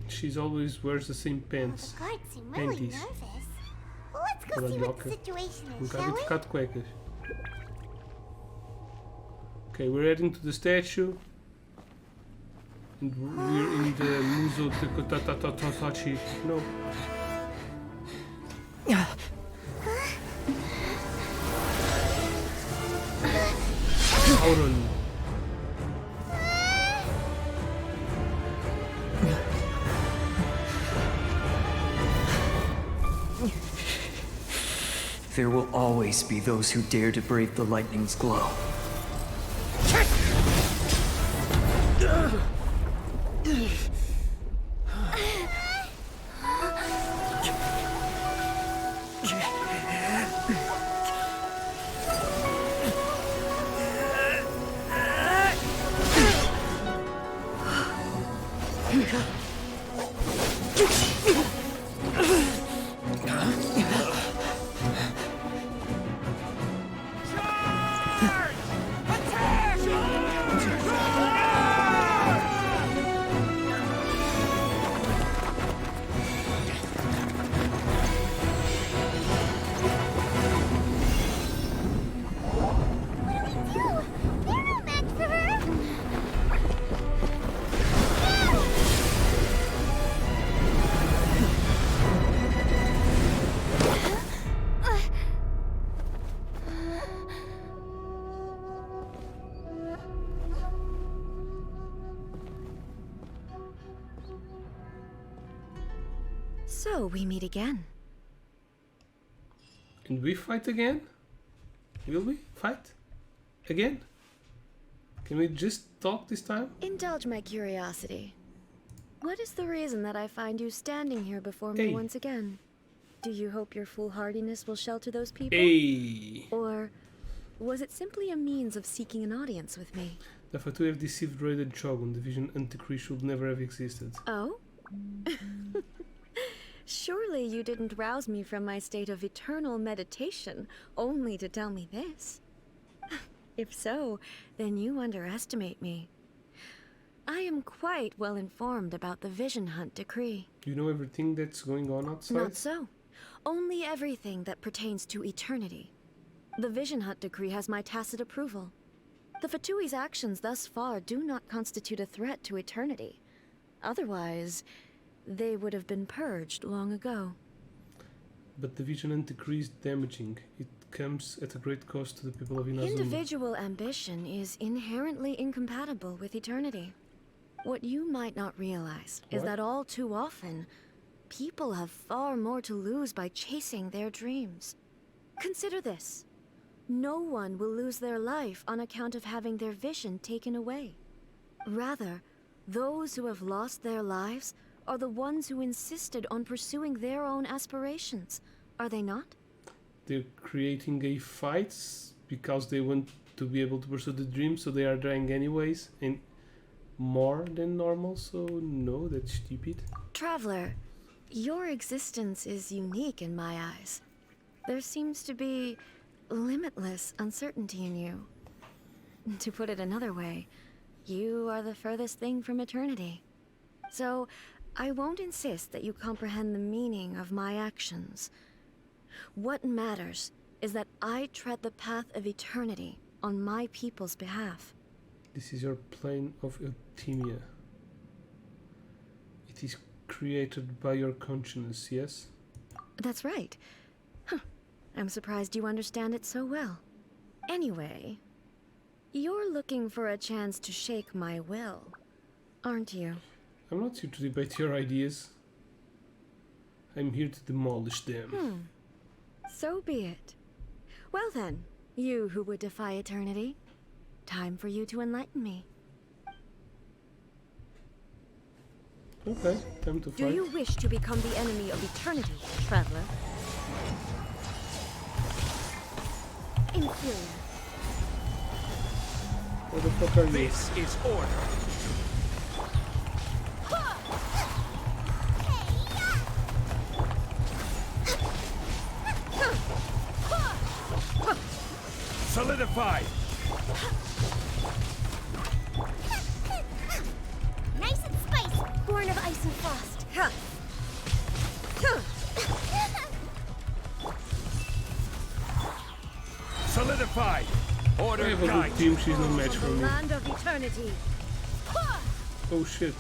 She's always wears the same pants. The guards seem really Panties. nervous. Well, let's go see what the situation is, shall we? Cat cuecas. Okay, we're heading to the statue. And we're in the Museo de Kotatatachi. No. Auron. There will always be those who dare to brave the lightning's glow. So we meet again. And we fight again? Will we fight again? Can we just talk this time? Indulge my curiosity. What is the reason that I find you standing here before me Hey. once again? Do you hope your foolhardiness will shelter those people? Hey! Or was it simply a means of seeking an audience with me? The Fatu have deceived Raiden Shogun. The vision Antichree should never have existed. Oh? Surely you didn't rouse me from my state of eternal meditation only to tell me this. If so, then you underestimate me. I am quite well informed about the Vision Hunt decree. You know everything that's going on outside? Not so. Only everything that pertains to eternity. The Vision Hunt decree has my tacit approval. The Fatui's actions thus far do not constitute a threat to eternity. Otherwise, they would have been purged long ago. But the vision Antichree is damaging. It comes at a great cost to the people of Inazuma. Individual ambition is inherently incompatible with eternity. What you might not realize is What? that all too often, people have far more to lose by chasing their dreams. Consider this. No one will lose their life on account of having their vision taken away. Rather, those who have lost their lives are the ones who insisted on pursuing their own aspirations, are they not? They're creating a fight because they want to be able to pursue the dream, so they are dying anyways, and more than normal, so no, that's stupid. Traveler, your existence is unique in my eyes. There seems to be limitless uncertainty in you. To put it another way, you are the furthest thing from eternity. So, I won't insist that you comprehend the meaning of my actions. What matters is that I tread the path of eternity on my people's behalf. This is your plane of Euthymia. It is created by your consciousness, yes? That's right. Huh. I'm surprised you understand it so well. Anyway, you're looking for a chance to shake my will, aren't you? I'm not here to debate your ideas. I'm here to demolish them. So be it. Well then, you who would defy eternity, time for you to enlighten me. Okay, time to Do fight. you wish to become the enemy of eternity, traveler? Inferior. Where the fuck are you? This is order. Solidified. Nice and spicy. Born of ice and frost. Solidified. I Order have a guide. good team, she's no match for The me. land of eternity. Oh shit.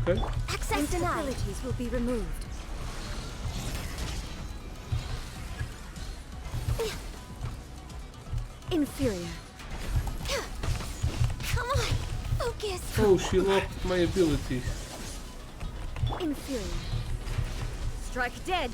Okay. Access denied. Instabilities will be removed. Inferior. Come on, focus. Oh, she locked my abilities. Inferior. Strike dead.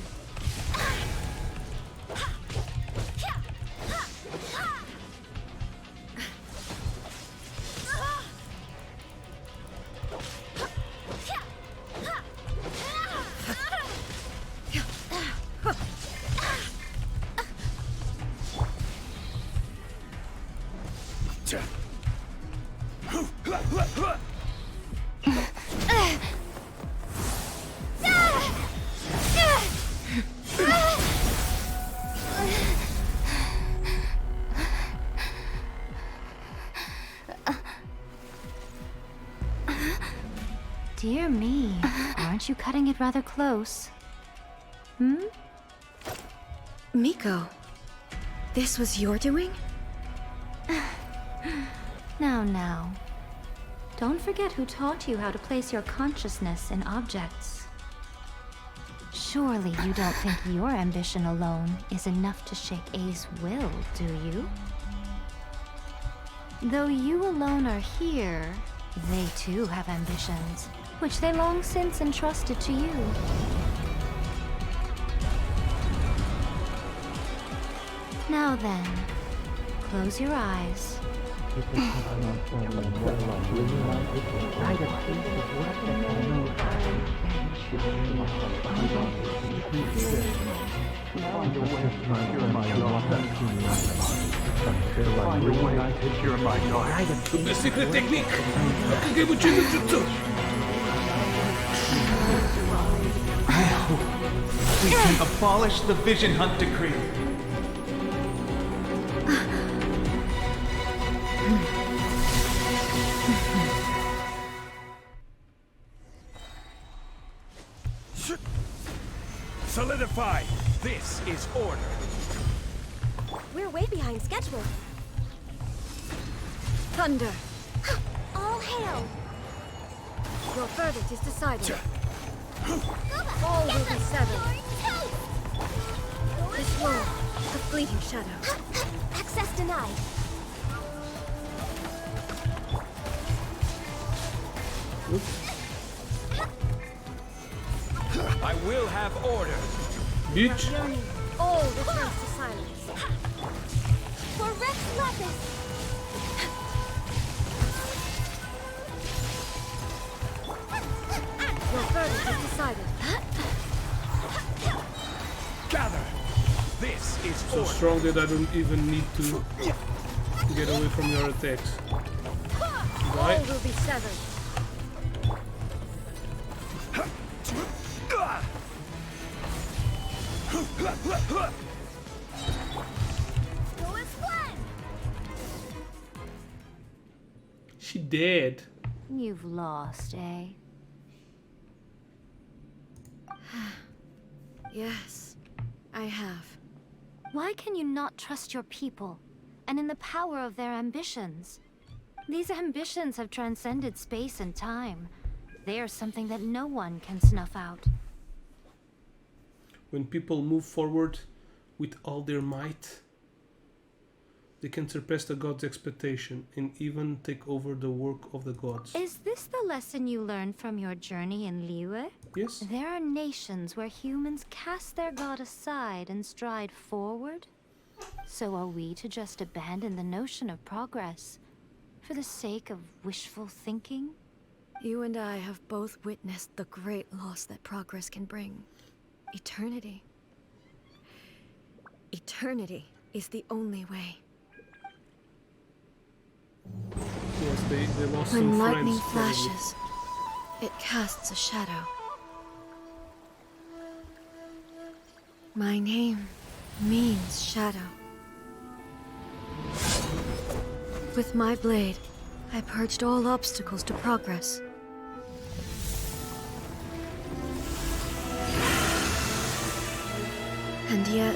Dear me, aren't you cutting it rather close? Hmm? Miko, this was your doing? Now. Don't forget who taught you how to place your consciousness in objects. Surely you don't think your ambition alone is enough to shake A's will, do you? Though you alone are here, they too have ambitions, which they long since entrusted to you. Now then, close your eyes. The secret technique! Akagebuchi no Jutsu! We can abolish the Vision Hunt Decree. Solidified. This is order. We're way behind schedule. Thunder. All hail. Your verdict is decided. All will be severed. This world, a fleeting shadow. Access denied. I will have order. Bitch! Journey, all returns to silence. For Rex Lapis. Your verdict is decided. Gather. This is So order. strong that I don't even need to get away from your attacks. All Right? will be severed. She dead. You've lost, eh? Yes, I have. Why can you not trust your people, and in the power of their ambitions? These ambitions have transcended space and time. They are something that no one can snuff out. When people move forward with all their might, they can surpass the gods' expectation and even take over the work of the gods. Is this the lesson you learned from your journey in Liyue? Yes. There are nations where humans cast their god aside and stride forward. So are we to just abandon the notion of progress For the sake of wishful thinking? You and I have both witnessed the great loss that progress can bring. Eternity. Eternity is the only way. Yes, they lost When some lightning friends. Probably. flashes, it casts a shadow. My name means shadow. With my blade, I purged all obstacles to progress. And yet,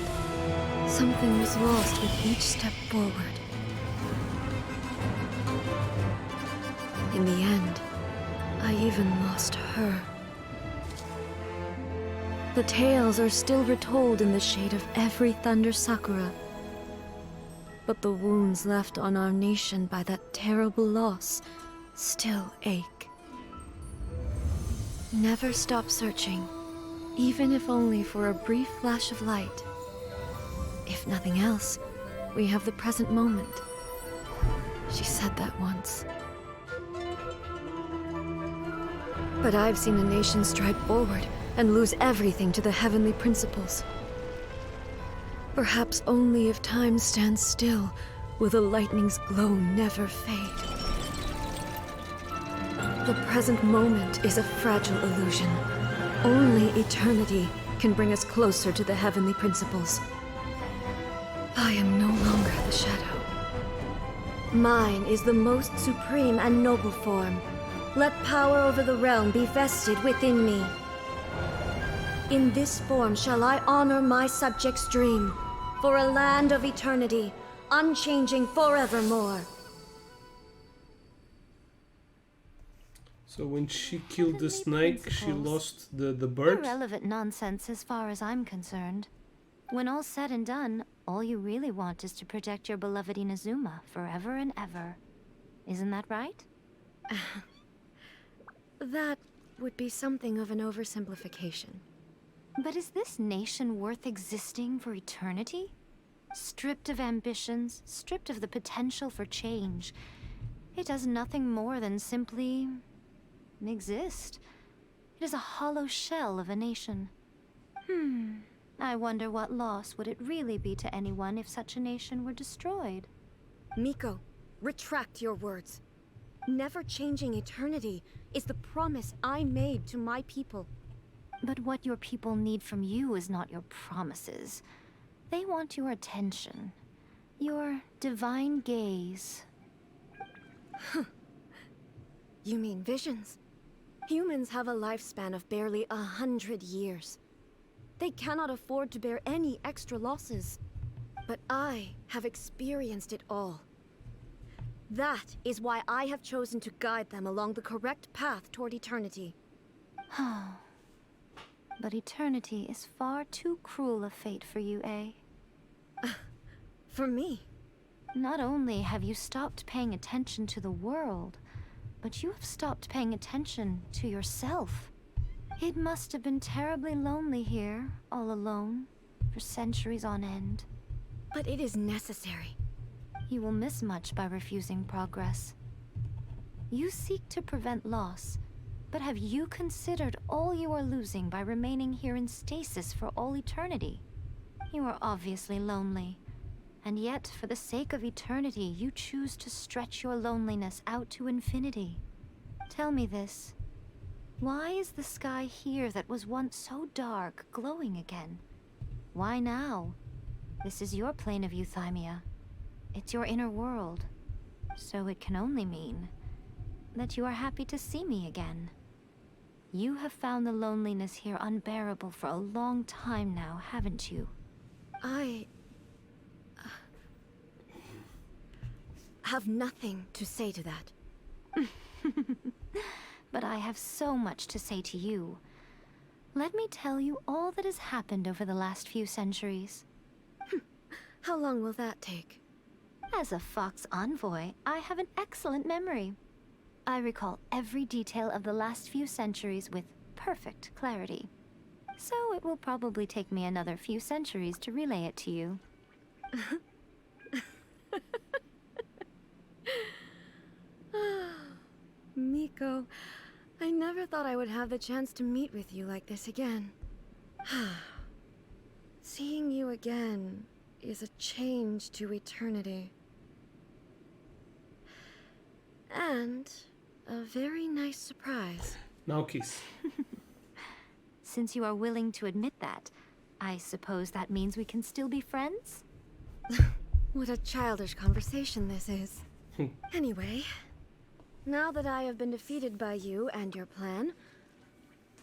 something was lost with each step forward. In the end, I even lost her. The tales are still retold in the shade of every Thunder Sakura. But the wounds left on our nation by that terrible loss still ache. Never stop searching, even if only for a brief flash of light. If nothing else, we have the present moment. She said that once. But I've seen a nation stride forward and lose everything to the heavenly principles. Perhaps only if time stands still will the lightning's glow never fade. The present moment is a fragile illusion. Only eternity can bring us closer to the heavenly principles. I am no longer the shadow. Mine is the most supreme and noble form. Let power over the realm be vested within me. In this form shall I honor my subjects' dream, for a land of eternity, unchanging forevermore. So when she killed the snake, she lost the bird? Irrelevant nonsense as far as I'm concerned. When all's said and done, all you really want is to protect your beloved Inazuma forever and ever. Isn't that right? That would be something of an oversimplification. But is this nation worth existing for eternity? Stripped of ambitions, stripped of the potential for change. It does nothing more than simply exist. It is a hollow shell of a nation. I wonder what loss would it really be to anyone if such a nation were destroyed? Miko, retract your words. Never changing eternity is the promise I made to my people. But what your people need from you is not your promises. They want your attention. Your divine gaze. You mean visions? Humans have a lifespan of barely 100 years. They cannot afford to bear any extra losses. But I have experienced it all. That is why I have chosen to guide them along the correct path toward eternity. But eternity is far too cruel a fate for you, eh? For me? Not only have you stopped paying attention to the world, but you have stopped paying attention to yourself. It must have been terribly lonely here, all alone, for centuries on end. But it is necessary. You will miss much by refusing progress. You seek to prevent loss, but have you considered all you are losing by remaining here in stasis for all eternity? You are obviously lonely, and yet for the sake of eternity you choose to stretch your loneliness out to infinity. Tell me this. Why is the sky here that was once so dark glowing again? Why now? This is your plane of euthymia. It's your inner world. So it can only mean that you are happy to see me again. You have found the loneliness here unbearable for a long time now, haven't you? I have nothing to say to that. But I have so much to say to you. Let me tell you all that has happened over the last few centuries. How long will that take? As a Fox envoy, I have an excellent memory. I recall every detail of the last few centuries with perfect clarity. So it will probably take me another few centuries to relay it to you. thought I would have the chance to meet with you like this again. Seeing you again is a change to eternity. And a very nice surprise. Now kiss. Since you are willing to admit that, I suppose that means we can still be friends? What a childish conversation this is. Anyway, now that I have been defeated by you and your plan,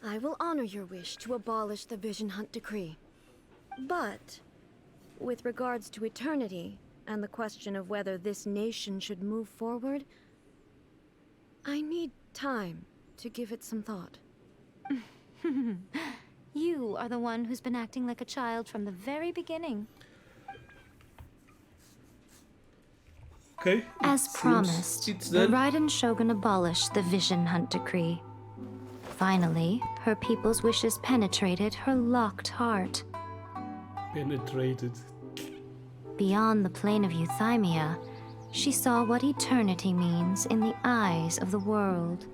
I will honor your wish to abolish the Vision Hunt Decree. But, with regards to eternity, and the question of whether this nation should move forward, I need time to give it some thought. You are the one who's been acting like a child from the very beginning. Okay. As promised, the Raiden Shogun abolished the Vision Hunt Decree. Finally, her people's wishes penetrated her locked heart. Penetrated. Beyond the plane of euthymia, she saw what eternity means in the eyes of the world.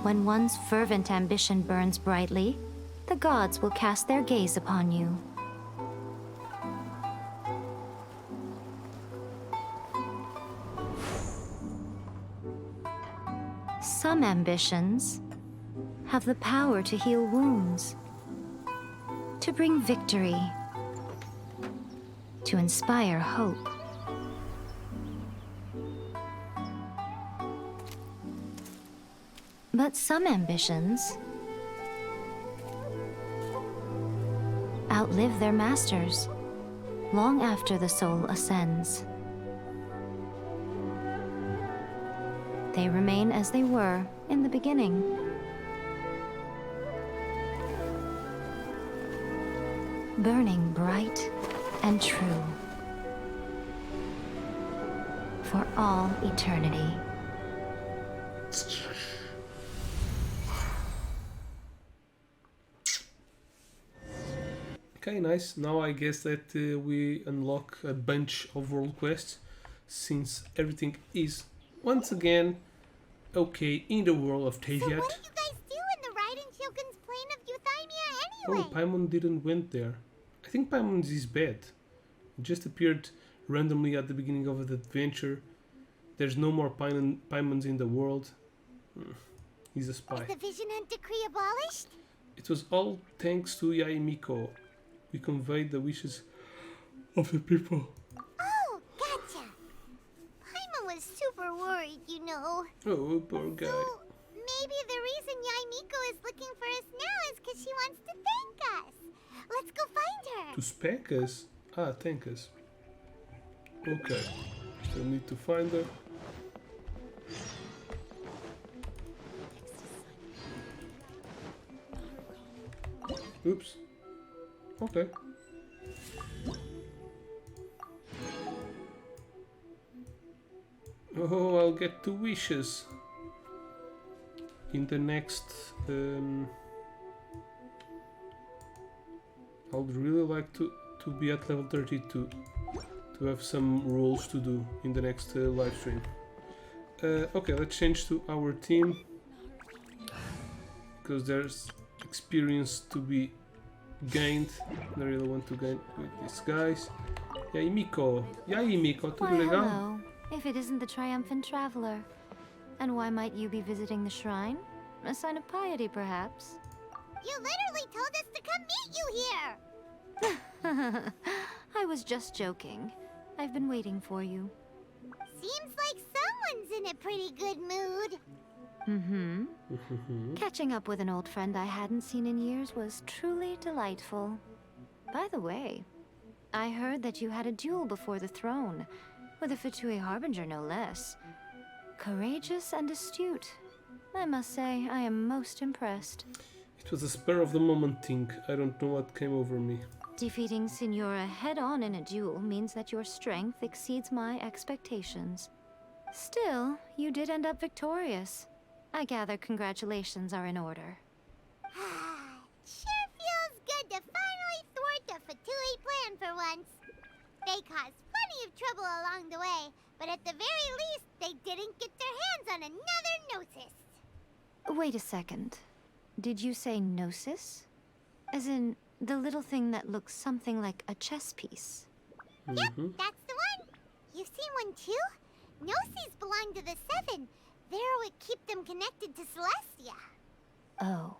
When one's fervent ambition burns brightly, the gods will cast their gaze upon you. Some ambitions have the power to heal wounds, to bring victory, to inspire hope. But some ambitions outlive their masters long after the soul ascends. They remain as they were in the beginning. Burning bright and true for all eternity. Okay, nice. Now I guess that we unlock a bunch of world quests, since everything is once again okay in the world of Taviat. So what did you guys do in the Raiden Shogun's plane of euthymia anyway? Oh, Paimon didn't went there. I think Paimon is bad. It just appeared randomly at the beginning of the adventure. There's no more Paimons in the world. He's a spy. Is the Vision Hunt Decree abolished? It was all thanks to Yaimiko. We conveyed the wishes of the people. Oh, gotcha. Paimon was super worried, you know. Oh, poor guy. So, maybe the reason Yaimiko is looking for us now is because she wants to thank us. Let's go find her. To spank us? Ah, thank us. Okay. Still need to find her. Oops. Okay. Oh, I'll get 2 wishes in the next. I'd really like to be at level 32 to have some rules to do in the next live stream. Okay, let's change to our team because there's experience to be gained. I really want to gain with these guys. Yaimiko, tudo Why, legal? hello, if it isn't the triumphant traveler. And why might you be visiting the shrine? A sign of piety, perhaps? You literally told us to come meet you here! I was just joking. I've been waiting for you. Seems like someone's in a pretty good mood. Catching up with an old friend I hadn't seen in years was truly delightful. By the way, I heard that you had a duel before the throne, with a Fatui Harbinger no less. Courageous and astute. I must say, I am most impressed. It was a spur of the moment thing. I don't know what came over me. Defeating Signora head-on in a duel means that your strength exceeds my expectations. Still, you did end up victorious. I gather congratulations are in order. Sure feels good to finally thwart the Fatui plan for once. They caused plenty of trouble along the way, But at the very least, they didn't get their hands on another Gnosis. Wait a second. Did you say Gnosis? As in, the little thing that looks something like a chess piece? Yep, that's the one. You've seen one too? Gnosis belong to the Seven. They're what keep them connected to Celestia. Oh.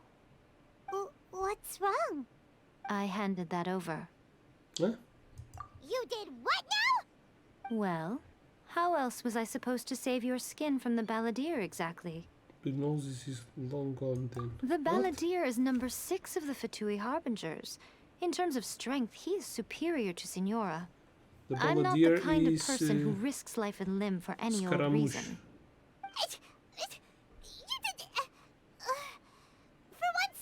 What's wrong? I handed that over. Huh? You did what now? Well, how else was I supposed to save your skin from the Balladeer exactly? The Gnosis is long gone then. The Balladeer is number 6 of the Fatui Harbingers. In terms of strength, he is superior to Signora. The I'm not the kind of is, person who risks life and limb for any old Scaramouche. reason. For once,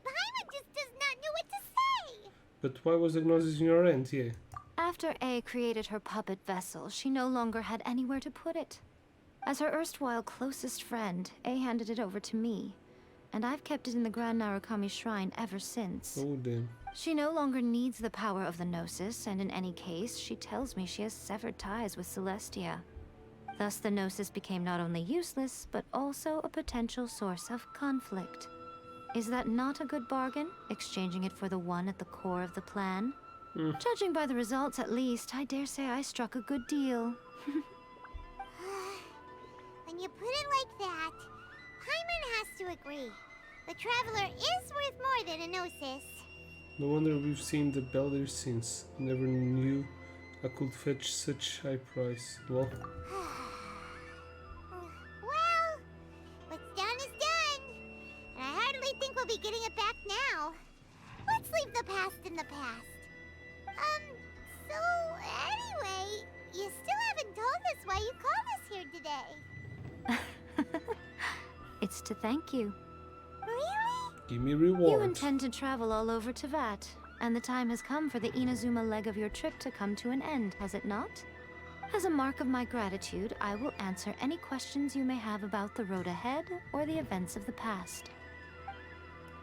Paimon just does not know what to say. But why was the Gnosis in your hand? Yeah. After A created her puppet vessel, she no longer had anywhere to put it. As her erstwhile closest friend, A handed it over to me, and I've kept it in the Grand Narukami Shrine ever since. Oh, damn. She no longer needs the power of the Gnosis, and in any case, she tells me she has severed ties with Celestia. Thus, the Gnosis became not only useless, but also a potential source of conflict. Is that not a good bargain, exchanging it for the one at the core of the plan? Judging by the results, at least, I dare say I struck a good deal. When you put it like that, Paimon has to agree. The Traveler is worth more than a Gnosis. No wonder we've seen the Balladeer since. Never knew I could fetch such high price. Well, Well, what's done is done. And I hardly think we'll be getting it back now. Let's leave the past in the past. So anyway, you still haven't told us why you called us here today. It's to thank you. Really? give me You reward. intend to travel all over Tevat, and the time has come for the Inazuma leg of your trip to come to an end, has it not? As a mark of my gratitude, I will answer any questions you may have about the road ahead or the events of the past.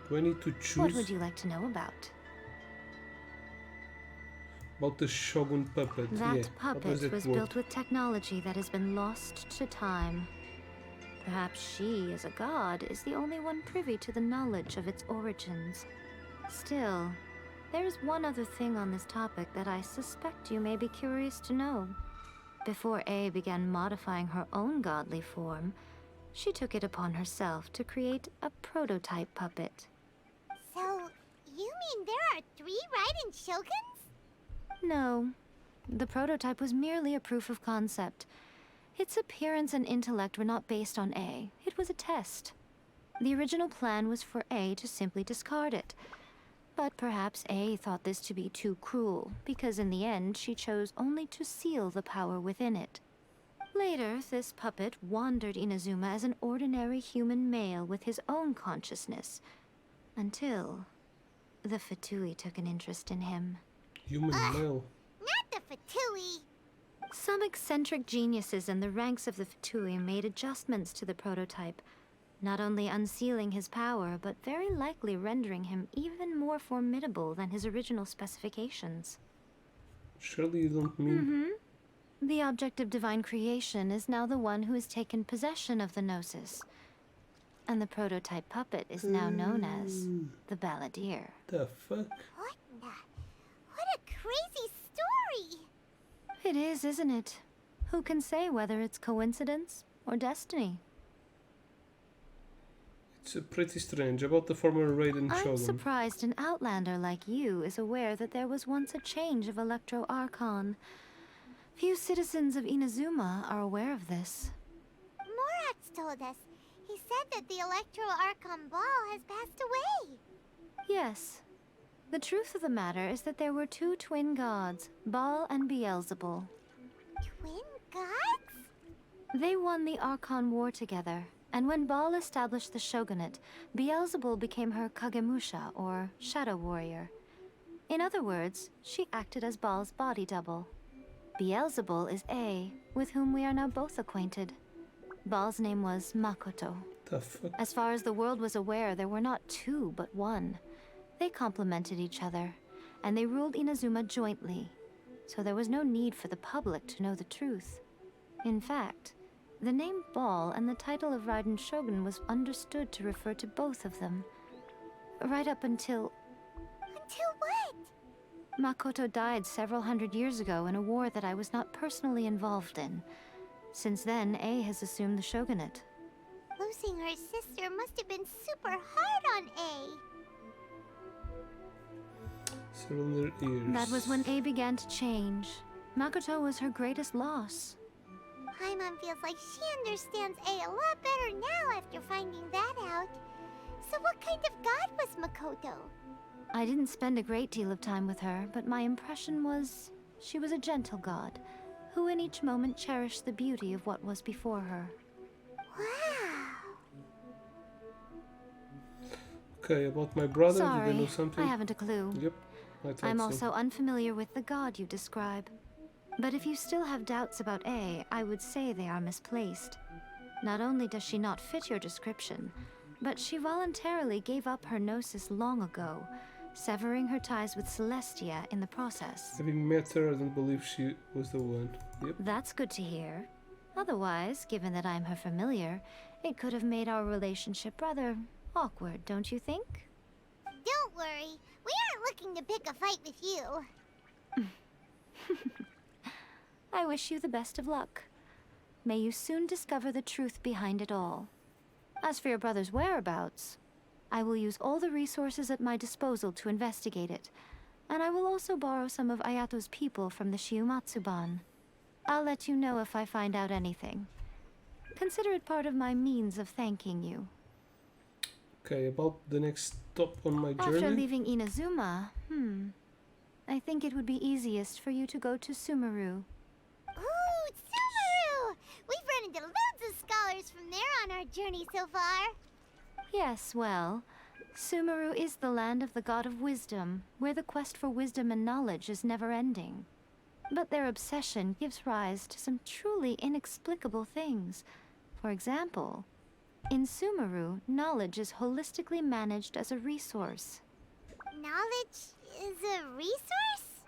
Do I need to choose? What would you like to know about? About the Shogun puppet. That yeah. How does puppet it was work? built with technology that has been lost to time. Perhaps she, as a god, is the only one privy to the knowledge of its origins. Still, there is one other thing on this topic that I suspect you may be curious to know. Before A began modifying her own godly form, she took it upon herself to create a prototype puppet. So, you mean there are 3 Raiden Shoguns? No, the prototype was merely a proof of concept. Its appearance and intellect were not based on A. It was a test. The original plan was for A to simply discard it. But perhaps A thought this to be too cruel, because in the end she chose only to seal the power within it. Later, this puppet wandered Inazuma as an ordinary human male with his own consciousness, until the Fatui took an interest in him. Human male. Not the Fatui. Some eccentric geniuses in the ranks of the Fatui made adjustments to the prototype, not only unsealing his power, but very likely rendering him even more formidable than his original specifications. Surely you don't mean... The object of divine creation is now the one who has taken possession of the Gnosis. And the prototype puppet is now known as the Balladeer. The fuck? What a crazy story! It is, isn't it? Who can say whether it's coincidence or destiny? It's pretty strange. About the former Raiden I'm Shogun. surprised an outlander like you is aware that there was once a change of Electro Archon. Few citizens of Inazuma are aware of this. Morax told us. He said that the Electro Archon Ball has passed away. Yes. The truth of the matter is that there were 2 twin gods, Baal and Beelzebul. Twin gods? They won the Archon War together, and when Baal established the shogunate, Beelzebul became her Kagemusha, or shadow warrior. In other words, she acted as Baal's body double. Beelzebul is A, with whom we are now both acquainted. Baal's name was Makoto. The fuck? As far as the world was aware, there were not 2, but 1. They complemented each other, and they ruled Inazuma jointly, so there was no need for the public to know the truth. In fact, the name Ball and the title of Raiden Shogun was understood to refer to both of them. Right up until... Until what? Makoto died several hundred years ago in a war that I was not personally involved in. Since then, A has assumed the shogunate. Losing her sister must have been super hard on A. Cylinder ears. That was when A began to change. Makoto was her greatest loss. Paimon feels like she understands A a lot better now after finding that out. So what kind of god was Makoto? I didn't spend a great deal of time with her, but my impression was she was a gentle god, who in each moment cherished the beauty of what was before her. Wow. Okay, about my brother, did Sorry, I know something? I haven't a clue. Yep, I thought I'm so. also unfamiliar with the god you describe. But if you still have doubts about A, I would say they are misplaced. Not only does she not fit your description, but she voluntarily gave up her gnosis long ago, severing her ties with Celestia in the process. Having met her, I don't believe she was the one. Yep. That's good to hear. Otherwise, given that I'm her familiar, it could have made our relationship rather awkward, don't you think? Don't worry, we aren't looking to pick a fight with you. I wish you the best of luck. May you soon discover the truth behind it all. As for your brother's whereabouts, I will use all the resources at my disposal to investigate it, and I will also borrow some of Ayato's people from the Shiumatsuban. I'll let you know if I find out anything. Consider it part of my means of thanking you. Okay, about the next stop on my journey. After leaving Inazuma, I think it would be easiest for you to go to Sumeru. Ooh, Sumeru! We've run into loads of scholars from there on our journey so far. Yes, well, Sumeru is the land of the god of wisdom, where the quest for wisdom and knowledge is never-ending. But their obsession gives rise to some truly inexplicable things. For example, in Sumeru, knowledge is holistically managed as a resource. Knowledge is a resource?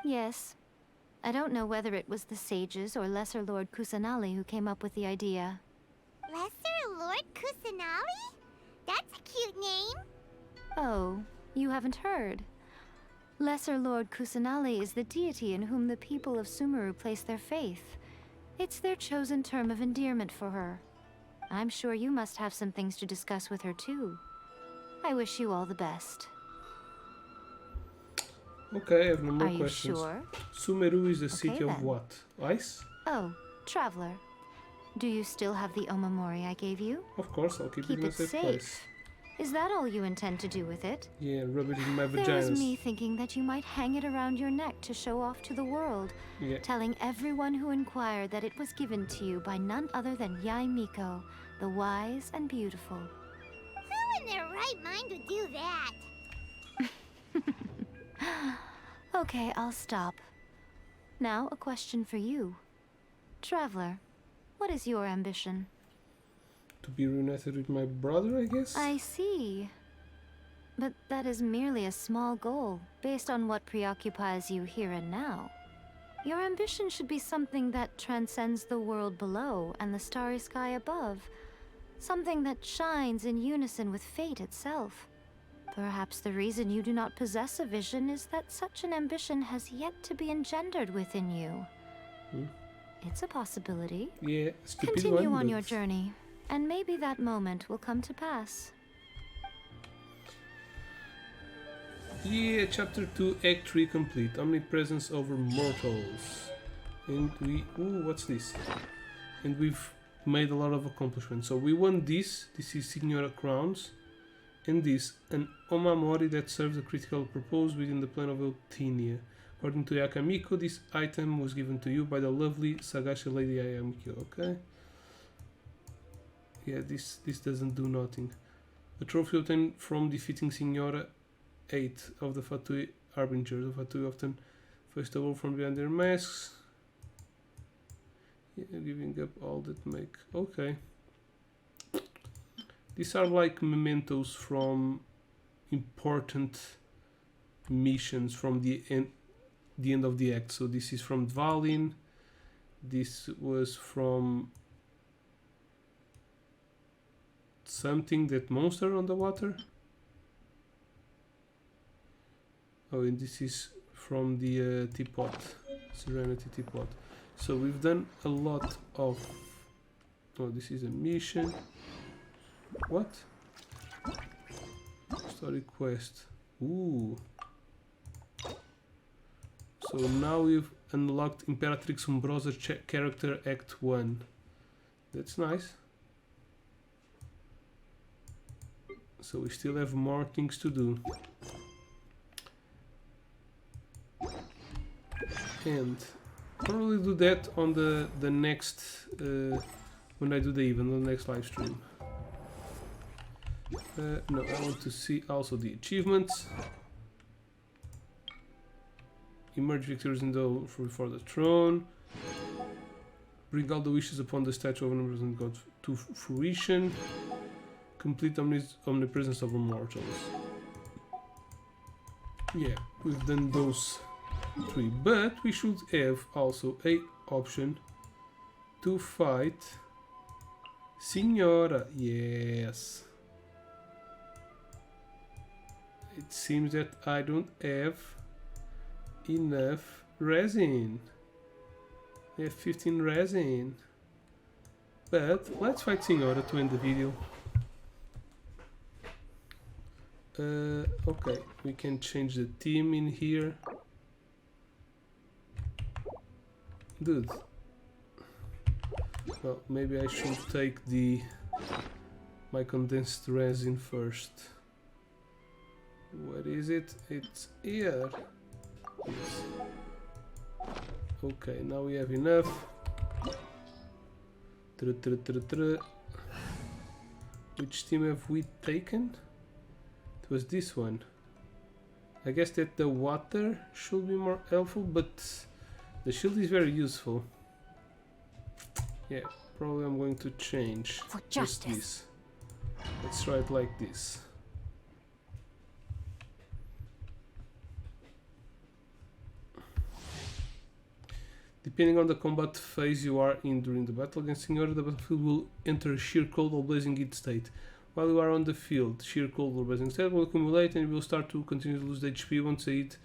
Yes. I don't know whether it was the sages or Lesser Lord Kusanali who came up with the idea. Lesser Lord Kusanali? That's a cute name. Oh, you haven't heard. Lesser Lord Kusanali is the deity in whom the people of Sumeru place their faith. It's their chosen term of endearment for her. I'm sure you must have some things to discuss with her too. I wish you all the best. Okay, I have no more Are you questions. sure? Sumeru is the city of then. what? Ice? Oh, traveler. Do you still have the omamori I gave you? Of course, I'll keep it in a it safe safe. place. Is that all you intend to do with it? Yeah, rub it in my There was vaginas. me thinking that you might hang it around your neck to show off to the world, Yeah. telling everyone who inquired that it was given to you by none other than Yai Miko, the wise and beautiful. Who in their right mind would do that? Okay, I'll stop. Now, a question for you. Traveler, what is your ambition? To be reunited with my brother, I guess? I see. But that is merely a small goal, based on what preoccupies you here and now. Your ambition should be something that transcends the world below and the starry sky above. Something that shines in unison with fate itself. Perhaps the reason you do not possess a vision is that such an ambition has yet to be engendered within you. It's a possibility. Yeah, stupid Continue one, on but- your journey, and maybe that moment will come to pass. Yeah, chapter 2, act 3 complete. Omnipresence over mortals. And we... Ooh, what's this? And we've made a lot of accomplishments. So we won this. This is Signora Crowns. And this, an omamori that serves a critical purpose within the plan of Eltinia. According to Yakamiko, this item was given to you by the lovely Sagashi Lady Yakamiko, okay? Yeah, this doesn't do nothing. A trophy obtained from defeating Signora 8 of the Fatui Harbingers. The Fatui often face the world from behind their masks. Yeah, giving up all that make... Okay. These are like mementos from important missions from the end of the act. So this is from Dvalin, This was from something, that monster on the water. Oh, and this is from the teapot, Serenity teapot. So we've done a lot of... Oh, this is a mission. What? Story quest. Ooh. So now we've unlocked Imperatrix Umbrosa character Act 1. That's nice. So we still have more things to do. And probably do that on the next when I do the event, on the next live stream. No, I want to see also the achievements. Emerge victorious in the before the throne. Bring all the wishes upon the statue of omnipresent God to fruition. Complete omnipresence of immortals. Yeah, we've done those 3, but we should have also a option to fight Signora. Yes. It seems that I don't have enough resin. I have 15 resin. But let's fight Signora to end the video. Okay, we can change the team in here. Dude. Well, maybe I should take my condensed resin first. Where is it? It's here. Yes. Okay, now we have enough. Which team have we taken? It was this one. I guess that the water should be more helpful, but the shield is very useful. Yeah, probably I'm going to change for justice. This. Let's try it like this. Depending on the combat phase you are in during the battle against Signora, the battlefield will enter sheer cold or blazing heat state. While you are on the field, sheer cold or blazing state will accumulate and you will start to continue to lose HP once they hit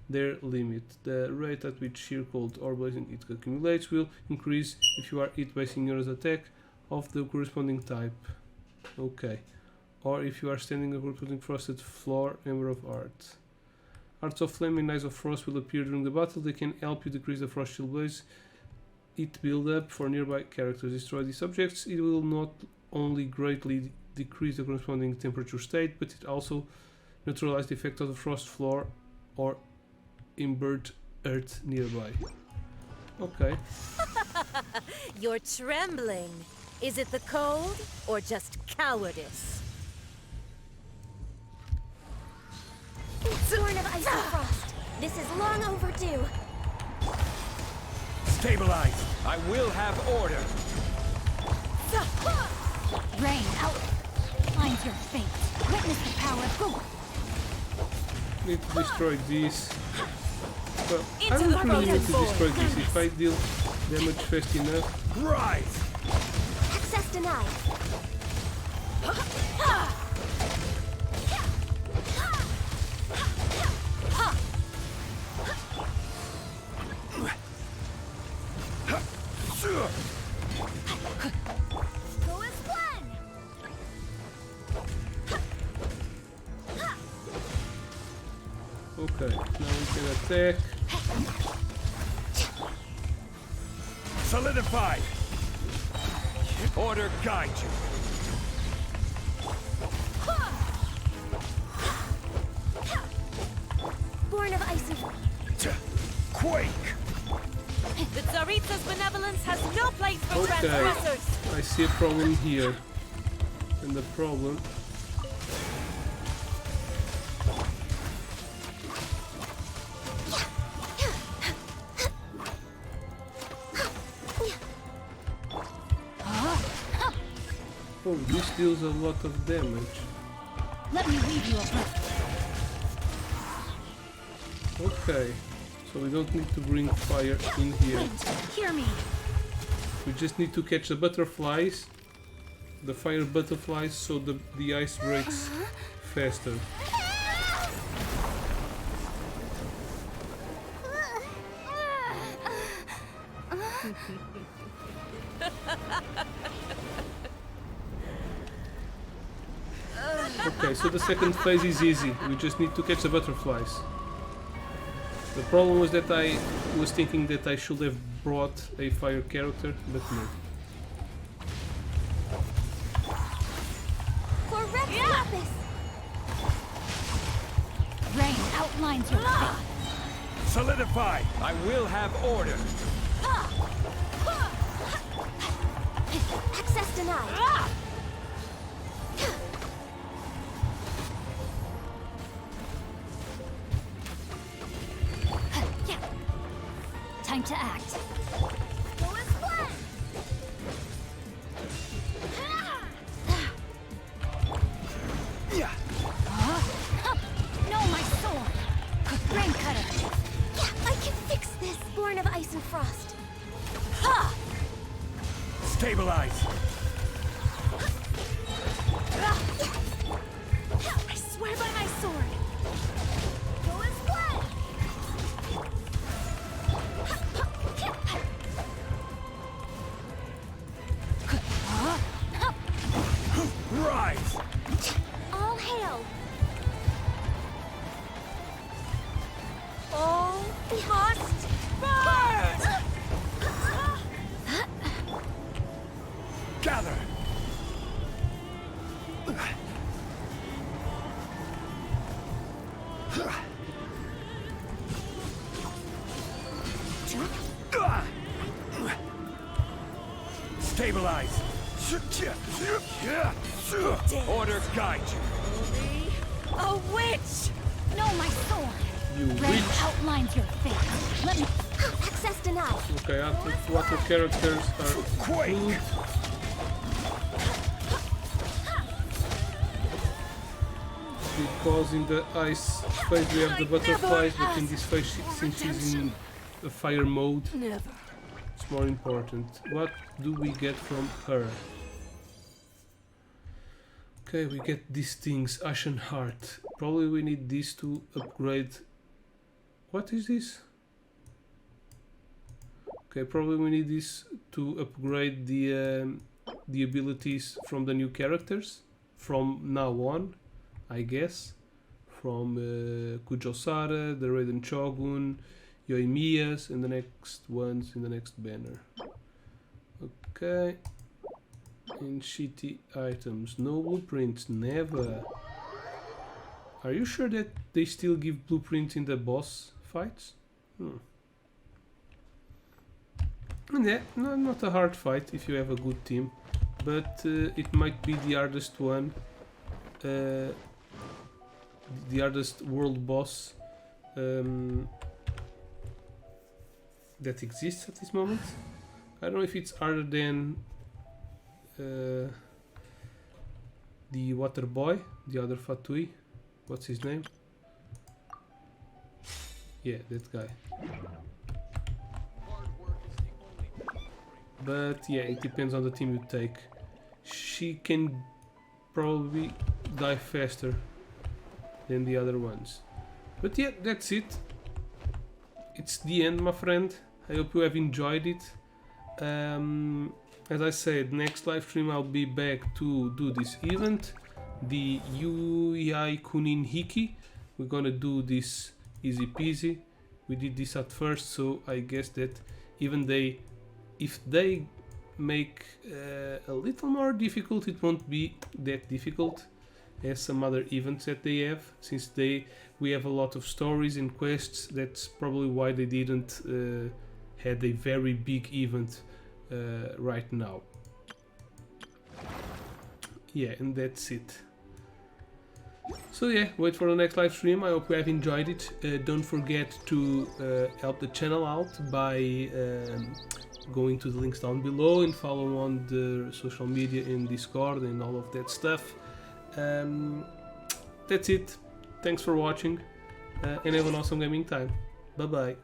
their limit. The rate at which sheer cold or blazing heat accumulates will increase if you are hit by Signora's attack of the corresponding type. Okay. Or if you are standing on a corresponding frosted floor, Ember of Art. Hearts of Flame and Eyes of Frost will appear during the battle. They can help you decrease the frost shield blaze heat build-up for nearby characters. Destroy these objects. It will not only greatly decrease the corresponding temperature state, but it also neutralizes the effect of the frost floor or embered earth nearby. Okay. You're trembling. Is it the cold or just cowardice? Born of Ice and Frost. This is long overdue. Stabilize. I will have order. Rain, out. Find your fate. Witness the power of Go. Need to destroy these. Well, I don't really need to destroy this if I deal damage fast enough. Rise! Access denied. Go as one. Okay, now we can attack. Solidify! Order guide you. Born of Ice and Quake! The Tsaritsa's benevolence has no place for Okay, transgressors. I see a problem here. And the problem... Oh, this deals a lot of damage. Let me weave you a book. Okay, so we don't need to bring fire in here. Wait, hear me. We just need to catch the butterflies, the fire butterflies, so the ice breaks faster. Okay, so the second phase is easy. We just need to catch the butterflies. The problem was that I was thinking that I should have brought a fire character, but no. Rain outlines your fate. Solidify! I will have order! Access denied. Time to act. No, my sword. Rain cutter. Yeah, I can fix this. Born of ice and frost. Ha! Stabilize! I swear by my sword. Go as planned. Rise! All hail. All must burn! Gather! Stabilize! Order guide you! A witch! No, my sword. You Rain witch! outlines your fate. Let me. Access denied. Okay, after water characters are good. Because in the ice phase we have the butterflies, but in this phase since she's in the fire mode, it's more important. What do we get from her? Okay, we get these things, Ashen Heart. Probably we need this to upgrade. What is this? Okay, probably we need this to upgrade the abilities from the new characters from now on, I guess. From Kujo-Sara, the Raiden Shogun, Yoimiya's, and the next ones in the next banner. Okay. And shitty items. No blueprints, never. Are you sure that they still give blueprints in the boss fights? And yeah, no, not a hard fight if you have a good team, but it might be the hardest one, the hardest world boss that exists at this moment. I don't know if it's harder than the water boy, the other Fatui. What's his name? Yeah, that guy. But yeah, it depends on the team you take. She can probably die faster than the other ones. But yeah, that's it. It's the end, my friend. I hope you have enjoyed it. As I said, next live stream I'll be back to do this event, the Yui Kunin Hiki. We're gonna do this easy peasy. We did this at first, so I guess that even if they make a little more difficult, it won't be that difficult as some other events that they have, since we have a lot of stories and quests. That's probably why they didn't had a very big event right now. Yeah, and that's it. So yeah, wait for the next live stream. I hope you have enjoyed it. Don't forget to help the channel out by going to the links down below and follow on the social media and Discord and all of that stuff. That's it. Thanks for watching and have an awesome gaming time. Bye bye.